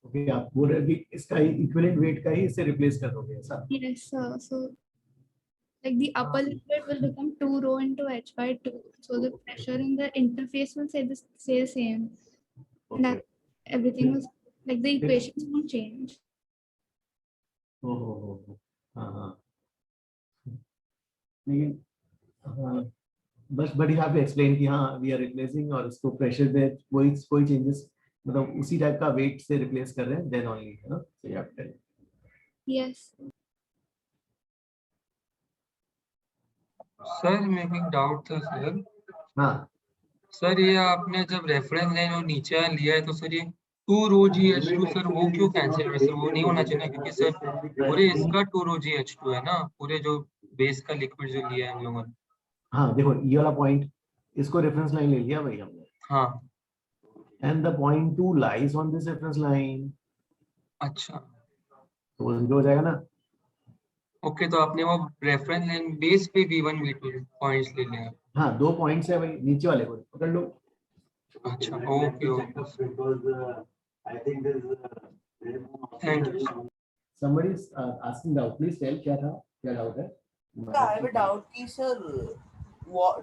Okay, आप बोल रहे हैं कि इसका equivalent weight का ही इससे replace कर दोगे ऐसा? yes, so like the upper liquid will become 2 rho into h/2, so the pressure in the interface will stay the same. That everything was like the equations won't change. हाँ लेकिन हाँ बस but you have to explain कि हाँ we are replacing और इसको pressure में कोई चेंजेस, मतलब उसी टाइप का वेट से रिप्लेस कर रहे हैं, देन ओनली, है ना? So you have to tell. Yes. Sir मेरे एक डाउट था सर। हाँ सर ये आपने जब रेफरेंस लाइन और नीचे लिया है तो सर ये 2ρgH2 सर वो क्यों कैंसिल है सर? वो नहीं होना चाहिए क्योंकि सर पूरे इसका 2ρgH2 है ना, पूरे जो बेस का लिक्विड जो लिया है हम लोगों ने। हाँ देखो ये वाला पॉइंट, इसको रेफरेंस लाइन ले लिया भाई हमने। हाँ and the point 2 lies on this reference line. अच्छा तो वो हो जाएगा ना। ओके, तो आपने वो रेफरेंस लाइन बेस पे V1 V2 पॉइंट्स ले लिए। हाँ 2 पॉइंट्स है भाई, नीचे वाले को पकड़ लो। अच्छा okay thank you. Somebody is asking doubt, please tell क्या था, क्या डाउट है? I have a doubt कि sir,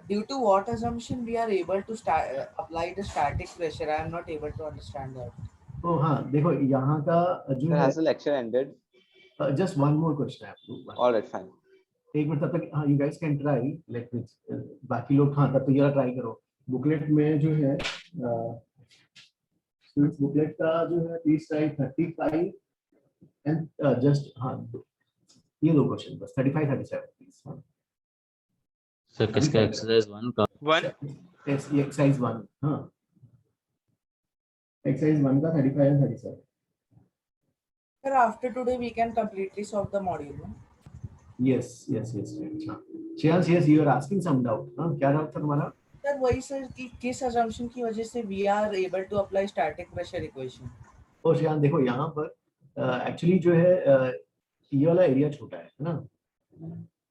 due to what assumption we are able to apply the static pressure? I am not able to understand that. तो हाँ देखो यहाँ का जो है, has the lecture ended? Just one more question है आपको। All right, fine. एक मिनट तब तक, हाँ you guys can try, like बाकी लोग हाँ तब तक ये ट्राई करो। बुकलेट में जो है बुकलेट का जो है प्लीज ट्राई 35 एंड जस्ट हाँ ये 2 क्वेश्चन बस, 35 37 प्लीज। सर किसका एक्सरसाइज 1 का? 1 एक्सरसाइज 1, हाँ एक्सरसाइज 1 का 35 and 37। Sir, after today we can completely solve the module, no? Yes. Shreyans, yes, you are asking some doubt. हाँ क्या डाउट था तुम्हारा? सर वही सर कि किस assumption की वजह से we are able to apply static pressure equation? और श्रेयांश देखो यहाँ पर एक्चुअली जो है ये वाला एरिया छोटा है ना,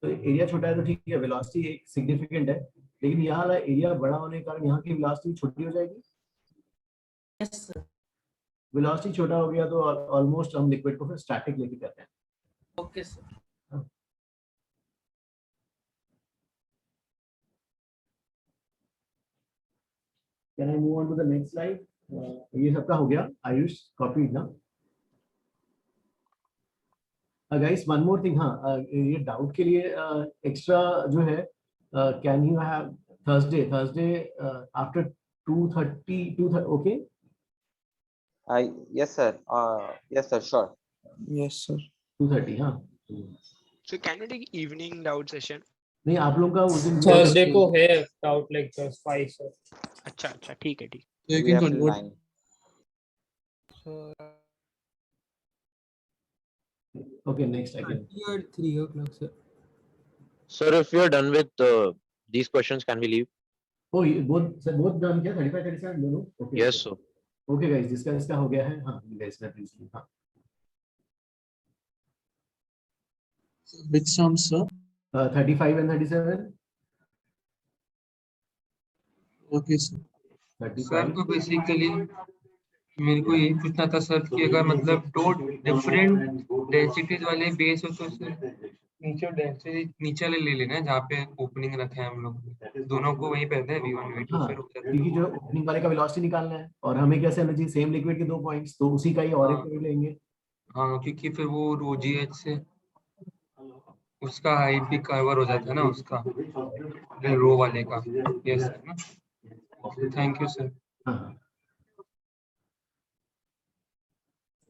तो एरिया छोटा है तो ठीक है, वेलोसिटी एक सिग्निफिकेंट है, लेकिन यहाँ वाला एरिया बड़ा होने के कारण यहाँ की वेलोसिटी छोटी हो जाएगी। Yes sir. वेलोसिटी छोटा हो गया तो ऑलमोस्ट हम लिक्विड को फिर स्टैटिक लेके करते हैं। Okay sir. Can I move on to the next slide? ये सबका हो गया, आयुष कॉपी ना। Guys, one more thing, हाँ ये डाउट के लिए एक्स्ट्रा जो है, can you have Thursday after 2:30 okay? Yes sir. Yes sir, sure. Yes sir. 2:30 हाँ। So can we take evening doubt session? नहीं आप लोग का उस दिन थर्सडे को है डाउट लेक्चर्स 5 सर। अच्छा अच्छा ठीक है ठीक. So you We can have till convert. 9. So Okay, next I can. 30 or 3 o'clock, sir. Sir, if we are done with these questions, can we leave? Oh, both done क्या 35 37 दोनों? Okay. Yes, sir. Okay guys, जिसका इसका हो गया है, हाँ guys मैं please हाँ. Which sums, sir? 35 and 37. Okay, sir. Sir 35. तो बेसिकली मेरे को यही पूछना था सर कि अगर मतलब दो डिफरेंट डेंसिटीज वाले बेस हो तो सर नीचे डेंसिटी नीचे वाले ले लेना है जहाँ पे ओपनिंग रखा है हम लोग दोनों को वहीं पे है V1 V2 हाँ, फिर हो जाता है. क्योंकि जो ओपनिंग वाले का वेलोसिटी निकालना है और हमें कैसे होना चाहिए सेम लिक्विड के 2 पॉइंट्स, तो उसी का ही और एक पॉइंट लेंगे. हाँ क्योंकि फिर वो ρgh से उसका हाइट भी कवर हो जाता है ना उसका रो वाले का. यस सर ना. Thank you sir. हाँ.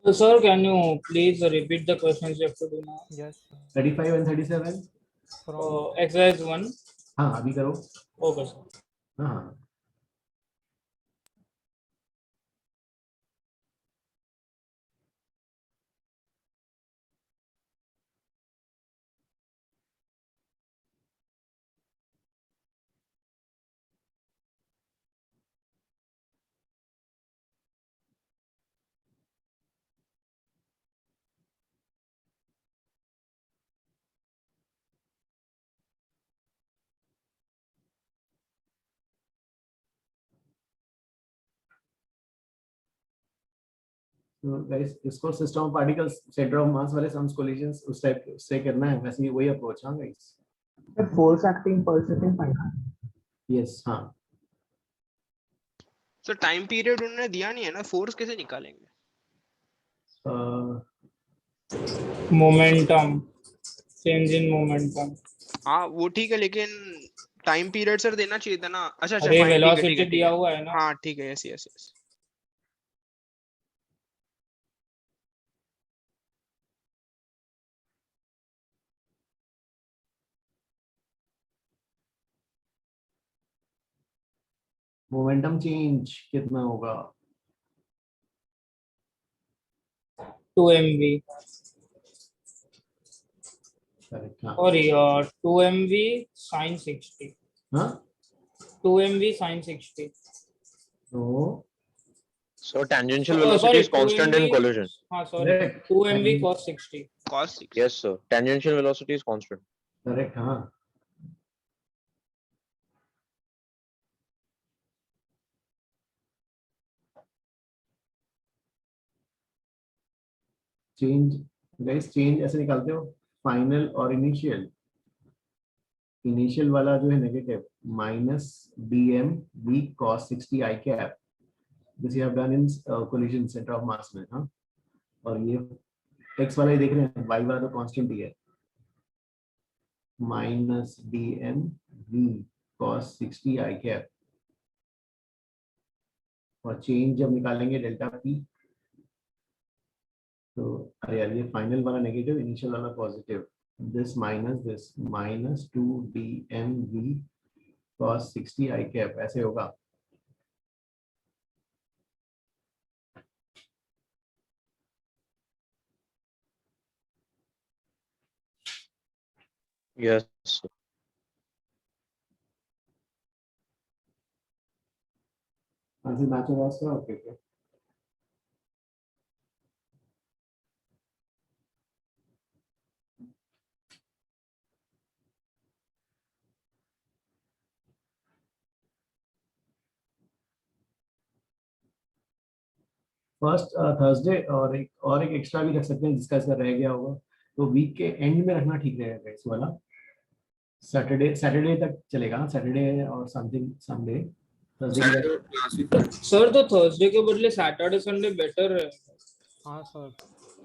So, sir, can you please repeat the questions you have to do now? yes. 35 and 37. Exercise 1. हाँ अभी करो. Okay, sir. हाँ. तो गाइस इसको system of particles centre of मास वाले सम्स कोलिजंस उस टाइप से करना है. वैसे वही अप्रोच. हाँ गाइस. फोर्स एक्टिंग पर सेकंड फाइनल. यस. हाँ. सर टाइम पीरियड उन्होंने दिया नहीं है ना, फोर्स कैसे निकालेंगे? Momentum. Change in momentum. हाँ वो ठीक है लेकिन टाइम पीरियड सर देना चाहिए था ना. अच्छा अच्छा अरे fine, ठीक है, वेलोसिटी ठीक है, ठीक दिया है. हुआ है ना. हाँ ठीक है. Yes yes yes. Momentum change कितना होगा? 2 mv. करेक्ट. हाँ. Sorry, 2 mv sin 60. हाँ. 2 mv sin 60. तो So tangential Oh, velocity sorry, is constant 2 in mv. collision. हाँ sorry. 2 mv cos 60. cos 60. Yes, sir. Tangential velocity is constant. Correct. हाँ. Change guys, change ऐसे निकालते हो final और initial. Initial वाला जो है negative minus dm v cos 60 I cap. This you have done in collision centre of मास में. हाँ. और ये x वाला ही देख रहे हैं, y वाला तो कांस्टेंट ही है. Minus dm v cos 60 I cap. और चेंज जब निकालेंगे डेल्टा p, तो अरे यार ये फाइनल वाला नेगेटिव, इनिशियल वाला positive. This minus 2 dm v cos 60 I cap ऐसे होगा. Yes, sir. आंसर मैच होगा इसका. Okay okay. फर्स्ट थर्सडे और एक एक्स्ट्रा भी रख सकते हैं जिसका इसका रह गया होगा, तो वीक के एंड में रखना ठीक रहेगा इस वाला. सैटरडे तक चलेगा. सैटरडे और समथिंग संडे. सर तो थर्सडे के बदले सैटरडे संडे बेटर है. हाँ sir.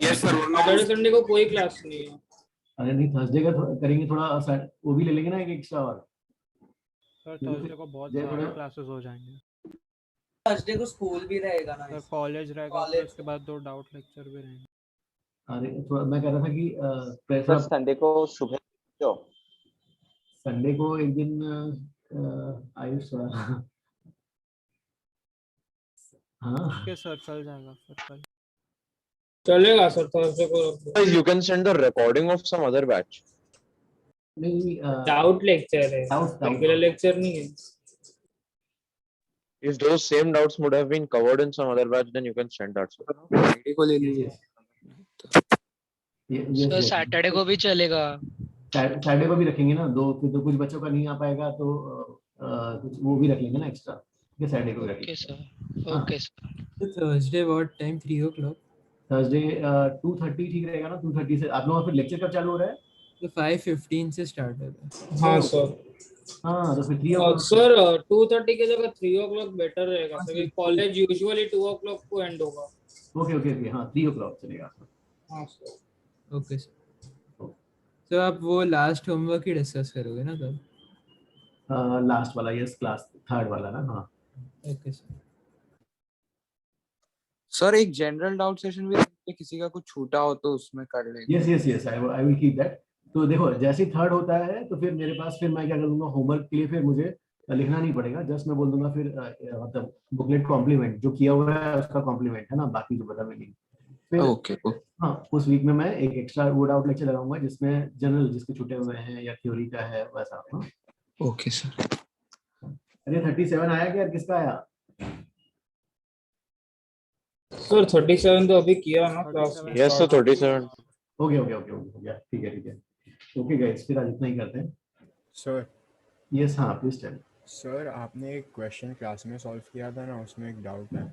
Yes sir. Saturday Sunday को कोई क्लास नहीं है. अरे नहीं, थर्सडे का करेंगे थोड़ा, वो भी ले लेंगे ना एक एक्स्ट्रा. और सर थर्सडे को बहुत सारे क्लासेस हो जाएंगे. थर्सडे को स्कूल भी रहेगा ना. सर कॉलेज रहेगा, फिर उसके बाद 2 डाउट लेक्चर भी रहेंगे. अरे थोड़ा मैं कह रहा था कि सर संडे को सुबह जो संडे को एक दिन आयुष हाँ ओके सर चल जाएगा फिर कल। चलेगा सर थर्सडे को रख दो। Guys, you can send the recording of some other batch. नहीं डाउट लेक्चर है, डाउट रेगुलर लेक्चर नहीं है। If those same doubts would have been covered in some other batch, then you can send that. Sir. Friday को ले लीजिए। Sir Saturday को भी चलेगा। सैटरडे को भी रखेंगे ना, दो तो कुछ बच्चों का नहीं आ पाएगा तो कुछ वो भी रख लेंगे ना एक्स्ट्रा, ठीक है? सैटरडे को भी रखेंगे। Okay sir, okay sir. Thursday what time? 3 o'clock? Thursday 2:30 ठीक रहेगा ना? 2:30 से आप लोगों का फिर लेक्चर कब चालू हो रहा है? तो 5:15 से स्टार्ट होता है। हाँ सर। हाँ तो फिर 3 o'clock सर 2:30 की जगह 3 o'clock बेटर रहेगा क्योंकि कॉलेज यूजुअली 2 o'clock को एंड होगा। ओके ओके ओके हाँ 3 o'clock चलेगा। हाँ सर। Okay sir. तो आप वो लास्ट होमवर्क ही डिस्कस करोगे ना तब? लास्ट वाला, यस क्लास थर्ड वाला ना? हाँ ओके सर। सर एक जनरल डाउट सेशन भी रखेंगे, किसी का कुछ छूटा हो तो उसमें कर लेंगे। Yes yes yes I will keep that. तो देखो जैसे थर्ड होता है तो फिर मेरे पास फिर मैं क्या कर दूंगा, होमवर्क के लिए फिर मुझे लिखना नहीं पड़ेगा, जस्ट मैं बोल दूंगा फिर मतलब बुकलेट कॉम्प्लीमेंट जो किया हुआ है उसका कॉम्प्लीमेंट है ना, बाकी जो बता मैं नहीं। फिर ओके हाँ उस वीक में मैं एक एक्स्ट्रा वो डाउट लेक्चर लगाऊंगा जिसमें जनरल जिसके छूटे हुए हैं या थ्योरी का है वैसा। हाँ ओके सर। अरे 37 आया क्या? किसका आया? सर 37 तो अभी किया ना क्लास में। Yes, sir, 37. Okay okay okay हो गया, ठीक है ठीक है। ओके गाइस फिर आज इतना ही करते हैं। सर यस हाँ प्लीज टेल। सर आपने एक क्वेश्चन क्लास में सॉल्व किया था ना, उसमें एक डाउट है।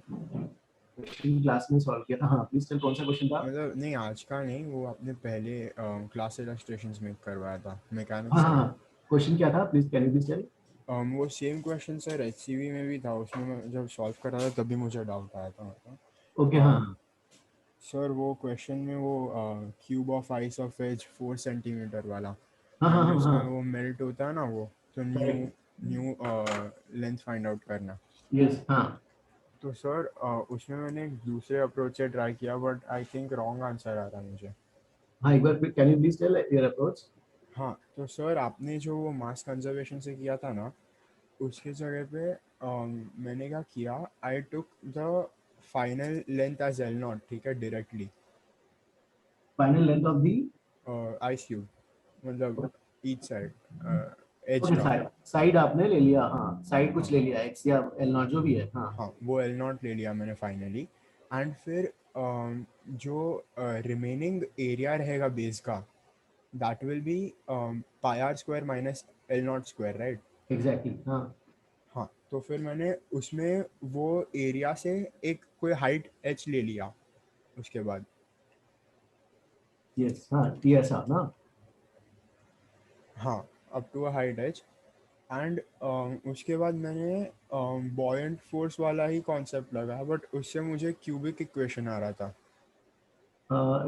क्लास में सॉल्व किया था? हाँ प्लीज टेल कौन सा क्वेश्चन था? मतलब नहीं आज का नहीं, वो आपने पहले क्लास इलस्ट्रेशंस में करवाया था हाँ मैकेनिक्स हाँ क्वेश्चन क्या था? Please can you please tell. वो सेम क्वेश्चन सर HCV में भी था, उसमें मैं जब सॉल्व कर रहा था तभी मुझे डाउट आया था। ओके हाँ सर वो क्वेश्चन में वो cube of ice of edge 4 centimetre वाला, हाँ हाँ हाँ उसमें हाँ वो मेल्ट होता है ना, वो तो न्यू लेंथ फाइंड आउट करना। यस हाँ तो सर उसमें मैंने एक दूसरे अप्रोच से ट्राई किया but I think wrong answer आ रहा है मुझे। हाँ एक बार can you please tell your approach. हाँ तो सर आपने जो वो मास कंजर्वेशन से किया था ना, उसके जगह पे मैंने क्या किया, I took the final length as L0, ठीक है, directly final length of the ice cube, मतलब ईच साइड एज ओके का। साइड आपने ले लिया। हाँ साइड कुछ ले लिया x या L0 जो भी है। हाँ हाँ वो L0 ले लिया मैंने फाइनली, एंड फिर जो रिमेनिंग एरिया रहेगा बेस का, that will be pi R square minus L0 square, right? Exactly हाँ हाँ तो फिर मैंने उसमें वो एरिया से एक कोई हाइट h ले लिया उसके बाद। यस हाँ TSR ना। हाँ up to a height h, and उसके बाद मैंने बॉयंट फोर्स वाला ही कॉन्सेप्ट लगाया, बट उससे मुझे क्यूबिक इक्वेशन आ रहा था।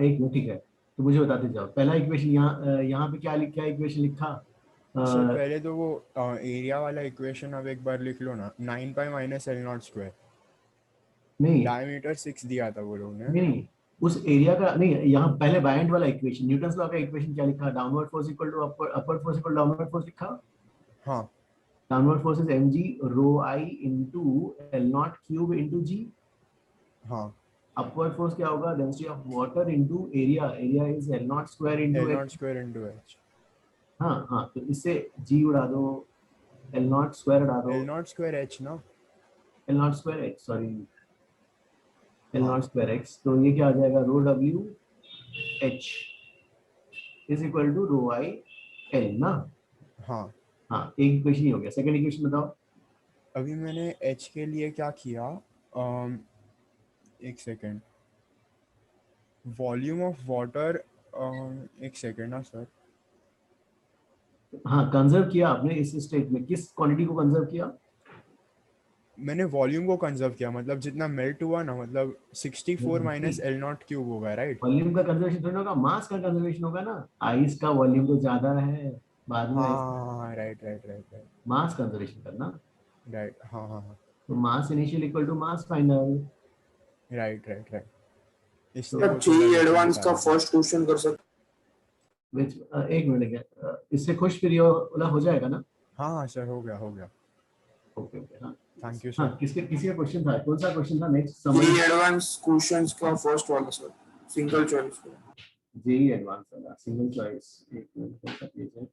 एक मिनट ठीक है, तो मुझे बताते जाओ पहला इक्वेशन यहाँ पे क्या इक्वेशन लिखा? सर पहले तो वो एरिया वाला इक्वेशन अब एक बार लिख लो ना, 9 पाई माइनस L0 स्क्वायर। नहीं डायमीटर 6 दिया था वो लोग ने। नहीं उस एरिया का नहीं, यहाँ पहले बायंट वाला इक्वेशन, न्यूटन्स लॉ का इक्वेशन क्या लिखा? Downward force equal to upward force equal downward force लिखा। हाँ downward force is mg rho I into L0 cube into g। हाँ अपवर्ड फोर्स क्या होगा? Density of water into area is L0 square into L0 square into h। हाँ हाँ तो इससे g उड़ा दो, L0 स्क्वायर उड़ा दो, L0 स्क्वायर h ना, L0 square x sorry L0 square x, तो ये क्या आ जाएगा? Rho w h is equal to rho I L ना। हाँ हाँ एक इक्वेशन ही हो गया। सेकंड इक्वेशन बताओ। अभी मैंने h के लिए क्या किया, एक सेकेंड, वॉल्यूम ऑफ वाटर, एक सेकेंड ना सर, हाँ कंजर्व किया आपने इस स्टेट में, किस क्वांटिटी को कंजर्व किया? मैंने वॉल्यूम को कंजर्व किया, मतलब जितना मेल्ट हुआ ना, मतलब 64 माइनस L0 क्यूब होगा, राइट? वॉल्यूम का कंजर्वेशन थोड़ा होगा, मास का कंजर्वेशन होगा ना। आइस का वॉल्यूम तो ज्यादा है, बाद में हाँ right right right right, mass conservation करना, राइट हाँ हाँ हाँ, तो mass initial equal to mass final, right right right. Sir चाहिए एडवांस का फर्स्ट क्वेश्चन कर सकते? एक मिनट इससे खुश फिर ये वाला हो जाएगा ना? हाँ हाँ सर हो गया हो गया। ओके ओके हाँ थैंक यू हाँ सर। किसी का क्वेश्चन था? कौन सा क्वेश्चन था? नेक्स्ट जेईई एडवांस क्वेश्चंस का फर्स्ट वाला sir, single choice. JEE advance वाला सिंगल चॉइस। एक मिनट, कौन सा पेज है?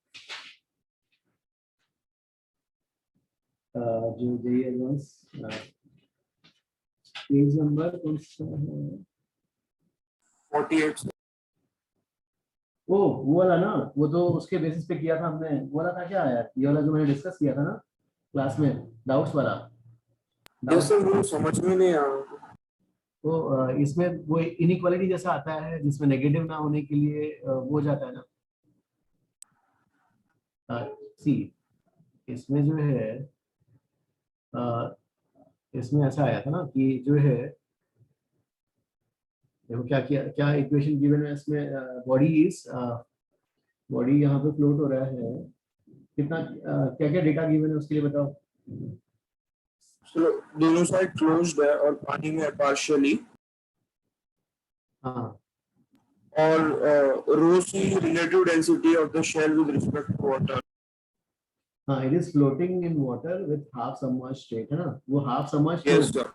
जो जेईई एडवांस पेज नंबर कौन सा है? 48। वो वाला ना, वो तो उसके बेसिस पे किया था हमने। वो वाला था क्या यार, ये वाला जो मैंने डिस्कस किया था ना क्लास में, डाउट्स वाला। यस सर, वो समझ में नहीं आ रहा। तो इसमें वो इनइक्वालिटी जैसा आता है जिसमें नेगेटिव ना होने के लिए वो हो जाता है ना। सी इसमें जो है इसमें ऐसा आया था ना कि जो है, देखो क्या इक्वेशन गिवन है इसमें। बॉडी यहाँ पे फ्लोट हो रहा है, कितना क्या क्या डेटा गिवन है उसके लिए बताओ। दोनों साइड क्लोज्ड है और पानी में पार्शियली, हाँ, और rho c relative density of the shell with respect to water. हाँ, it is floating in water with half submerged state, है ना। वो half submerged, yes sir.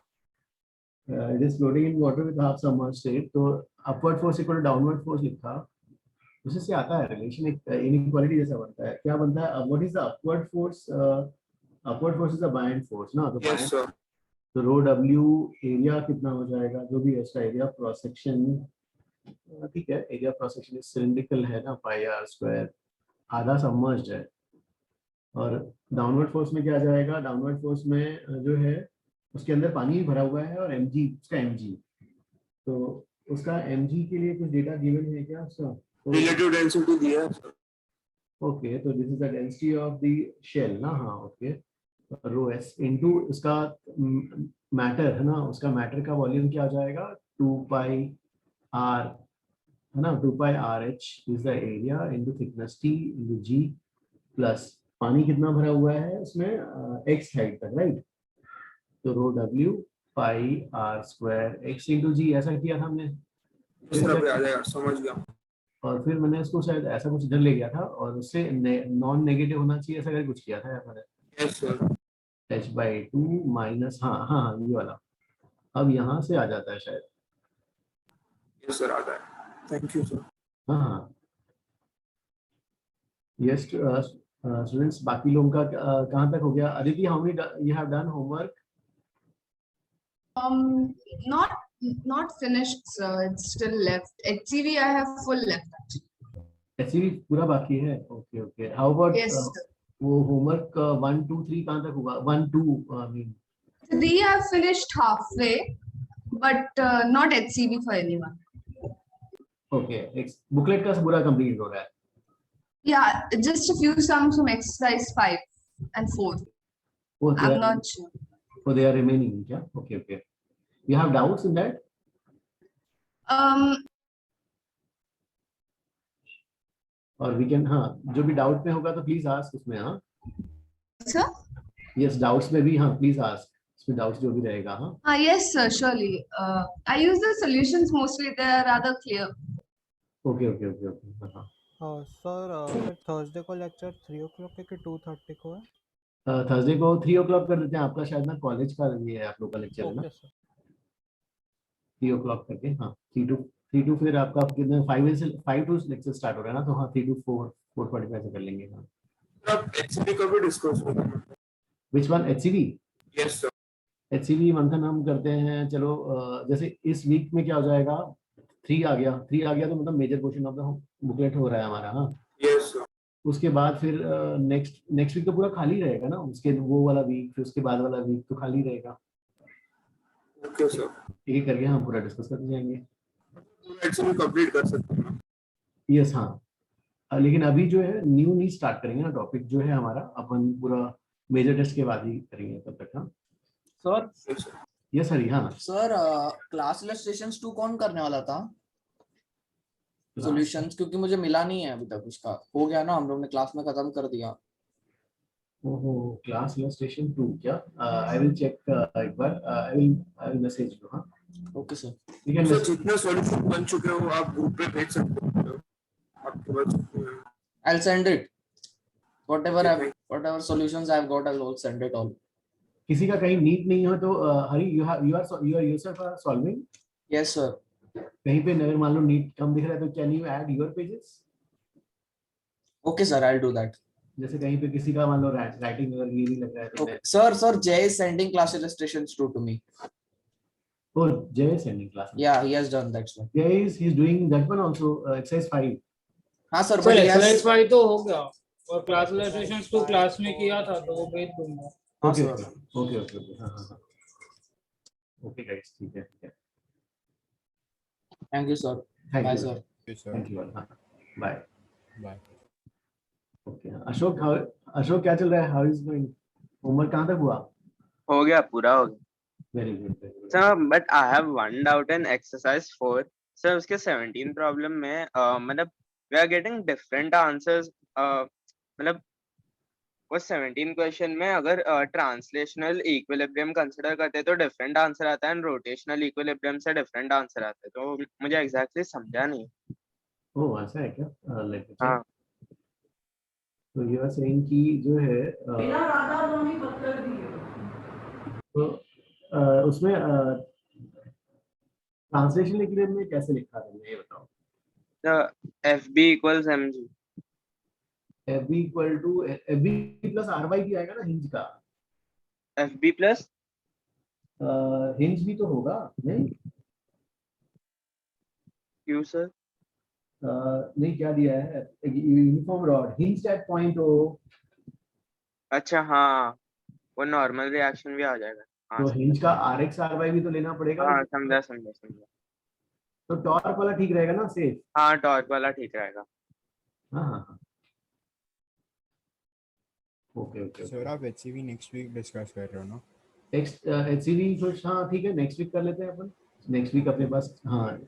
It is floating in water with half submerged state. तो upward force equal to downward force लिखा, उसी से आता है रिलेशन, एक इनइक्वालिटी जैसा बनता है। क्या बनता है? What is the upward force? Upward force is the buoyant force ना। तो यस सर। तो रो डब्ल्यू एरिया कितना हो जाएगा, जो भी है इसका एरिया क्रॉस सेक्शन, ठीक है। Area cross section is cylindrical है ना, पाई आर स्क्वायर, आधा सबमर्ज्ड है। और डाउनवर्ड फोर्स में क्या आ जाएगा? डाउनवर्ड फोर्स में जो है उसके अंदर पानी भी भरा हुआ है, और mg उसका mg, तो उसका mg के लिए कुछ डेटा गिवन है क्या उसका? रिलेटिव डेंसिटी दिया है सर। ओके, तो this is the density of the shell ना। हाँ ओके, रो एस इनटू उसका मैटर है ना, उसका मैटर का वॉल्यूम क्या हो जाएगा? 2 पाई r है ना, 2 पाई RH is the area into thickness T into g, plus पानी कितना भरा हुआ है उसमें x हाइट तक, राइट। तो रो W पाई r square x into g, ऐसा किया था हमने। सर आ जाएगा, समझ गया। और फिर मैंने इसको शायद ऐसा कुछ इधर ले गया था, और उससे नॉन नेगेटिव होना चाहिए ऐसा करके कुछ किया था यार। Yes sir. h/2 माइनस, हाँ हाँ हाँ ये वाला, अब यहाँ से आ जाता है शायद। यस सर, आता है। Thank you sir. हाँ हाँ यस स्टूडेंट्स, बाकी लोगों का कहाँ तक हो गया? Aditi, how many you have done homework? Not finished, sir. It's still left. HCV I have full left. HCV पूरा बाकी है? Okay okay, how about Yes, sir. वो होमवर्क 1 2 3 कहाँ तक होगा? 1 2 I mean 3 I have finished halfway, but not HCV for anyone. Okay, booklet का पूरा complete हो रहा है? Yeah, just a few sums from exercise 5 and 4. Oh, I'm not sure. Oh, they are remaining, yeah? Okay, okay. You have doubts in that? और we can, हाँ, जो भी doubt में होगा तो प्लीज आस्क उसमें। हाँ Sir? यस, डाउट्स में भी हाँ प्लीज आस्क, उसमें डाउट्स जो भी रहेगा। हाँ Yes, sir, surely. I use the solutions mostly. They are rather clear. Okay okay okay okay. हाँ सर थर्सडे को लेक्चर 3 o'clock है कि 2:30 को है? थर्सडे को 3 o'clock कर देते हैं। आपका शायद ना कॉलेज का ये है, आप लोग का लेक्चर है ना, ओके सर। 3 o'clock करके। हाँ 3 to फिर आपका कितने 5 to लेक्चर स्टार्ट हो रहा है ना, तो हाँ 3 to 4:45 से कर लेंगे। हाँ आप HCV का भी डिस्कस करेंगे? Which one? HCV? Yes sir. HCV मंथन हम करते हैं। चलो जैसे इस वीक में क्या हो जाएगा, 3 आ गया तो मतलब major portion of the booklet हो रहा है हमारा। हाँ यस सर। उसके बाद फिर नेक्स्ट वीक तो पूरा खाली रहेगा ना, उसके वो वाला वीक, फिर उसके बाद वाला वीक तो खाली रहेगा। Okay sir. एक करके हम पूरा डिस्कस करते जाएंगे। एक्चुअली कंप्लीट कर सकते हैं। यस हाँ, लेकिन अभी जो है न्यू नहीं स्टार्ट करेंगे ना, टॉपिक जो है हमारा अपन पूरा मेजर टेस्ट के बाद ही करेंगे तब तक। हाँ सर। यस हरी। हाँ सर क्लास इलस्ट्रेशंस 2 कौन करने वाला था? सॉल्यूशंस, क्योंकि मुझे मिला नहीं है अभी तक। उसका हो गया ना, हम लोग ने क्लास में खत्म कर दिया। ओहो, क्लास इलस्ट्रेशन 2 क्या? आई विल चेक एक बार। I will message you. हाँ ओके सर। सर जितने सॉल्यूशन बन चुके हो आप ग्रुप पे भेज सकते हो, आपके पास। I'll send it. Whatever solutions I've got, I'll all send it all. किसी का कहीं नीट नहीं हो तो hurry you are yourself are solving. Yes sir. कहीं पे अगर मान लो नीट कम दिख रहा है तो can you add your pages? Okay sir, I will do that. जैसे कहीं पे किसी का मान लो राइटिंग अगर ये नहीं लग रहा है तो Okay. Sir, Jay is sending class illustrations to me. Oh, Jay is sending class. Yeah, he has done that, sir. Jay he's doing that one also, exercise 5. हाँ sir, sir but he has. Exercise 5 तो हो गया और class illustrations तो class में किया था तो वो भेज दूंगा। हाँ Okay, sir. okay, okay, okay. हाँ। Okay guys, ठीक है। Thank you, sir. Thank Bye, you. sir. Thank you. Bye. Bye. Okay. Ashok क्या चल रहा है? How is going? होमवर्क कहाँ तक हुआ? हो गया, पूरा हो गया। Very good. Sir but I have one doubt in exercise 4 sir. उसके 17 प्रॉब्लम में मतलब we are getting different answers. मतलब वो 17 क्वेश्चन में अगर ट्रांसलेशनल इक्विलिब्रियम कंसीडर करते तो डिफरेंट आंसर आता है एंड रोटेशनल इक्विलिब्रियम से डिफरेंट आंसर आता है, तो मुझे एग्जैक्टली समझा नहीं। ओह ऐसा है क्या? हाँ तो यू आर सेइंग कि जो है तो उसमें ट्रांसलेशन इक्विलिब्रियम में कैसे लिखा तुमने ये बताओ? FB equals mg। FB equal to FB plus RY भी आएगा ना हिंज का? FB प्लस हिंज भी तो होगा नहीं? क्यों सर? नहीं क्या दिया है? Uniform rod hinge at point हो। अच्छा हाँ, वो नॉर्मल रिएक्शन भी आ जाएगा। हाँ तो हिंज का RX RY भी तो लेना पड़ेगा। हाँ समझा। तो टॉर्क वाला ठीक रहेगा ना? सेफ। हाँ टॉर्क वाला ठीक रहेगा। हाँ। ओके। सर आप HCV नेक्स्ट वीक डिस्कस कर रहे हो ना? HCV कुछ हाँ ठीक है, नेक्स्ट वीक कर लेते हैं अपन। नेक्स्ट वीक अपने पास हाँ,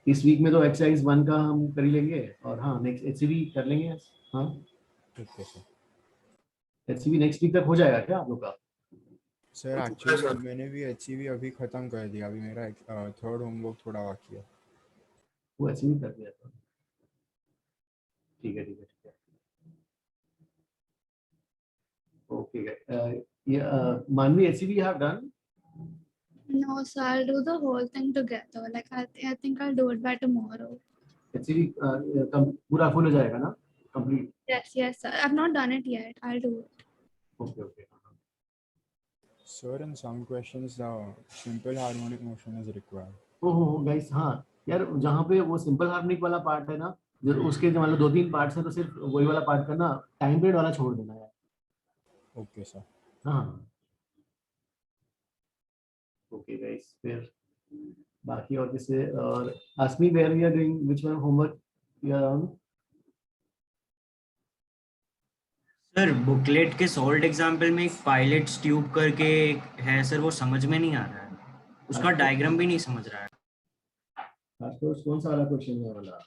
इस वीक में तो एक्सरसाइज 1 का हम कर ही लेंगे और हाँ नेक्स्ट HCV कर लेंगे। हाँ ठीक है सर। HCV नेक्स्ट वीक तक हो जाएगा क्या आप लोग का? सर एक्चुअली मैंने भी HCV अभी खत्म कर दिया, अभी मेरा थर्ड होमवर्क थोड़ा बाकी है। वो HCV कर दिया था। ठीक है। ओके ये मानवी HCV you have done? No, so I'll do the whole thing together. Like I think I'll do it by tomorrow. HCV पूरा फुल हो जाएगा ना? Complete. Yes, sir. I've not done it yet. I'll do it. Okay. Sir, in some questions the simple harmonic motion is required. Oh guys हाँ यार, जहाँ पे वो simple harmonic वाला पार्ट है ना, जो उसके जो मान लो 2-3 पार्ट्स हैं तो सिर्फ वही वाला पार्ट करना, टाइम पीरियड वाला छोड़ देना है। Okay sir. हाँ ओके गाइस, फिर बाकी और किसे और ask me where we are doing which one homework you are on? Sir booklet के सॉल्ट एग्जाम्पल में एक पायलट ट्यूब करके है सर, वो समझ में नहीं आ रहा है, उसका डायग्राम भी नहीं समझ रहा है। आपको कौन सा वाला क्वेश्चन है वाला?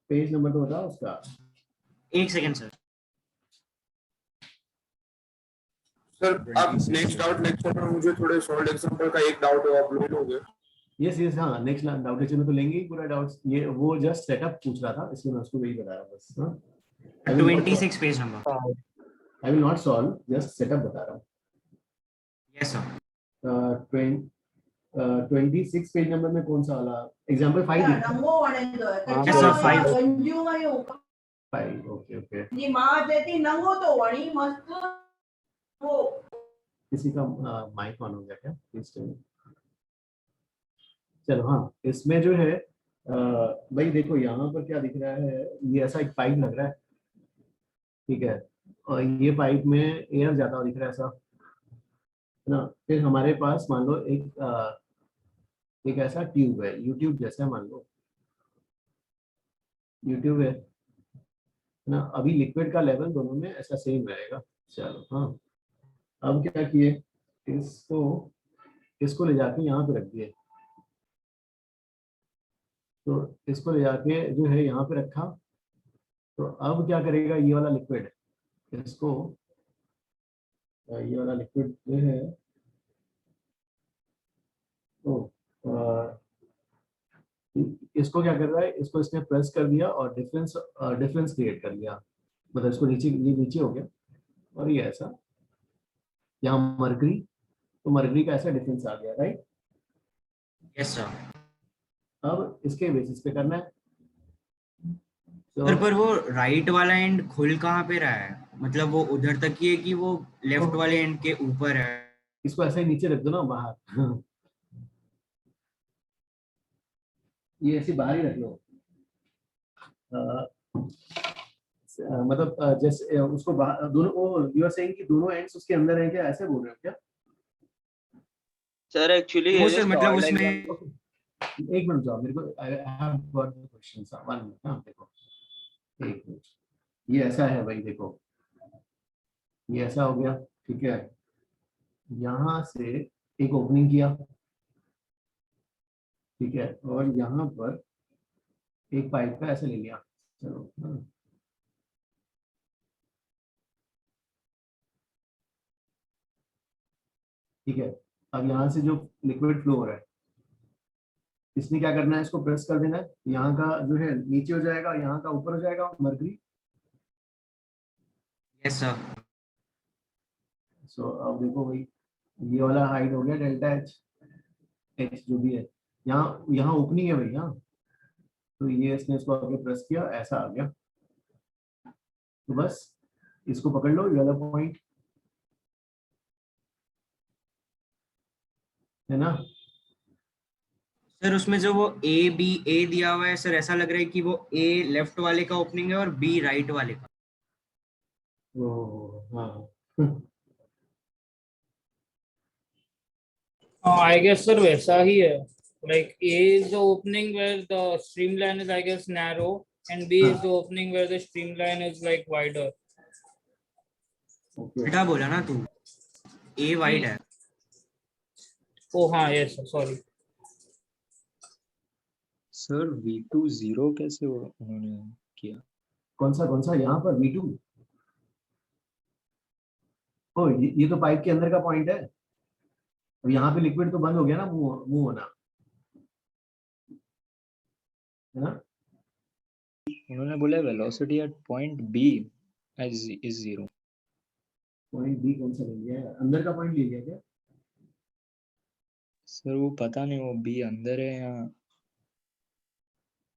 पेज नंबर तो बताओ उसका। एक सेकंड सर। सर आप नेक्स्ट डाउट लेक्चर में मुझे थोड़े सॉल्ट एग्जांपल का एक डाउट है, आप ले लोगे? यस हाँ, नेक्स्ट डाउट लेक्चर में तो लेंगे ही पूरा डाउट्स। ये वो जस्ट सेटअप पूछ रहा था, इसलिए मैं उसको वही बता रहा हूं बस। हां 26 page number. I will not solve, just setup बता रहा हूं। Yes sir. 26 पेज नंबर में कौन सा वाला एग्जांपल 5? Yes sir 5 okay. जी मां देती नंगो तो वणी मस्त वो। किसी का माइक ऑन हो गया क्या? प्लीज चलो हाँ, इसमें जो है भाई देखो यहाँ पर क्या दिख रहा है, ये ऐसा एक पाइप लग रहा है, ठीक है, और ये पाइप में एयर जाता हुआ दिख रहा है ऐसा ना। फिर हमारे पास मान लो एक ऐसा ट्यूब है, यूट्यूब जैसा मान लो यूट्यूब है ना। अभी लिक्विड का लेवल दोनों में ऐसा सेम रहेगा। चलो हाँ, अब क्या किए, इसको ले जाके यहाँ पे रख दिए। तो इसको ले जाके जो है यहाँ पे रखा, तो अब क्या करेगा ये वाला लिक्विड, इसको ये वाला लिक्विड जो है तो इसको क्या कर रहा है, इसको इसने प्रेस कर दिया और डिफरेंस क्रिएट कर लिया, मतलब इसको नीचे हो गया और ये ऐसा यहाँ मरकरी, तो मरकरी का ऐसा डिफरेंस आ गया, राइट? Yes sir. अब इसके बेसिस पे करना है। सर पर वो राइट वाला एंड खुल कहाँ पे रहा है, मतलब वो उधर तक ही है कि वो लेफ्ट वाले एंड के ऊपर है? इसको ऐसे ही नीचे रख दो ना बाहर। ये ऐसे बाहर ही रख लो। मतलब जैसे उसको दोनों, यू आर सेइंग कि दोनों एंड्स उसके अंदर हैं क्या, ऐसे बोल रहे हो क्या? सर एक्चुअली वो सर मतलब उसमें एक मिनट जाओ, मेरे को I have got the question. One minute, हाँ देखो, एक मिनट, ये ऐसा है भाई, देखो ये ऐसा हो गया, ठीक है? यहाँ से एक ओपनिंग किया, ठीक है, और यहाँ पर एक पाइप का ऐसे ले लिया, चलो हाँ। ठीक है, अब यहाँ से जो लिक्विड फ्लो हो रहा है, इसने क्या करना है, इसको प्रेस कर देना है, यहाँ का जो है नीचे हो जाएगा, यहाँ का ऊपर हो जाएगा मरकरी। Yes sir. सो अब देखो भाई, ये वाला हाइट हो गया डेल्टा एच, एच जो भी है, यहाँ यहाँ ओपनिंग है भाई, यहाँ तो ये इसने इसको आगे प्रेस किया, ऐसा आ गया, तो बस इसको पकड़ लो, ये वाला पॉइंट है ना? सर उसमें जो वो ए दिया हुआ है सर, ऐसा लग रहा है कि वो ए लेफ्ट वाले का ओपनिंग है और बी राइट वाले का। हाँ I guess sir वैसा ही है, like A is the opening where the streamline is I guess narrow and B is the opening where the streamline is like wider. बेटा बोला ना तू, ए वाइड है। Oh हाँ yes sir, sorry. Sir V2 0 कैसे उन्होंने किया? कौन सा यहाँ पर V2? ओ ये तो पाइप के अंदर का पॉइंट है, अब यहाँ पे लिक्विड तो बंद हो गया ना, मूव होना, है ना? उन्होंने बोला velocity at point B is 0। Point B कौन सा ले लिया है, अंदर का पॉइंट ले लिया क्या? सर वो पता नहीं, वो B अंदर है या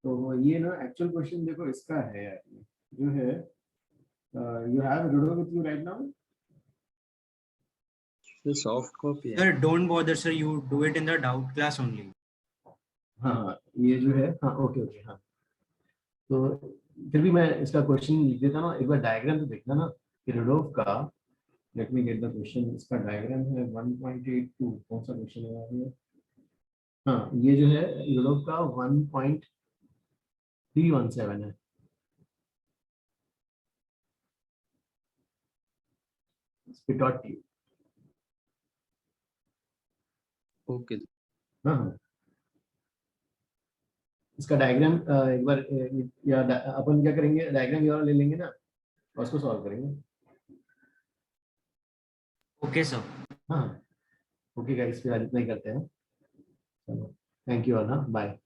तो ये ना एक्चुअल क्वेश्चन देखो इसका है यार, जो है यू हैव रूडो with you right now? The soft copy है। Sir, don't bother, sir. You do it in the doubt class only. हाँ ये जो है, हाँ ओके, हाँ तो फिर भी मैं इसका क्वेश्चन लिख देता ना, एक बार डायग्राम तो देखना ना कि रूडोल्फ का, let me get the question, इसका डायग्राम है 1.82, कौन सा क्वेश्चन है? हाँ ये जो है रूडोल्फ का 1.317 है। स्पिटॉट ट्यूब। ओके। हाँ इसका डायग्राम एक बार या अपन क्या करेंगे, डायग्राम ये वाला ले लेंगे ना और उसको सॉल्व करेंगे। Okay sir. हाँ ओके गाइस, फिर आज इतना ही करते हैं, चलो थैंक यू, ना बाय।